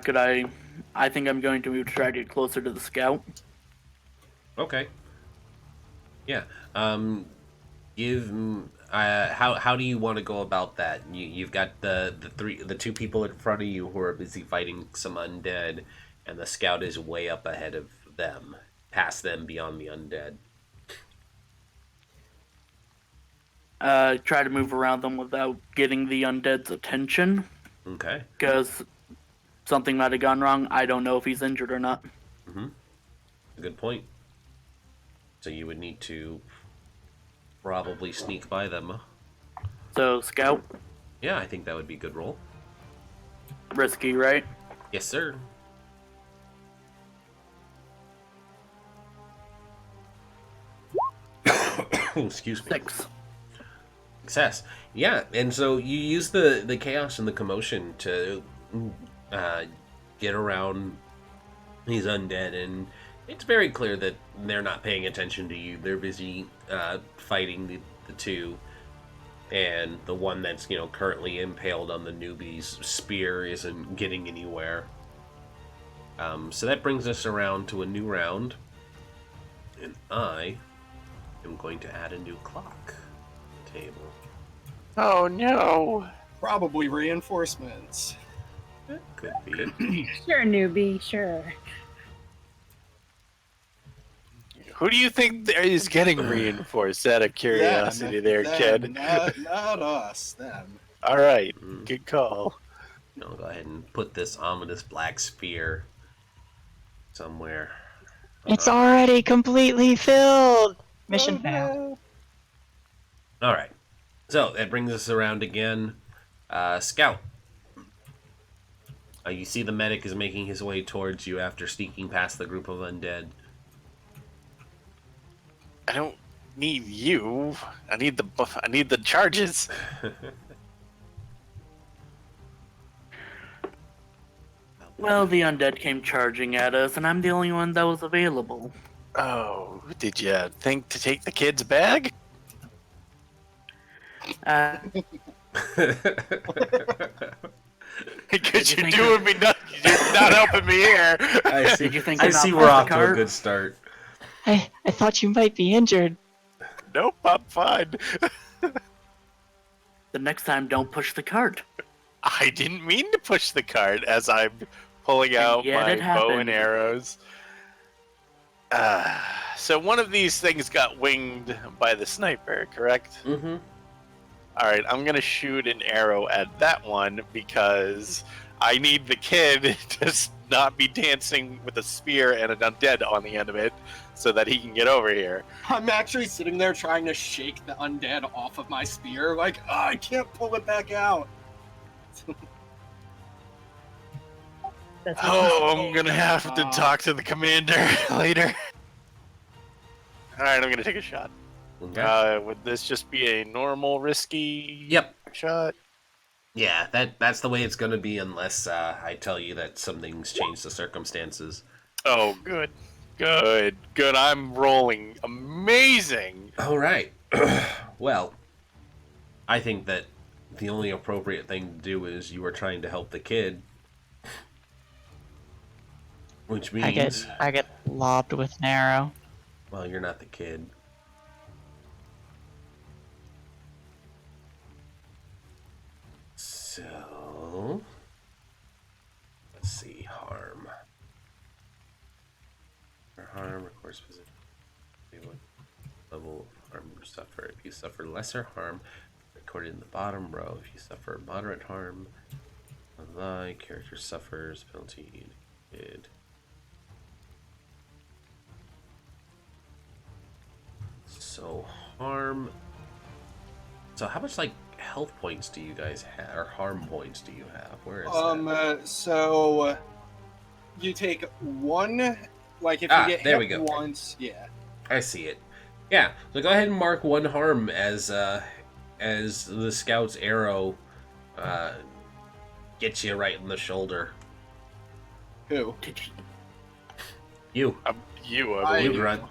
Could I think I'm going to try to get closer to the scout. Okay. Yeah. How do you want to go about that? You've got the 2 people in front of you who are busy fighting some undead, and the scout is way up ahead of them, past them beyond the undead. Try to move around them without getting the undead's attention, Okay. because something might have gone wrong. I don't know if he's injured or not. Good point. So you would need to probably sneak by them. So, scout, Yeah, I think that would be a good roll. risky, right? Yes, sir. Excuse me. 6. Success. Yeah, and so you use the chaos and the commotion to get around these undead, and it's very clear that they're not paying attention to you. They're busy fighting the two, and the one that's currently impaled on the newbie's spear isn't getting anywhere. So that brings us around to a new round, and I am going to add a new clock to the table. Oh no! Probably reinforcements. Could be. Sure, newbie, sure. Who do you think is getting reinforced? Out of curiosity, there, them, kid. Not us. Them. All right, good call. I'll go ahead and put this ominous black spear somewhere. It's already completely filled. Mission Oh, failed. no. All right. So that brings us around again. Scout. You see the medic is making his way towards you after sneaking past the group of undead. I don't need you. I need the charges. Well, the undead came charging at us, and I'm the only one that was available. Oh, did you think to take the kid's bag? Because you're doing me not, you're not helping me here. I see. Did you think I to not see push we're the off to a cart? good start. I thought you might be injured. Nope, I'm fine. The next time, don't push the cart. I didn't mean to push the cart as I'm pulling out yet my it bow happened. and arrows. So one of these things got winged by the sniper, correct? Mm-hmm. All right, I'm gonna shoot an arrow at that one because I need the kid to not be dancing with a spear and an undead on the end of it, so that he can get over here. I'm actually sitting there trying to shake the undead off of my spear. Like, oh, I can't pull it back out. That's Oh, I'm gonna have to talk to the commander later. All right, I'm gonna take a shot. Okay. Would this just be a normal risky Yep. shot? Yeah, that's the way it's going to be unless I tell you that something's changed the circumstances. Oh, good. Good. Good. I'm rolling amazing. All right. Well, I think that the only appropriate thing to do is you were trying to help the kid. Which means... I get lobbed with an arrow. Well, you're not the kid. So... Let's see. Harm. For harm, of course, what level of harm you suffer. If you suffer lesser harm, recorded in the bottom row. If you suffer moderate harm, thy character suffers penalty indicated. So harm. So how much health points do you guys have, or harm points do you have? Where is that? So you take one. Like if you get there hit we go. once, yeah. I see it. Yeah. So go ahead and mark one harm as the scout's arrow gets you right in the shoulder. Who? You. You, I I- You believe. grunt.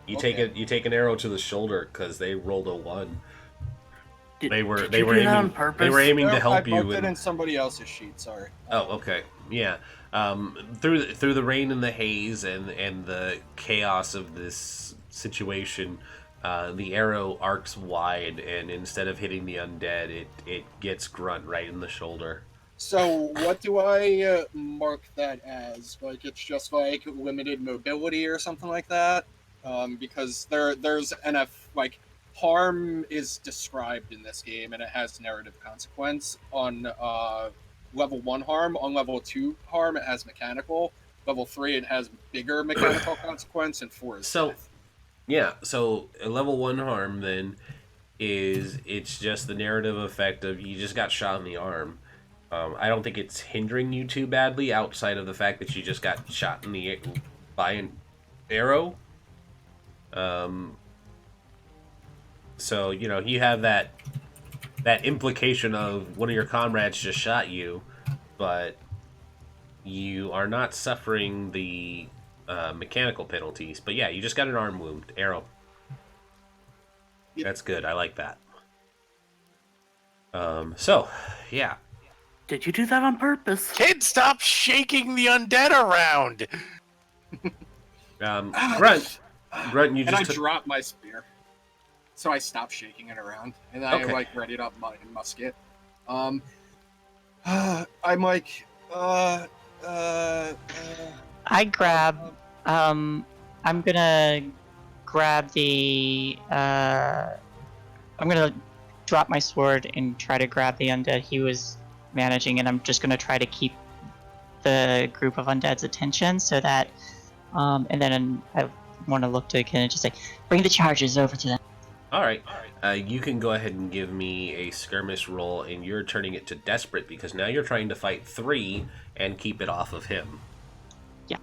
You Okay. take an arrow to the shoulder because they rolled a 1. Did They you were do that on aiming. purpose? They were aiming to I help you. marked it And, in somebody else's sheet. Sorry. oh, okay. Yeah. Through the rain and the haze and the chaos of this situation, the arrow arcs wide, and instead of hitting the undead, it gets Grunt right in the shoulder. So what do I mark that as? Like it's just like limited mobility or something like that? Because there's like harm is described in this game and it has narrative consequence on level 1 harm. On level 2 harm it has mechanical. Level 3 it has bigger mechanical consequence, and 4 is So, death. yeah, so a level 1 harm then it's just the narrative effect of you just got shot in the arm. I don't think it's hindering you too badly outside of the fact that you just got shot in the by an arrow. So you have that implication of one of your comrades just shot you, but you are not suffering the mechanical penalties. But yeah, you just got an arm wound, arrow. Yep. That's good. I like that. So, yeah. Did you do that on purpose? Kid, stop shaking the undead around. Grunt, you And I just drop my spear. So I stop shaking it around, and I Okay. like readied up my musket. I'm like, I grab. I'm gonna grab the. I'm gonna drop my sword and try to grab the undead he was managing, and I'm just gonna try to keep the group of undead's attention so that. And then I want to look to kind of just like bring the charges over to them. All right. You can go ahead and give me a skirmish roll, and you're turning it to desperate because now you're trying to fight 3 and keep it off of him. Yeah.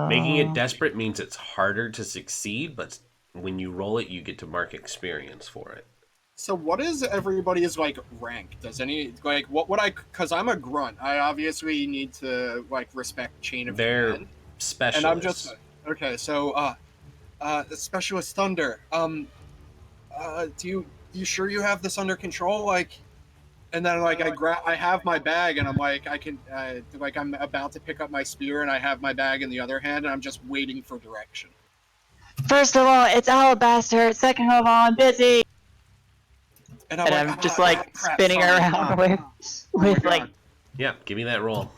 Making it desperate means it's harder to succeed, but when you roll it, you get to mark experience for it. so what is everybody's like rank? Does any like what would I? Because I'm a grunt. I obviously need to like respect chain of They're command. specialists. And I'm just okay. So Specialist Thunder. Do you sure you have this under control? Like, and then like I have my bag, and I'm like I can like I'm about to pick up my spear, and I have my bag in the other hand, and I'm just waiting for direction. First of all, it's Alabaster. Second of all, I'm busy. And And like, I'm just like crap, spinning sorry. around with like. Yeah, give me that roll.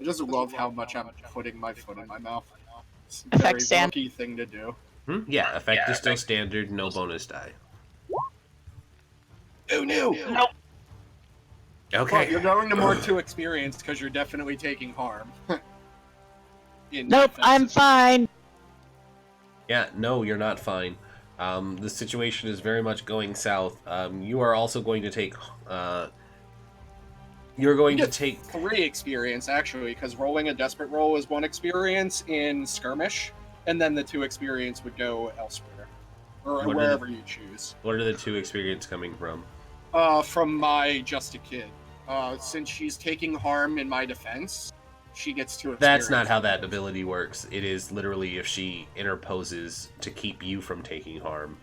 I just love how much I'm putting my foot in my mouth. It's a Effect very stand. rookie thing to do. Yeah, effect is still standard, no bonus die. Oh no! Nope. Okay. But you're going to mark 2 experience because you're definitely taking harm. Nope, I'm fine. Yeah, no, you're not fine. The situation is very much going south. You are also going to take. You're going to take 3 experience actually, because rolling a desperate roll is 1 experience in skirmish, and then the 2 experience would go elsewhere, or wherever you choose. What are the 2 experience coming from? From my just a kid. Since she's taking harm in my defense, she gets 2 experience. That's not how that ability works. It is literally if she interposes to keep you from taking harm.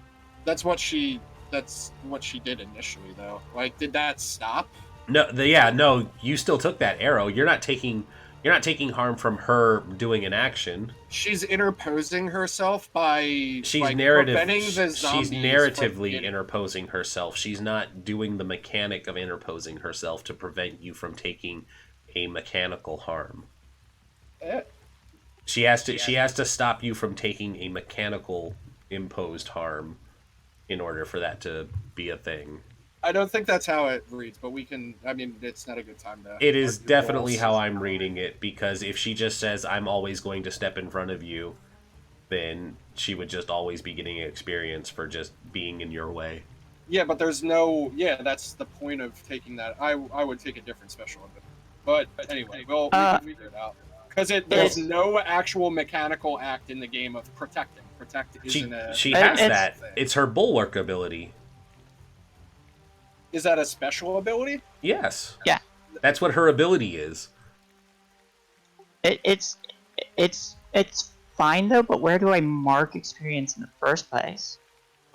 That's what she did initially, though. Like, did that stop? No, no, you still took that arrow. You're not taking harm from her doing an action. She's interposing herself by She's like, narrative. preventing the She's zombies narratively from interposing herself. She's not doing the mechanic of interposing herself to prevent you from taking a mechanical harm. She has to stop you from taking a mechanical imposed harm in order for that to be a thing. I don't think that's how it reads, but we can. I mean, it's not a good time to. It is argue definitely roles. how I'm reading it, because if she just says, I'm always going to step in front of you, then she would just always be getting experience for just being in your way. Yeah, but there's no. Yeah, that's the point of taking that. I would take a different special ability. But anyway, we can figure it out. Because there's no actual mechanical act in the game of protecting. Protect isn't a. She has that. It's her bulwark ability. Is that a special ability? Yes. Yeah. That's what her ability is. It's fine though, but where do I mark experience in the first place?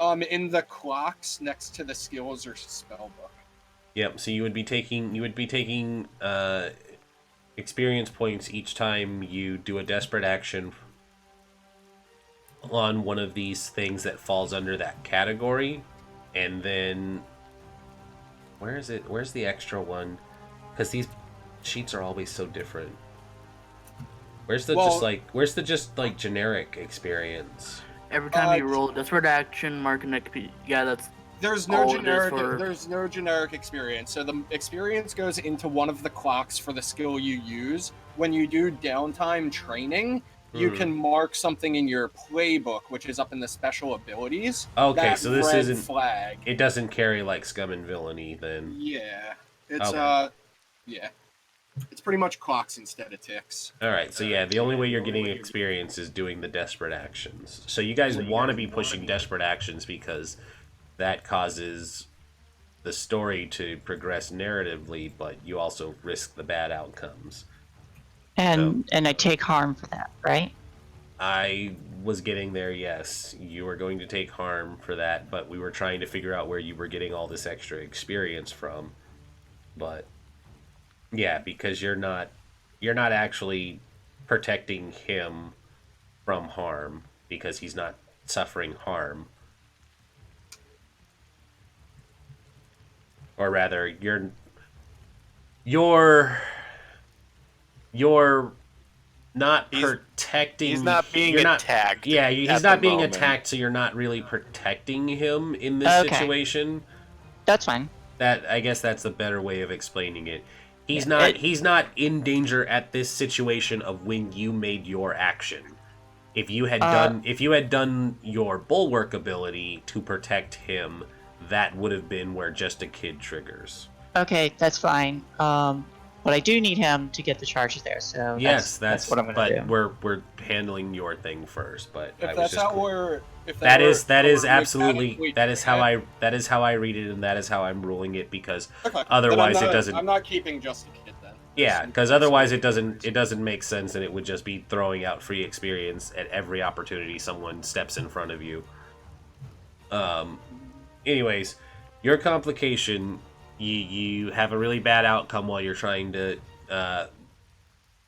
In the clocks next to the skills or spell book. Yep. So you would be taking experience points each time you do a desperate action on one of these things that falls under that category, And then where is it? Where's the extra one? Because these sheets are always so different. Where's the where's the just like generic experience? Every time you roll a desperate action, mark an XP. Yeah, that's There's no all it is generic. for- There's no generic experience. So the experience goes into one of the clocks for the skill you use. When you do downtime training, you can mark something in your playbook, which is up in the special abilities. Okay, that so this red isn't. flag. It doesn't carry like scum and villainy then. Yeah, it's Okay. yeah, it's pretty much clocks instead of ticks. All right, so yeah, the only way you're getting experience is doing the desperate actions. So you guys want to be pushing desperate actions because that causes the story to progress narratively, but you also risk the bad outcomes. And I take harm for that, right? I was getting there, yes. You were going to take harm for that, but we were trying to figure out where you were getting all this extra experience from. But yeah, because you're not actually protecting him from harm because he's not suffering harm. Or rather, you're not protecting. He's not being attacked. Yeah, he's not being attacked, so you're not really protecting him in this situation. That's fine. I guess that's the better way of explaining it. He's not in danger at this situation of when you made your action. If you had done your bulwark ability to protect him, that would have been where just a kid triggers. Okay, that's fine. But I do need him to get the charges there, so yes, that's what I'm going to do. But we're handling your thing first. But If that's how we're, that is absolutely that is how I read it, and that is how I'm ruling it because otherwise it doesn't. I'm not keeping just a kid then. Yeah, because otherwise it doesn't make sense, and it would just be throwing out free experience at every opportunity someone steps in front of you. Anyways, your complication, you have a really bad outcome while you're trying to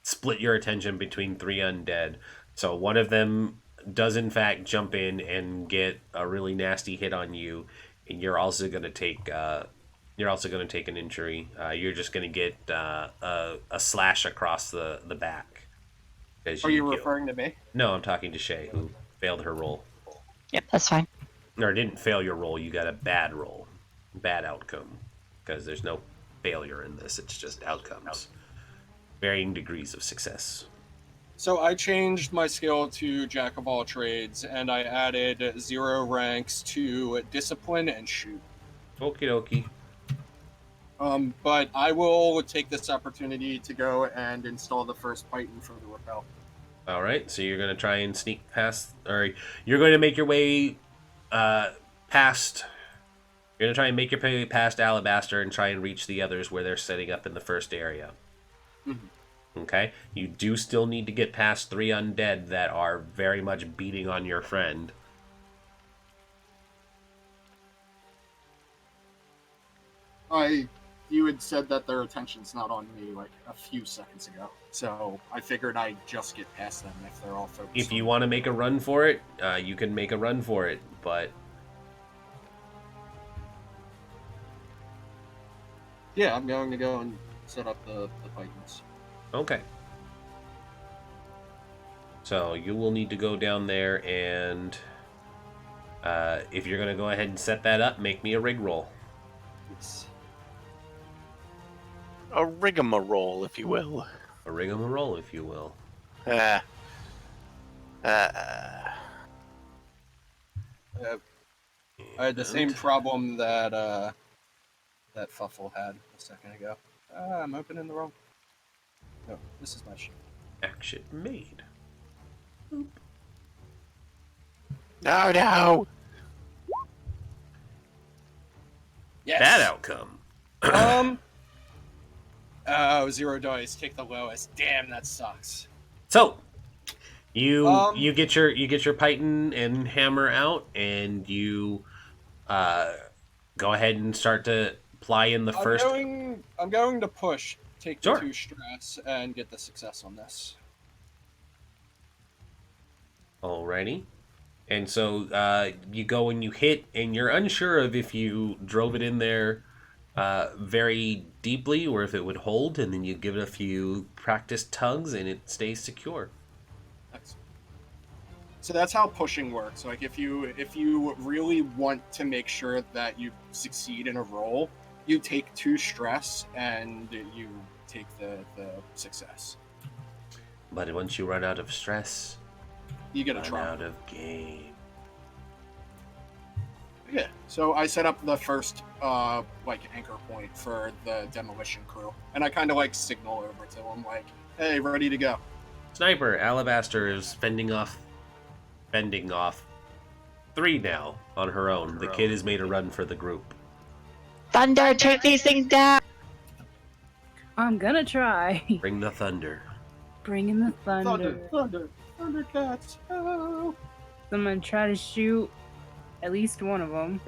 split your attention between 3 undead. So one of them does in fact jump in and get a really nasty hit on you, and you're also going to take an injury. You're just going to get a slash across the back. Are you referring to me? No, I'm talking to Shay, who failed her roll. Yep, that's fine. Or didn't fail your roll, you got a bad roll. Bad outcome. Because there's no failure in this, it's just outcomes. Varying degrees of success. So I changed my skill to Jack of all trades, and I added 0 ranks to discipline and shoot. Okie dokie. But I will take this opportunity to go and install the first Python for the rappel. Alright, so you're going to try and sneak past, or you're going to make your way past, you're going to try and make your way past Alabaster and try and reach the others where they're setting up in the first area. Mm-hmm. Okay? You do still need to get past 3 undead that are very much beating on your friend. You had said that their attention's not on me like a few seconds ago, so I figured I'd just get past them if they're all focused. If you want to make a run for it, you can make a run for it, but... Yeah, I'm going to go and set up the Pythons. Okay. So you will need to go down there and... if you're going to go ahead and set that up, make me a rig roll. Yes. A rigmarole, if you will. A rigmarole, if you will. I had the same problem that that Fuffle had a second ago. I'm opening the wrong. No, this is my sheet. Action made. Oop. No! Yes. Bad outcome. 0 dice. Take the lowest. Damn, that sucks. So, you get your Python and hammer out, and you go ahead and start to ply in the first. I'm going to push. Take the Sure. 2 stress and get the success on this. Alrighty. And so you go and you hit, and you're unsure of if you drove it in there very deeply or if it would hold, and then you give it a few practice tugs and it stays secure. Excellent. So that's how pushing works. Like if you really want to make sure that you succeed in a roll, you take 2 stress and you take the success. But once you run out of stress, You get a run try. out of game. Yeah. So I set up the first like anchor point for the demolition crew, and I kind of like signal over to them like, "Hey, we're ready to go." Sniper, Alabaster is fending off 3 now on her own. The kid has made a run for the group. Thunder, take these things down! I'm gonna try. Bring the thunder. Bring in the thunder. Thundercats! Oh. So I'm gonna try to shoot at least one of them.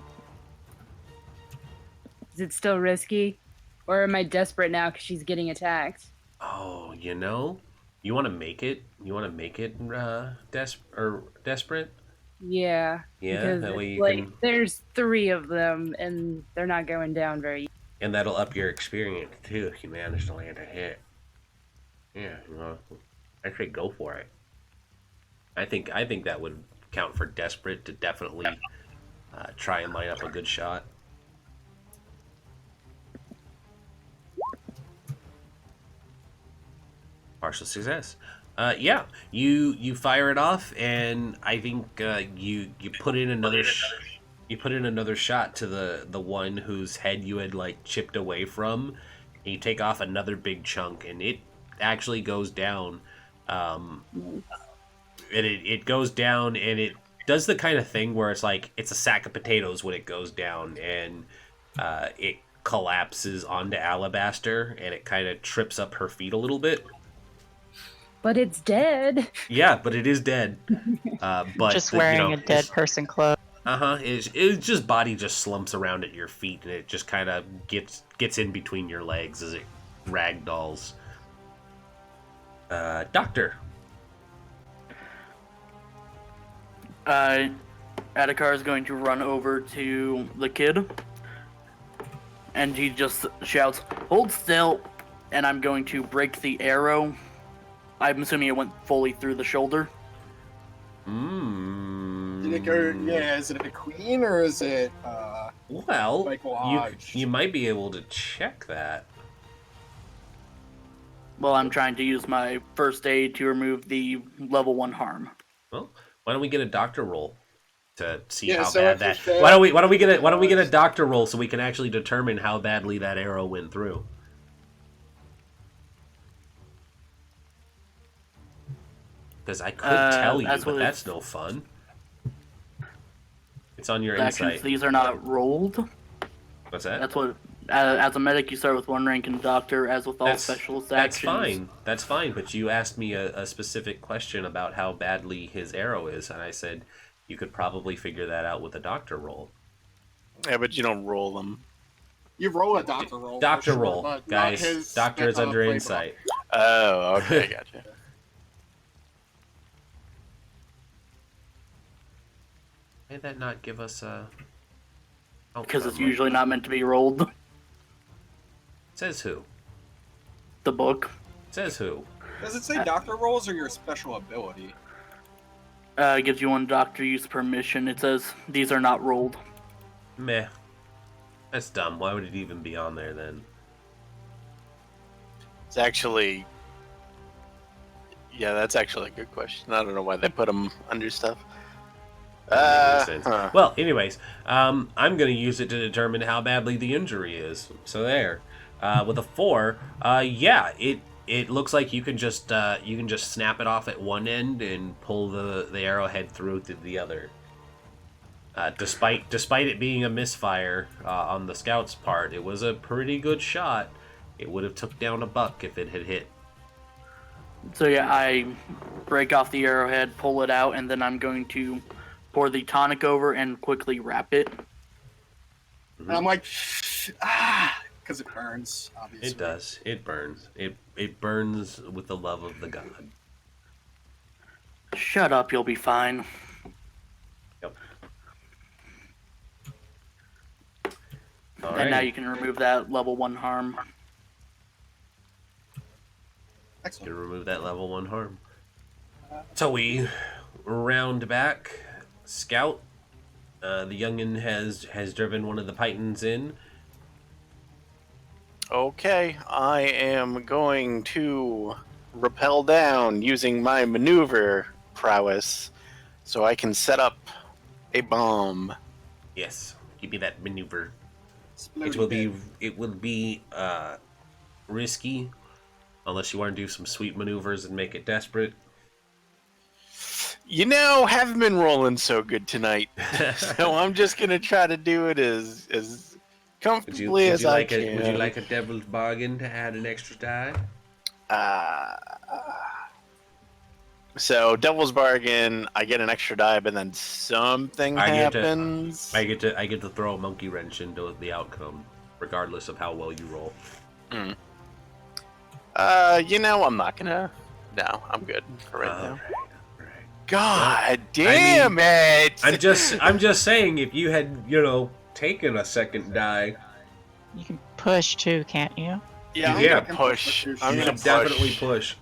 Is it still risky? Or am I desperate now because she's getting attacked? Oh, you know, you want to make it. You want to make it desperate. Yeah. Yeah, Because that way it's you like, can, there's 3 of them and they're not going down very. and that'll up your experience too if you manage to land a hit. Yeah, well, I say go for it. I think that would count for desperate to definitely try and line up a good shot. Partial success. Yeah, you fire it off, and I think you put in another shot to the one whose head you had like chipped away from, and you take off another big chunk, and it actually goes down. And it goes down, and it does the kind of thing where it's like it's a sack of potatoes when it goes down, and it collapses onto Alabaster, and it kind of trips up her feet a little bit. But it's dead. Yeah, but it is dead. But Just wearing a dead person clothes. It's just body just slumps around at your feet, and it just kind of gets in between your legs as it ragdolls. Doctor. Adhikar is going to run over to the kid, and he just shouts, "Hold still!" And I'm going to break the arrow. I'm assuming it went fully through the shoulder. Did it go? Yeah. Is it a queen or is it? Well, Like lodged? you might be able to check that. Well, I'm trying to use my first aid to remove the level 1 harm. Well, why don't we get a doctor roll to see Yeah, how so bad if you that? fail- Why don't we get a doctor roll so we can actually determine how badly that arrow went through? Because I could tell you, that's but what that's no fun. It's on your Actions, insight. these are not rolled. What's that? That's what. As a medic, you start with 1 rank, and doctor, as with all specialist That's actions. fine. That's fine. But you asked me a specific question about how badly his arrow is, and I said you could probably figure that out with a doctor roll. Yeah, but you don't roll them. You roll a doctor roll. for Doctor sure, roll, but not guys. his, Doctor is under playbook. insight. Oh, okay, gotcha. Did that not give us a? Because it's usually not meant to be rolled. Says who? The book Says who? Does it say doctor rolls or your special ability? gives you 1 doctor use permission. It says these are not rolled. Meh. That's dumb. Why would it even be on there then? It's actually... Yeah, that's actually a good question. I don't know why they put them under stuff. Doesn't make any sense. Well, anyways, I'm going to use it to determine how badly the injury is. So there. With a 4, yeah, it looks like you can just snap it off at one end and pull the arrowhead through to the other. Despite it being a misfire on the scout's part, it was a pretty good shot. It would have took down a buck if it had hit. So yeah, I break off the arrowhead, pull it out, and then I'm going to pour the tonic over and quickly wrap it. And I'm like, because it burns, obviously. It does. It burns. It burns with the love of the god. Shut up, you'll be fine. And now you can remove that level 1 harm. You Excellent. can remove that level 1 harm. So we round back. Scout. The youngin has driven one of the pythons in. Okay, I am going to rappel down using my maneuver prowess so I can set up a bomb. Yes, give me that maneuver. Exploding It will be risky unless you want to do some sweet maneuvers and make it desperate. You know, haven't been rolling so good tonight, so I'm just gonna try to do it as comfortably as I can. Would you like a devil's bargain to add an extra die? So Devil's Bargain, I get an extra die, but then something happens. I get to throw a monkey wrench into the outcome, regardless of how well you roll. You know, I'm not gonna. No, I'm good for right now. Right. God damn it! I'm just saying, if you had, taken a second die, You can push too, can't you? Yeah, I'm Yeah, gonna push. I'm you gonna should definitely push.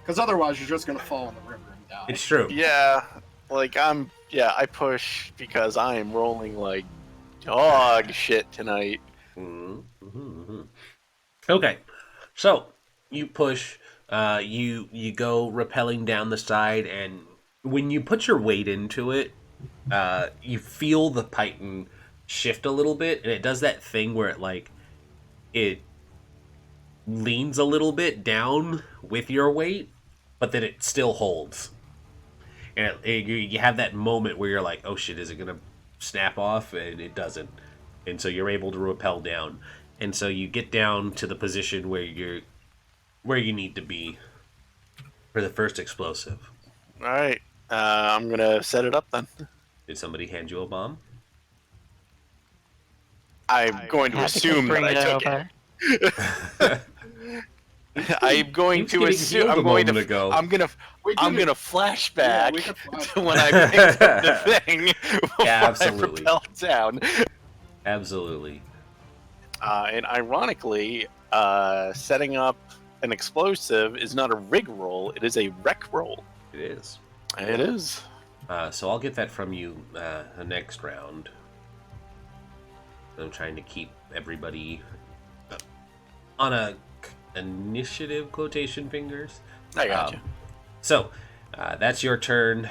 Because otherwise, you're just gonna fall in the river and die. It's true. Yeah, I push because I am rolling like dog shit tonight. Mm-hmm. Okay, so you push. You go rappelling down the side, and when you put your weight into it, you feel the python shift a little bit, and it does that thing where it leans a little bit down with your weight, but then it still holds. And you have that moment where you're like, oh shit, is it gonna snap off? And it doesn't. And so you're able to rappel down. And so you get down to the position where you need to be for the first explosive. All right, I'm gonna set it up then. Did somebody hand you a bomb? I'm going to Have to assume that bring I it took over. it. I'm going Keeps to getting assume. healed a I'm going moment to. ago. I'm gonna flashback we could flash to when I picked up the thing before Yeah, absolutely. I rappelled down. Absolutely. And ironically, setting up an explosive is not a rig roll; it is a rec roll. It is. It is. So I'll get that from you the next round. I'm trying to keep everybody on a initiative quotation fingers. I got you. So that's your turn.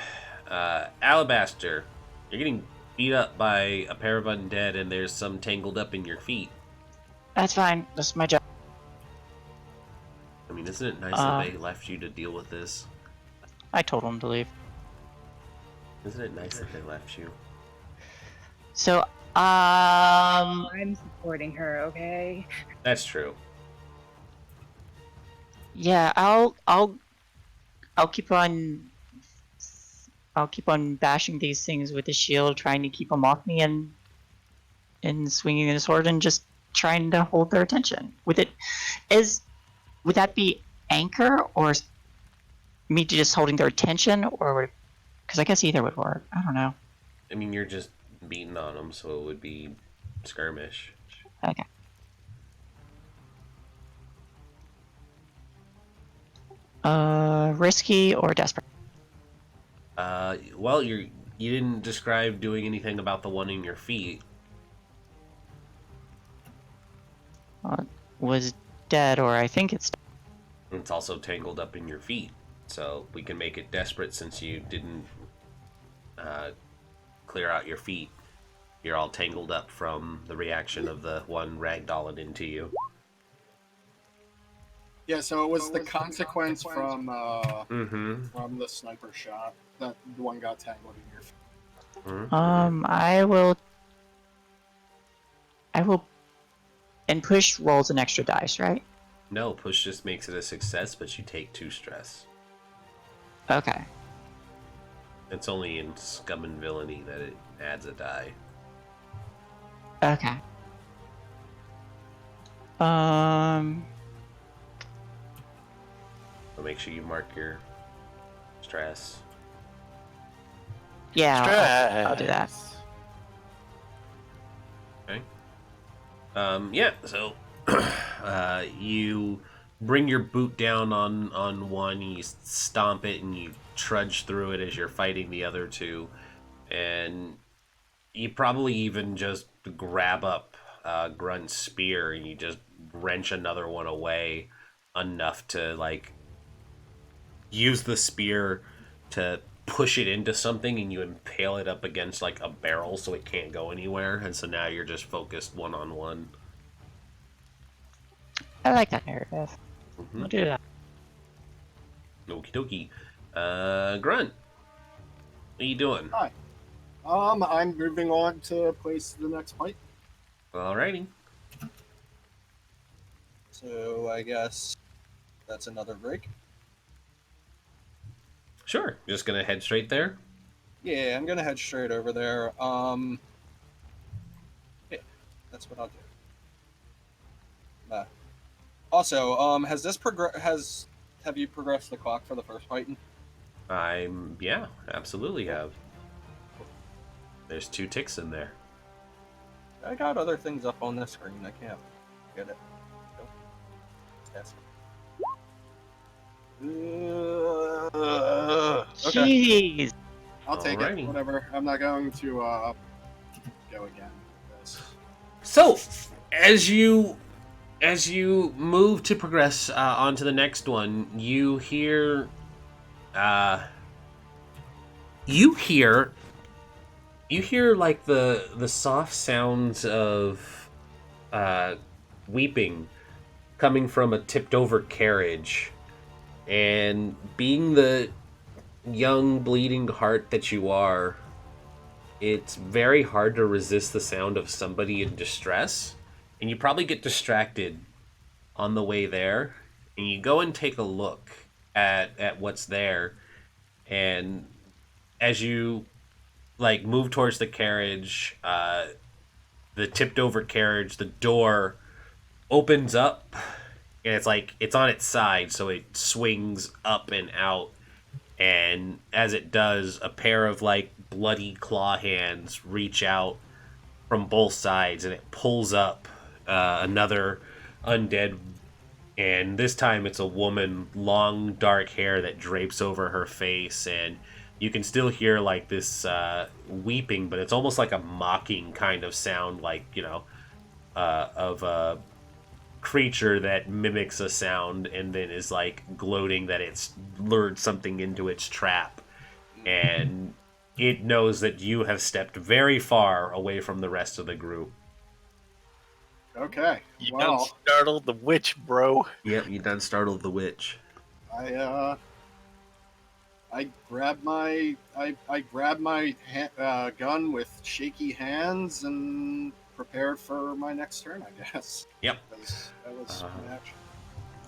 Alabaster, you're getting beat up by a pair of undead, and there's some tangled up in your feet. That's fine. That's my job. I mean, isn't it nice that they left you to deal with this? I told them to leave. Isn't it nice that they left you? So, I'm supporting her, okay? That's true. yeah, I'll keep on bashing these things with the shield, trying to keep them off me, and swinging the sword and just trying to hold their attention. Would that be anchor or me just holding their attention, or because I guess either would work. I don't know. I mean, you're just beating on them, so it would be skirmish. Okay. Risky or desperate? Well, you didn't describe doing anything about the one in your feet. Was dead, or I think it's. It's also tangled up in your feet, so we can make it desperate since you didn't clear out your feet. You're all tangled up from the reaction of the one ragdolling into you. Yeah, so it was the consequence from Mm-hmm. the sniper shot that the one got tangled in your feet. I will. And push rolls an extra dice, right? No, push just makes it a success, but you take 2 stress. Okay. It's only in Scum and Villainy that it adds a die. Okay. So make sure you mark your stress. Yeah, I'll do that. Okay. Yeah, so you bring your boot down on one, you stomp it, and you trudge through it as you're fighting the other two. And you probably even just grab up Grunt's spear and you just wrench another one away enough to, like, use the spear to push it into something, and you impale it up against, like, a barrel so it can't go anywhere. And so now you're just focused one-on-one. I like that narrative. Mm-hmm. I'll do that. Okie dokie. Grunt, what are you doing? Hi. I'm moving on to place the next fight. Alrighty. So I guess that's another break. Sure. Just gonna head straight there? Yeah, I'm gonna head straight over there. Yeah, that's what I'll do. Also, have you progressed the clock for the first fight? Yeah, absolutely have. There's 2 ticks in there. I got other things up on the screen. I can't get it. Nope. Yes. Okay, Jeez. I'll take Alrighty. it. Whatever. I'm not going to go again with this. So, as you move to progress onto the next one, you hear like the soft sounds of weeping coming from a tipped over carriage, and being the young bleeding heart that you are, it's very hard to resist the sound of somebody in distress, and you probably get distracted on the way there, and you go and take a look at what's there, and as you, like, move towards the carriage, the tipped over carriage, the door opens up, and it's on its side, so it swings up and out, and as it does, a pair of, like, bloody claw hands reach out from both sides, and it pulls up another undead, and this time it's a woman, long dark hair that drapes over her face, and you can still hear, like, this weeping, but it's almost like a mocking kind of sound, like, of a creature that mimics a sound and then is, like, gloating that it's lured something into its trap, and it knows that you have stepped very far away from the rest of the group. Okay. You done Well, startled the witch, bro. Yep, you done startled the witch. I grabbed my gun with shaky hands and prepared for my next turn, I guess. Yep. That was my action.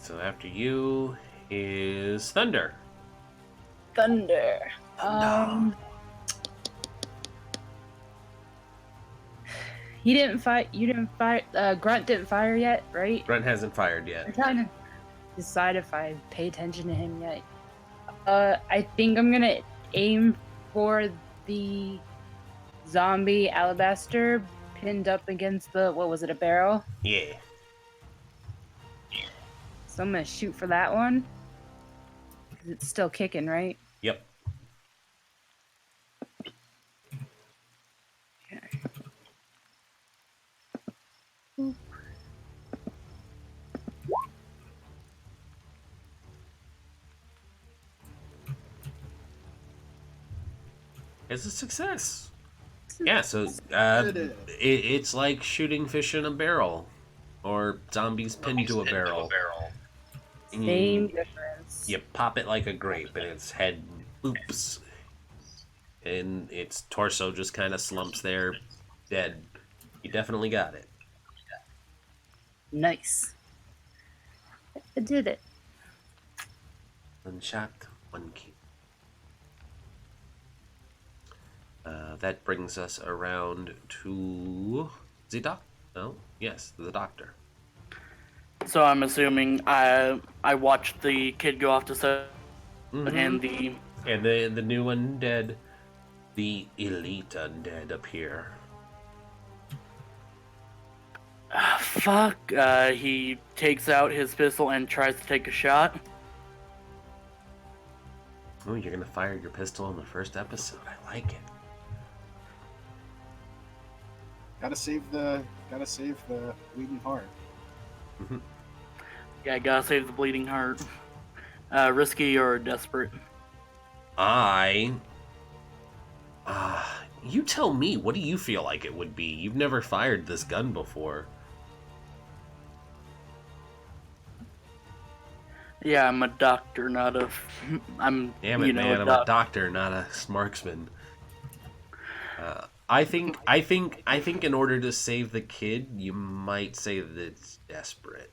So after you is Thunder. Thunder. He didn't fight. You didn't fire. Grunt didn't fire yet, right? Grunt hasn't fired I'm yet. trying to decide if I pay attention to him yet. I think I'm gonna aim for the zombie alabaster pinned up against the, what was it, a barrel? Yeah. So I'm gonna shoot for that one. 'Cause it's still kicking, right? Yep. Okay. It's a success. Yeah, so It is. it's like shooting fish in a barrel, or zombies pinned to a barrel. Same difference. You pop it like a grape, and its head boops, and its torso just kind of slumps there, dead. You definitely got it. Nice. I did it. One shot, one kill. That brings us around to the doctor. No, yes, the doctor. So I'm assuming I watched the kid go off to set and the And the new undead, the elite undead appear. fuck? He takes out his pistol and tries to take a shot. Oh, you're gonna fire your pistol in the first episode. I like it. Gotta save the bleeding heart. Yeah, I gotta save the bleeding heart. Risky or desperate? You tell me, what do you feel like it would be? You've never fired this gun before. Yeah, I'm a doctor, not a. I'm. Damn it, man! I'm a doctor, not a marksman. I think in order to save the kid, you might say that it's desperate.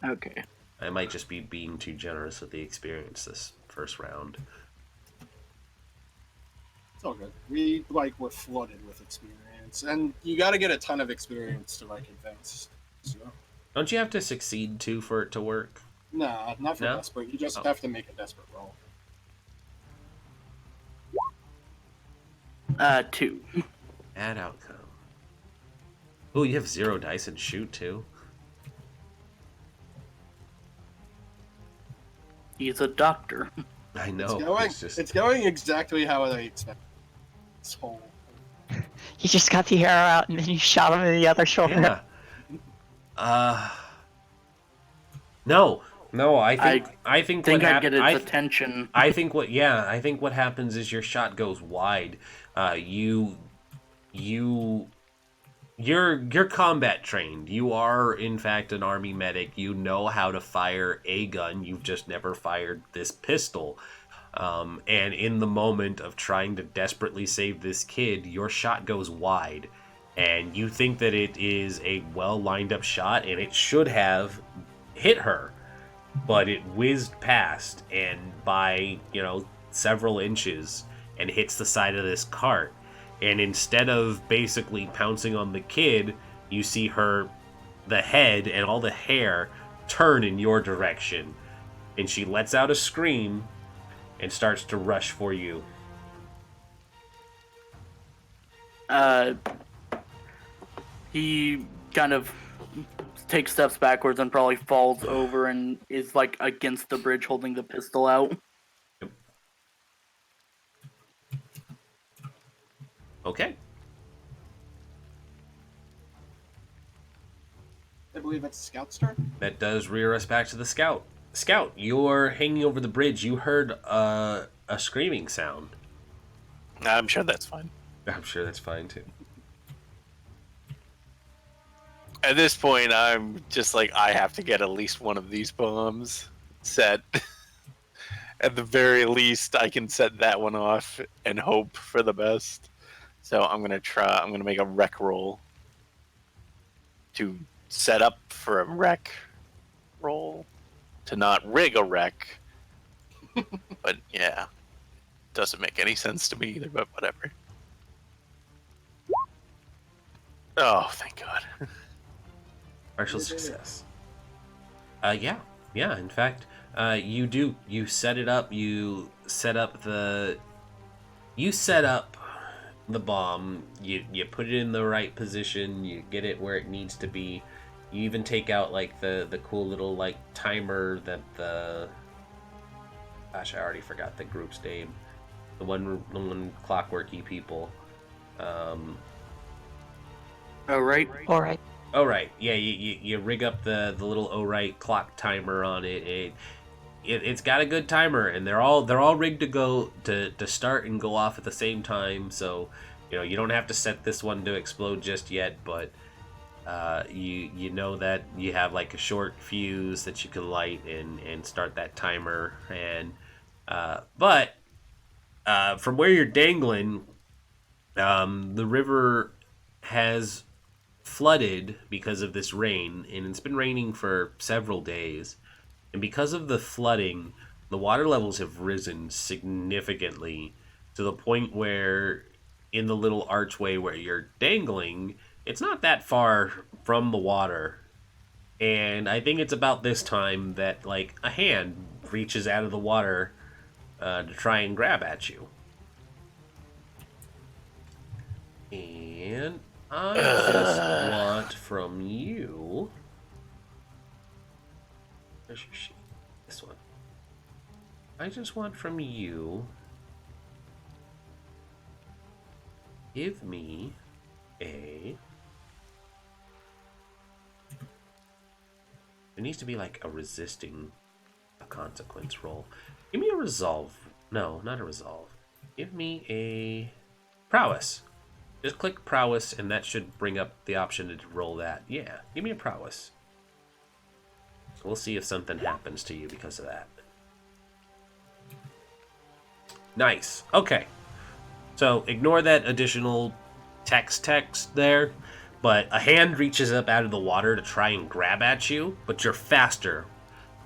Okay. I might just be being too generous with the experience this first round. It's all good. We were flooded with experience, and you got to get a ton of experience to advance. So. Don't you have to succeed too for it to work? Nah, not for desperate. You just have to make a desperate roll. 2. Bad outcome. Oh, you have 0 dice and shoot too. He's a doctor. I know. It's going exactly how I expected. This whole. You just got the arrow out and then you shot him in the other shoulder. Yeah. No, I think I get its attention. I think what happens is your shot goes wide. You're combat trained. You are in fact an army medic. You know how to fire a gun. You've just never fired this pistol. And in the moment of trying to desperately save this kid, your shot goes wide. And you think that it is a well lined up shot and it should have hit her. But it whizzed past and by, several inches and hits the side of this cart. And instead of basically pouncing on the kid, you see the head and all the hair turn in your direction. And she lets out a scream and starts to rush for you. He kind of takes steps backwards and probably falls over and is against the bridge holding the pistol out. Yep. Okay. I believe that's Scout's turn. That does rear us back to the Scout. Scout, you're hanging over the bridge. You heard a screaming sound. I'm sure that's fine. I'm sure that's fine too. At this point, I'm just I have to get at least one of these bombs set. At the very least, I can set that one off and hope for the best. So I'm going to make a wreck roll to set up for a wreck roll, to not rig a wreck. But yeah, doesn't make any sense to me either, but whatever. Oh, thank God. Partial success. Yeah. In fact, you do. You set it up. You set up the bomb. You put it in the right position. You get it where it needs to be. You even take out the cool little timer that the. Gosh, I already forgot the group's name. The one clockworky people. All right. All right. Oh right, yeah. You rig up the little right clock timer on it. It's got a good timer, and they're all rigged to go to start and go off at the same time. So you don't have to set this one to explode just yet, but you know that you have a short fuse that you can light and start that timer. And but from where you're dangling, the river has flooded because of this rain, and it's been raining for several days. And because of the flooding, the water levels have risen significantly to the point where in the little archway where you're dangling, it's not that far from the water. And I think it's about this time that a hand reaches out of the water to try and grab at you. And I just want from you. Where's your sheet? This one. I just want from you. Give me a. It needs to be like a resisting a consequence roll. Give me a resolve. No, not a resolve. Give me a prowess. Just click prowess, and that should bring up the option to roll that. Yeah, give me a prowess. So we'll see if something happens to you because of that. Nice. Okay. So ignore that additional text there, but a hand reaches up out of the water to try and grab at you, but you're faster.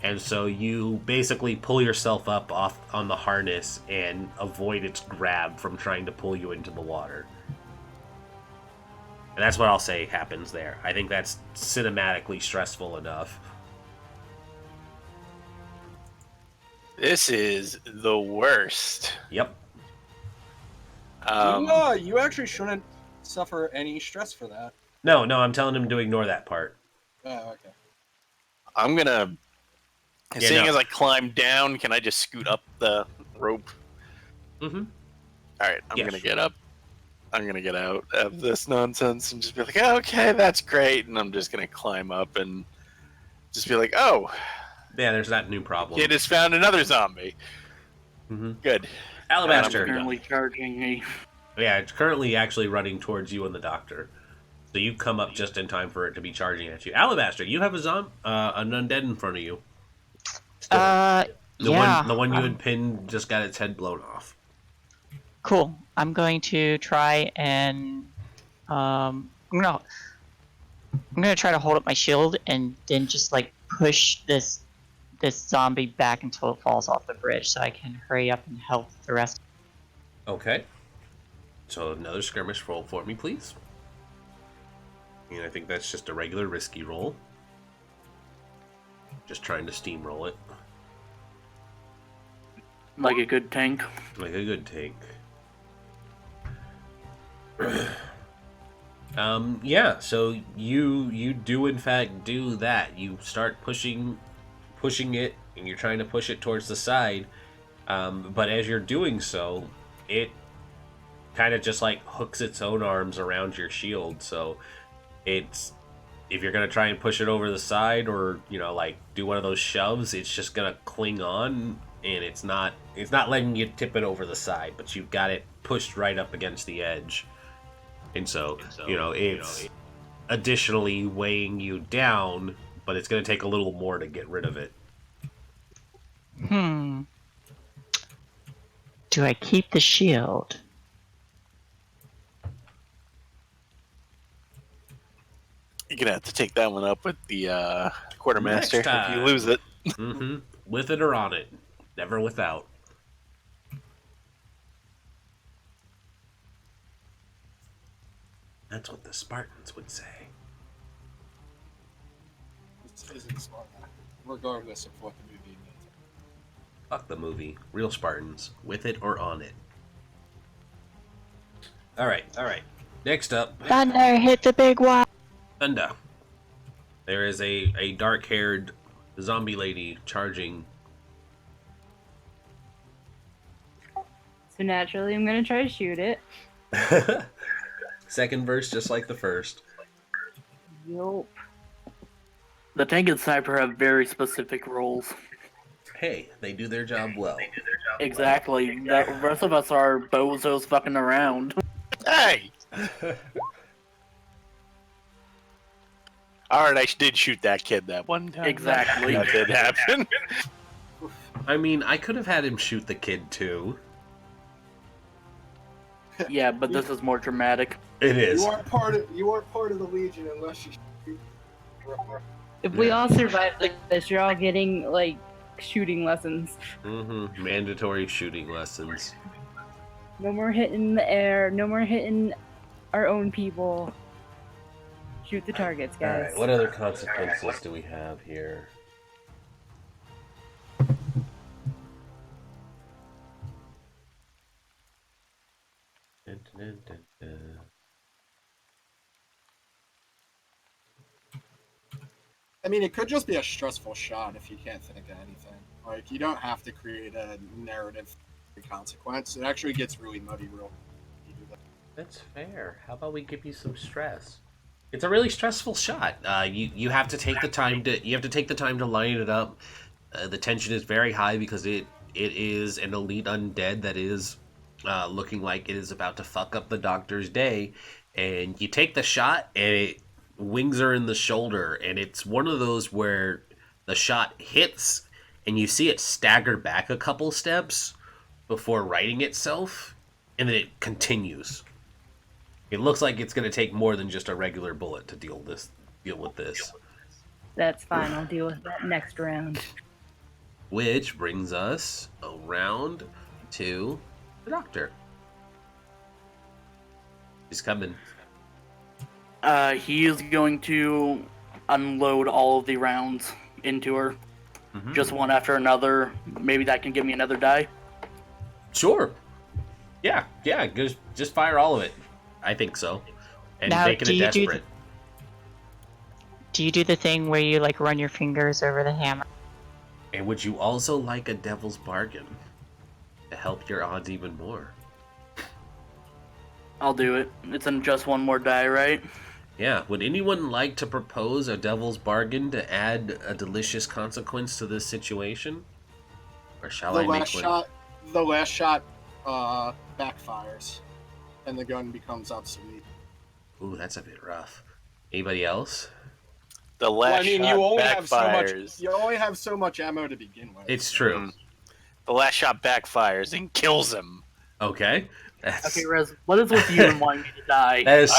And so you basically pull yourself up off on the harness and avoid its grab from trying to pull you into the water. And that's what I'll say happens there. I think that's cinematically stressful enough. This is the worst. Yep. You actually shouldn't suffer any stress for that. No, I'm telling him to ignore that part. Oh, okay. I'm gonna. Yeah, Seeing no. as I climb down, can I just scoot up the rope? Mm-hmm. All right, I'm Yeah, gonna sure. get up. I'm gonna get out of this nonsense and just be like, okay, that's great. And I'm just gonna climb up and just be like, oh, Yeah, there's that new problem. kid has found another zombie. Mm-hmm. Good. Alabaster. And I'm Currently charging a. Yeah, it's currently actually running towards you and the doctor. So you come up just in time for it to be charging at you. Alabaster, you have an undead in front of you. Still. Yeah. The one you had pinned just got its head blown off. Cool. I'm going to try and I'm gonna try to hold up my shield and then just like push this zombie back until it falls off the bridge, so I can hurry up and help the rest. Okay. So another skirmish roll for me, please. And I think that's just a regular risky roll. Just trying to steamroll it. Like a good tank. Like a good tank. Yeah, so you do in fact do that. You start pushing it, and you're trying to push it towards the side. But as you're doing so, it kind of just like hooks its own arms around your shield. So it's, if you're gonna try and push it over the side, or like do one of those shoves, it's just gonna cling on, and it's not letting you tip it over the side, but you've got it pushed right up against the edge. And so, it's additionally weighing you down, but it's going to take a little more to get rid of it. Do I keep the shield? You're gonna have to take that one up with the quartermaster Next time. if you lose it. Mm-hmm. With it or on it. Never without. That's what the Spartans would say. This isn't smart, regardless of what the movie means. Fuck the movie. Real Spartans. With it or on it. Alright. Next up, Thunder hit the big one. Thunder. There is a dark-haired zombie lady charging. So naturally, I'm gonna try to shoot it. Second verse, just like the first. Yup. The tank and sniper have very specific roles. Hey, they do their job well. Exactly. The rest of us are bozos fucking around. Hey! Alright, I did shoot that kid that one time. Exactly. That did happen. I mean, I could have had him shoot the kid too. Yeah, but this is more dramatic. It is. You aren't part of the Legion unless you shoot. If we all survive this, you're all getting like shooting lessons. Mm-hmm. Mandatory shooting lessons. No more hitting the air. No more hitting our own people. Shoot the targets, guys. Alright, what other consequences do we have here? I mean, it could just be a stressful shot if you can't think of anything. Like, you don't have to create a narrative consequence. It actually gets really muddy real. You do that. That's fair. How about we give you some stress? It's a really stressful shot. You have to take the time to line it up. The tension is very high because it is an elite undead that is looking like it is about to fuck up the doctor's day, and you take the shot and it wings her in the shoulder, and it's one of those where the shot hits and you see it stagger back a couple steps before righting itself, and then it continues. It looks like it's going to take more than just a regular bullet to deal with this. That's fine. I'll deal with that next round. Which brings us around to the doctor. He's coming. He is going to unload all of the rounds into her, just one after another. Maybe that can give me another die. Sure. Yeah. Just fire all of it. I think so. And Now, make it a desperate. Do you do the thing where you like run your fingers over the hammer? And would you also like a devil's bargain to help your odds even more? I'll do it. It's in just one more die, right? Yeah. Would anyone like to propose a devil's bargain to add a delicious consequence to this situation? Or shall The I make last shot backfires, and the gun becomes obsolete. Ooh, that's a bit rough. Anybody else? The last you shot only backfires. have so much ammo to begin with. It's true. The last shot backfires and kills him. Okay. Okay, Rez, what is with you and wanting me to die? That is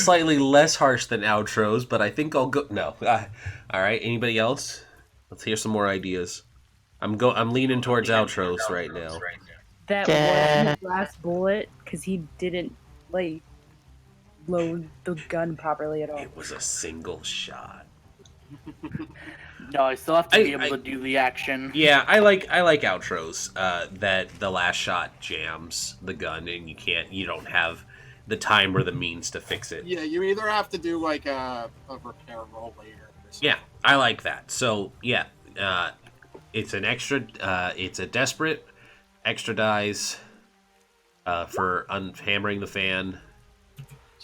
slightly less harsh than outros, but I think I'll go. No. All right. Anybody else? Let's hear some more ideas. I'm leaning towards outros right now. That was his last bullet because he didn't like load the gun properly at all. It was a single shot. No, I still have to be able to do the action. Yeah, I like outros that the last shot jams the gun and you don't have the time or the means to fix it. Yeah, you either have to do like a repair roll later. Or something. Yeah, I like that. So yeah, it's an extra. It's a desperate extra dies for hammering the fan.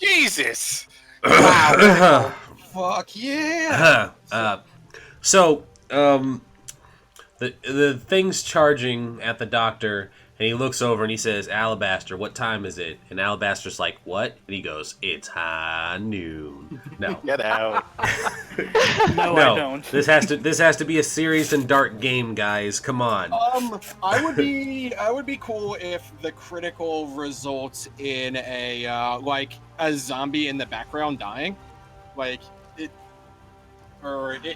Jesus! Wow! Fuck yeah! So, the thing's charging at the doctor, and he looks over and he says, "Alabaster, what time is it?" And Alabaster's like, "What?" And he goes, "It's high noon." No, Get out. No, I don't. This has to be a serious and dark game, guys. Come on. I would be cool if the critical results in a like a zombie in the background dying, like it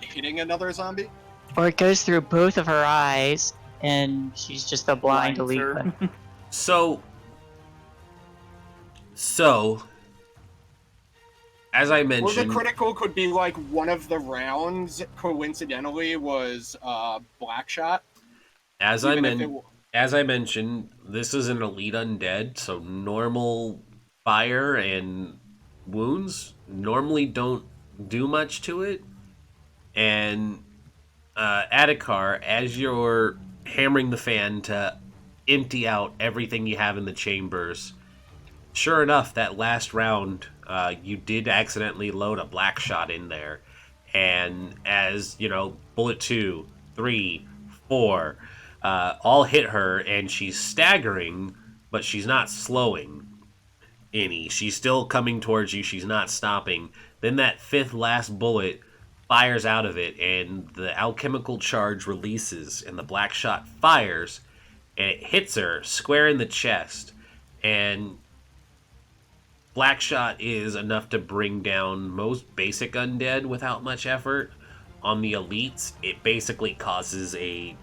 hitting another zombie. Or it goes through both of her eyes, and she's just a blind Blinds elite. her. One. So, as I Or the mentioned, critical could be like one of the rounds coincidentally was black shot. as I even if it mentioned, this is an elite undead, so normal fire and wounds normally don't do much to it. And Adhikar, as you're hammering the fan to empty out everything you have in the chambers, sure enough, that last round, you did accidentally load a black shot in there. And as, bullet 2, 3, 4, all hit her, and she's staggering, but she's not slowing any. She's still coming towards you. She's not stopping. Then that fifth last bullet fires out of it, and the alchemical charge releases, and the black shot fires, and it hits her square in the chest. And black shot is enough to bring down most basic undead without much effort. On the elites, it basically causes a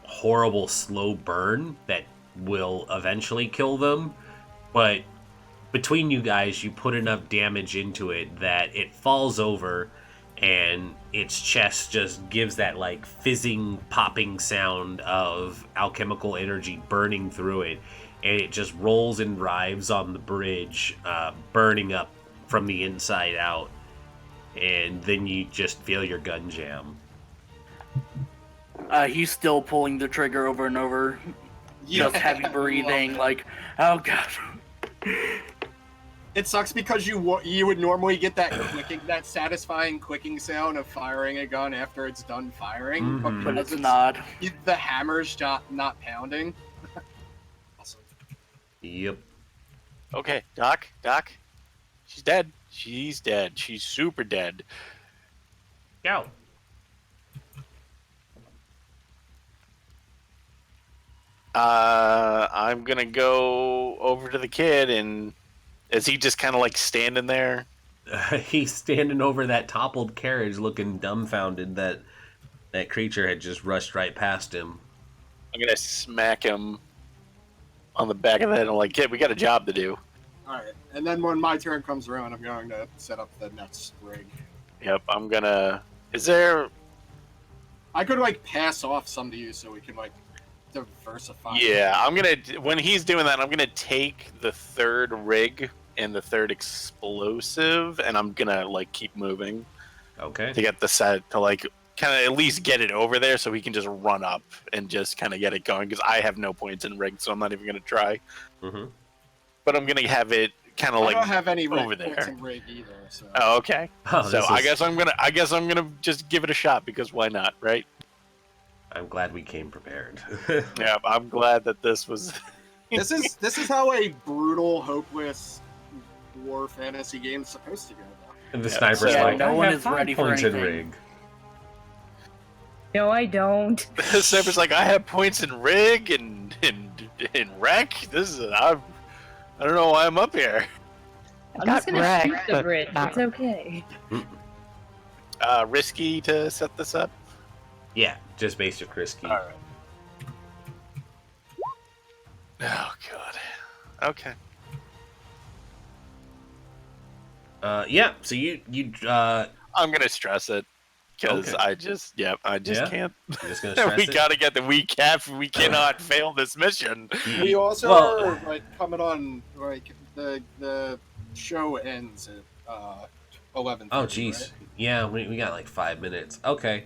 horrible slow burn that will eventually kill them. But between you guys, you put enough damage into it that it falls over, and its chest just gives that like fizzing, popping sound of alchemical energy burning through it, and it just rolls and writhes on the bridge, burning up from the inside out. and then you just feel your gun jam. He's still pulling the trigger over and over, just heavy breathing, like, oh god. It sucks because you would normally get that clicking, that satisfying clicking sound of firing a gun after it's done firing, Mhm. But because it's not. The hammer's not pounding. Awesome. Yep. Okay, Doc. She's dead. She's dead. She's super dead. Go. I'm gonna go over to the kid, and is he just kind of like standing there? He's standing over that toppled carriage looking dumbfounded that that creature had just rushed right past him. I'm gonna smack him on the back of the head. I'm like, kid, we got a job to do. Alright, and then when my turn comes around, I'm going to set up the next rig. Yep, I'm gonna. Is there? I could, like, pass off some to you so we can, like, diversify. Yeah, I'm gonna. When he's doing that, I'm gonna take the third rig and the third explosive, and I'm gonna like keep moving Okay. to get the set to like kind of at least get it over there, so he can just run up and just kind of get it going. Because I have no points in rig, so I'm not even gonna try. Mm-hmm. But I'm gonna have it kind of like I don't have any over rig there. points in rig either, so... Oh, okay. Oh, So I guess I'm gonna just give it a shot because why not, right? I'm glad we came prepared. Yeah, I'm glad that this was. This is how a brutal, hopeless war fantasy game is supposed to go, though. And the Yeah, sniper's so like, no I one have is 5 ready for points in anything. rig. No, I don't. The sniper's like, I have points in rig and in wreck. This is I don't know why I'm up here. I'm got just gonna wrecked, shoot the but bridge. not- It's okay. Risky to set this up. Yeah, just basic risky. All right. Oh god. Okay. Yeah, so you I'm gonna stress it because Okay. I just Yeah? can't. you're just gonna stress We it? gotta get we cannot fail this mission. We also Well- are, like, coming on, like, the show ends at 11:30, Oh, jeez. right? Yeah, we got like 5 minutes. Okay.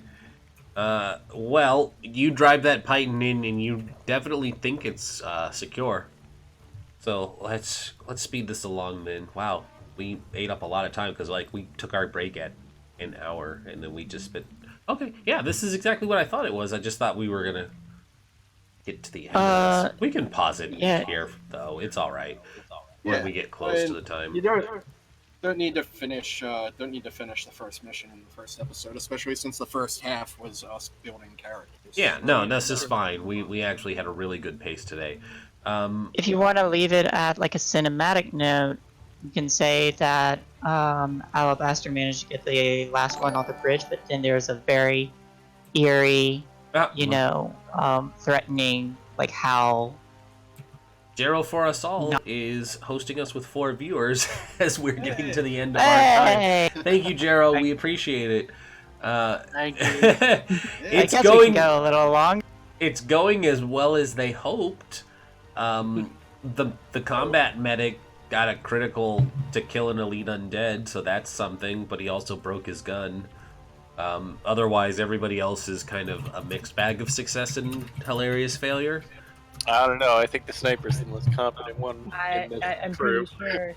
Well, you drive that Python in, and you definitely think it's secure. So let's speed this along then. Wow, we ate up a lot of time because like we took our break at an hour, and then we just spent. Okay, yeah, this is exactly what I thought it was. I just thought we were gonna get to the end of this. We can pause it yeah. here though. It's all right. When Yeah, we get close I to mean, the time. You don't need to finish the first mission in the first episode, especially since the first half was us building characters. Yeah, no, this is fine. We actually had a really good pace today. If you want to leave it at like a cinematic note, you can say that Alabaster managed to get the last one off the bridge, but then there's a very eerie, threatening, like howl. Gerald for us all is hosting us with 4 viewers as we're getting to the end of our time. Hey! Thank you, Gerald. We appreciate it. Thank you. I It's guess we going. can go a little long. It's going as well as they hoped. The combat medic got a critical to kill an elite undead, so that's something. But he also broke his gun. Otherwise, everybody else is kind of a mixed bag of success and hilarious failure. I don't know. I think the sniper's the most competent one in this I'm crew. pretty sure.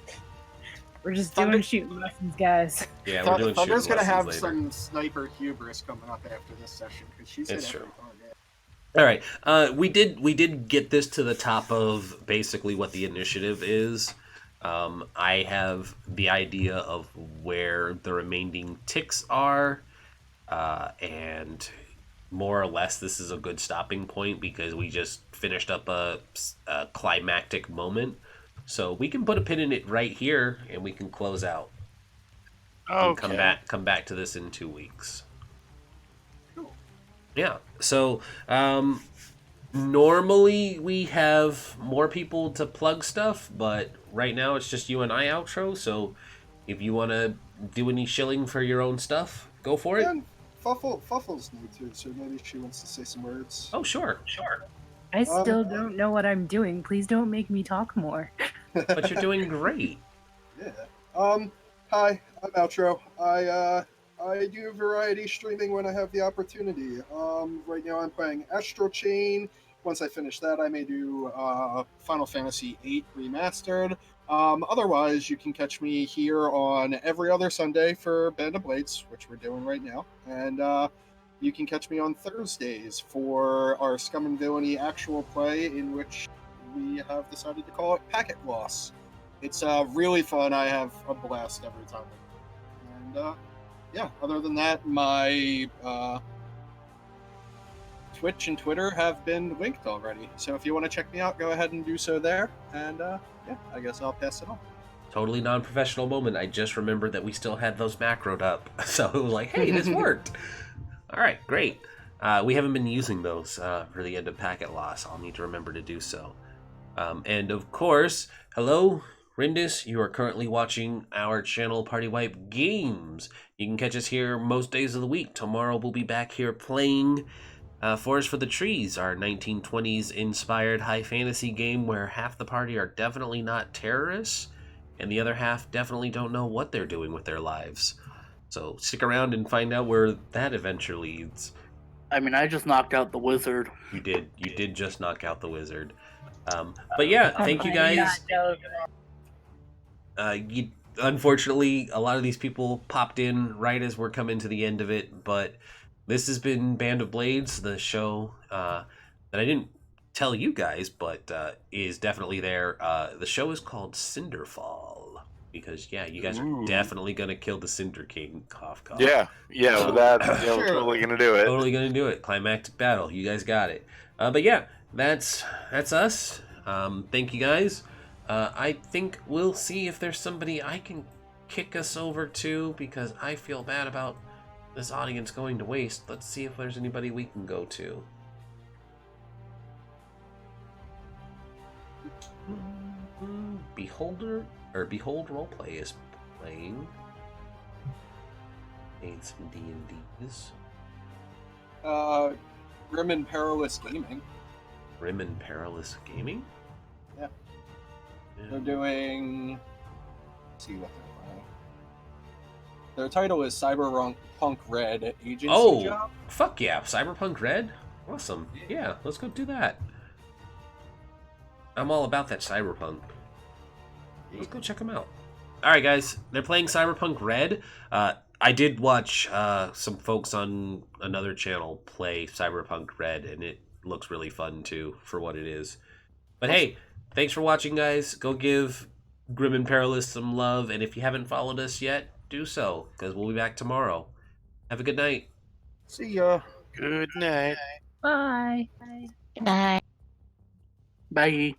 We're just Thunder- doing shooting lessons, guys. Yeah, we're doing Thunder's shooting gonna have lessons later. some sniper hubris coming up after this session because she's hit It's every true. target. All right, we did get this to the top of basically what the initiative is. I have the idea of where the remaining ticks are, and more or less this is a good stopping point because we just finished up a climactic moment. So we can put a pin in it right here, and we can close out. And come back to this in 2 weeks. Cool. Yeah. So normally we have more people to plug stuff, but right now it's just you and I outro. So if you want to do any shilling for your own stuff, go for it. And Fuffle's new too, so maybe she wants to say some words. Oh, sure. I still don't know what I'm doing. Please don't make me talk more. But you're doing great. Yeah. Hi, I'm Outro. I do variety streaming when I have the opportunity. Right now I'm playing Astral Chain. Once I finish that, I may do Final Fantasy VIII Remastered. Otherwise, you can catch me here on every other Sunday for Band of Blades, which we're doing right now, and you can catch me on Thursdays for our Scum and Villainy actual play, in which we have decided to call it Packet Loss. It's really fun. I have a blast every time. And yeah, other than that, my Twitch and Twitter have been linked already. So if you want to check me out, go ahead and do so there. And yeah, I guess I'll pass it on. Totally non-professional moment. I just remembered that we still had those macroed up. So it was like, hey, this worked. All right, great. We haven't been using those for the end of Packet Loss. I'll need to remember to do so. And of course, hello, Rindis. You are currently watching our channel, Partywipegames. You can catch us here most days of the week. Tomorrow we'll be back here playing Forest for the Trees, our 1920s inspired high fantasy game where half the party are definitely not terrorists, and the other half definitely don't know what they're doing with their lives. So stick around and find out where that adventure leads. I mean, I just knocked out the wizard. You did just knock out the wizard. But yeah, thank you guys. Unfortunately, a lot of these people popped in right as we're coming to the end of it, but this has been Band of Blades, the show that I didn't tell you guys, but is definitely there. The show is called Cinderfall, because, yeah, you guys are definitely going to kill the Cinder King, cough, cough. Yeah, with that, we're totally going to do it. Totally going to do it. Climactic battle. You guys got it. But yeah, that's us. Thank you guys. I think we'll see if there's somebody I can kick us over to, because I feel bad about this audience going to waste. Let's see if there's anybody we can go to. Behold Roleplay is playing. Made some D&Ds. Grim and Perilous Gaming. Grim and Perilous Gaming? Yeah. They're doing... Let's see what they're playing. Their title is Cyberpunk Red Agency Job. Fuck yeah. Cyberpunk Red? Awesome. Yeah, let's go do that. I'm all about that Cyberpunk. Let's go check them out. Alright guys, they're playing Cyberpunk Red. I did watch some folks on another channel play Cyberpunk Red, and it looks really fun too, for what it is. But hey, thanks for watching, guys. Go give Grim and Perilous some love, and if you haven't followed us yet, do so, because we'll be back tomorrow. Have a good night. See ya. Good night. Bye. Good night. Bye.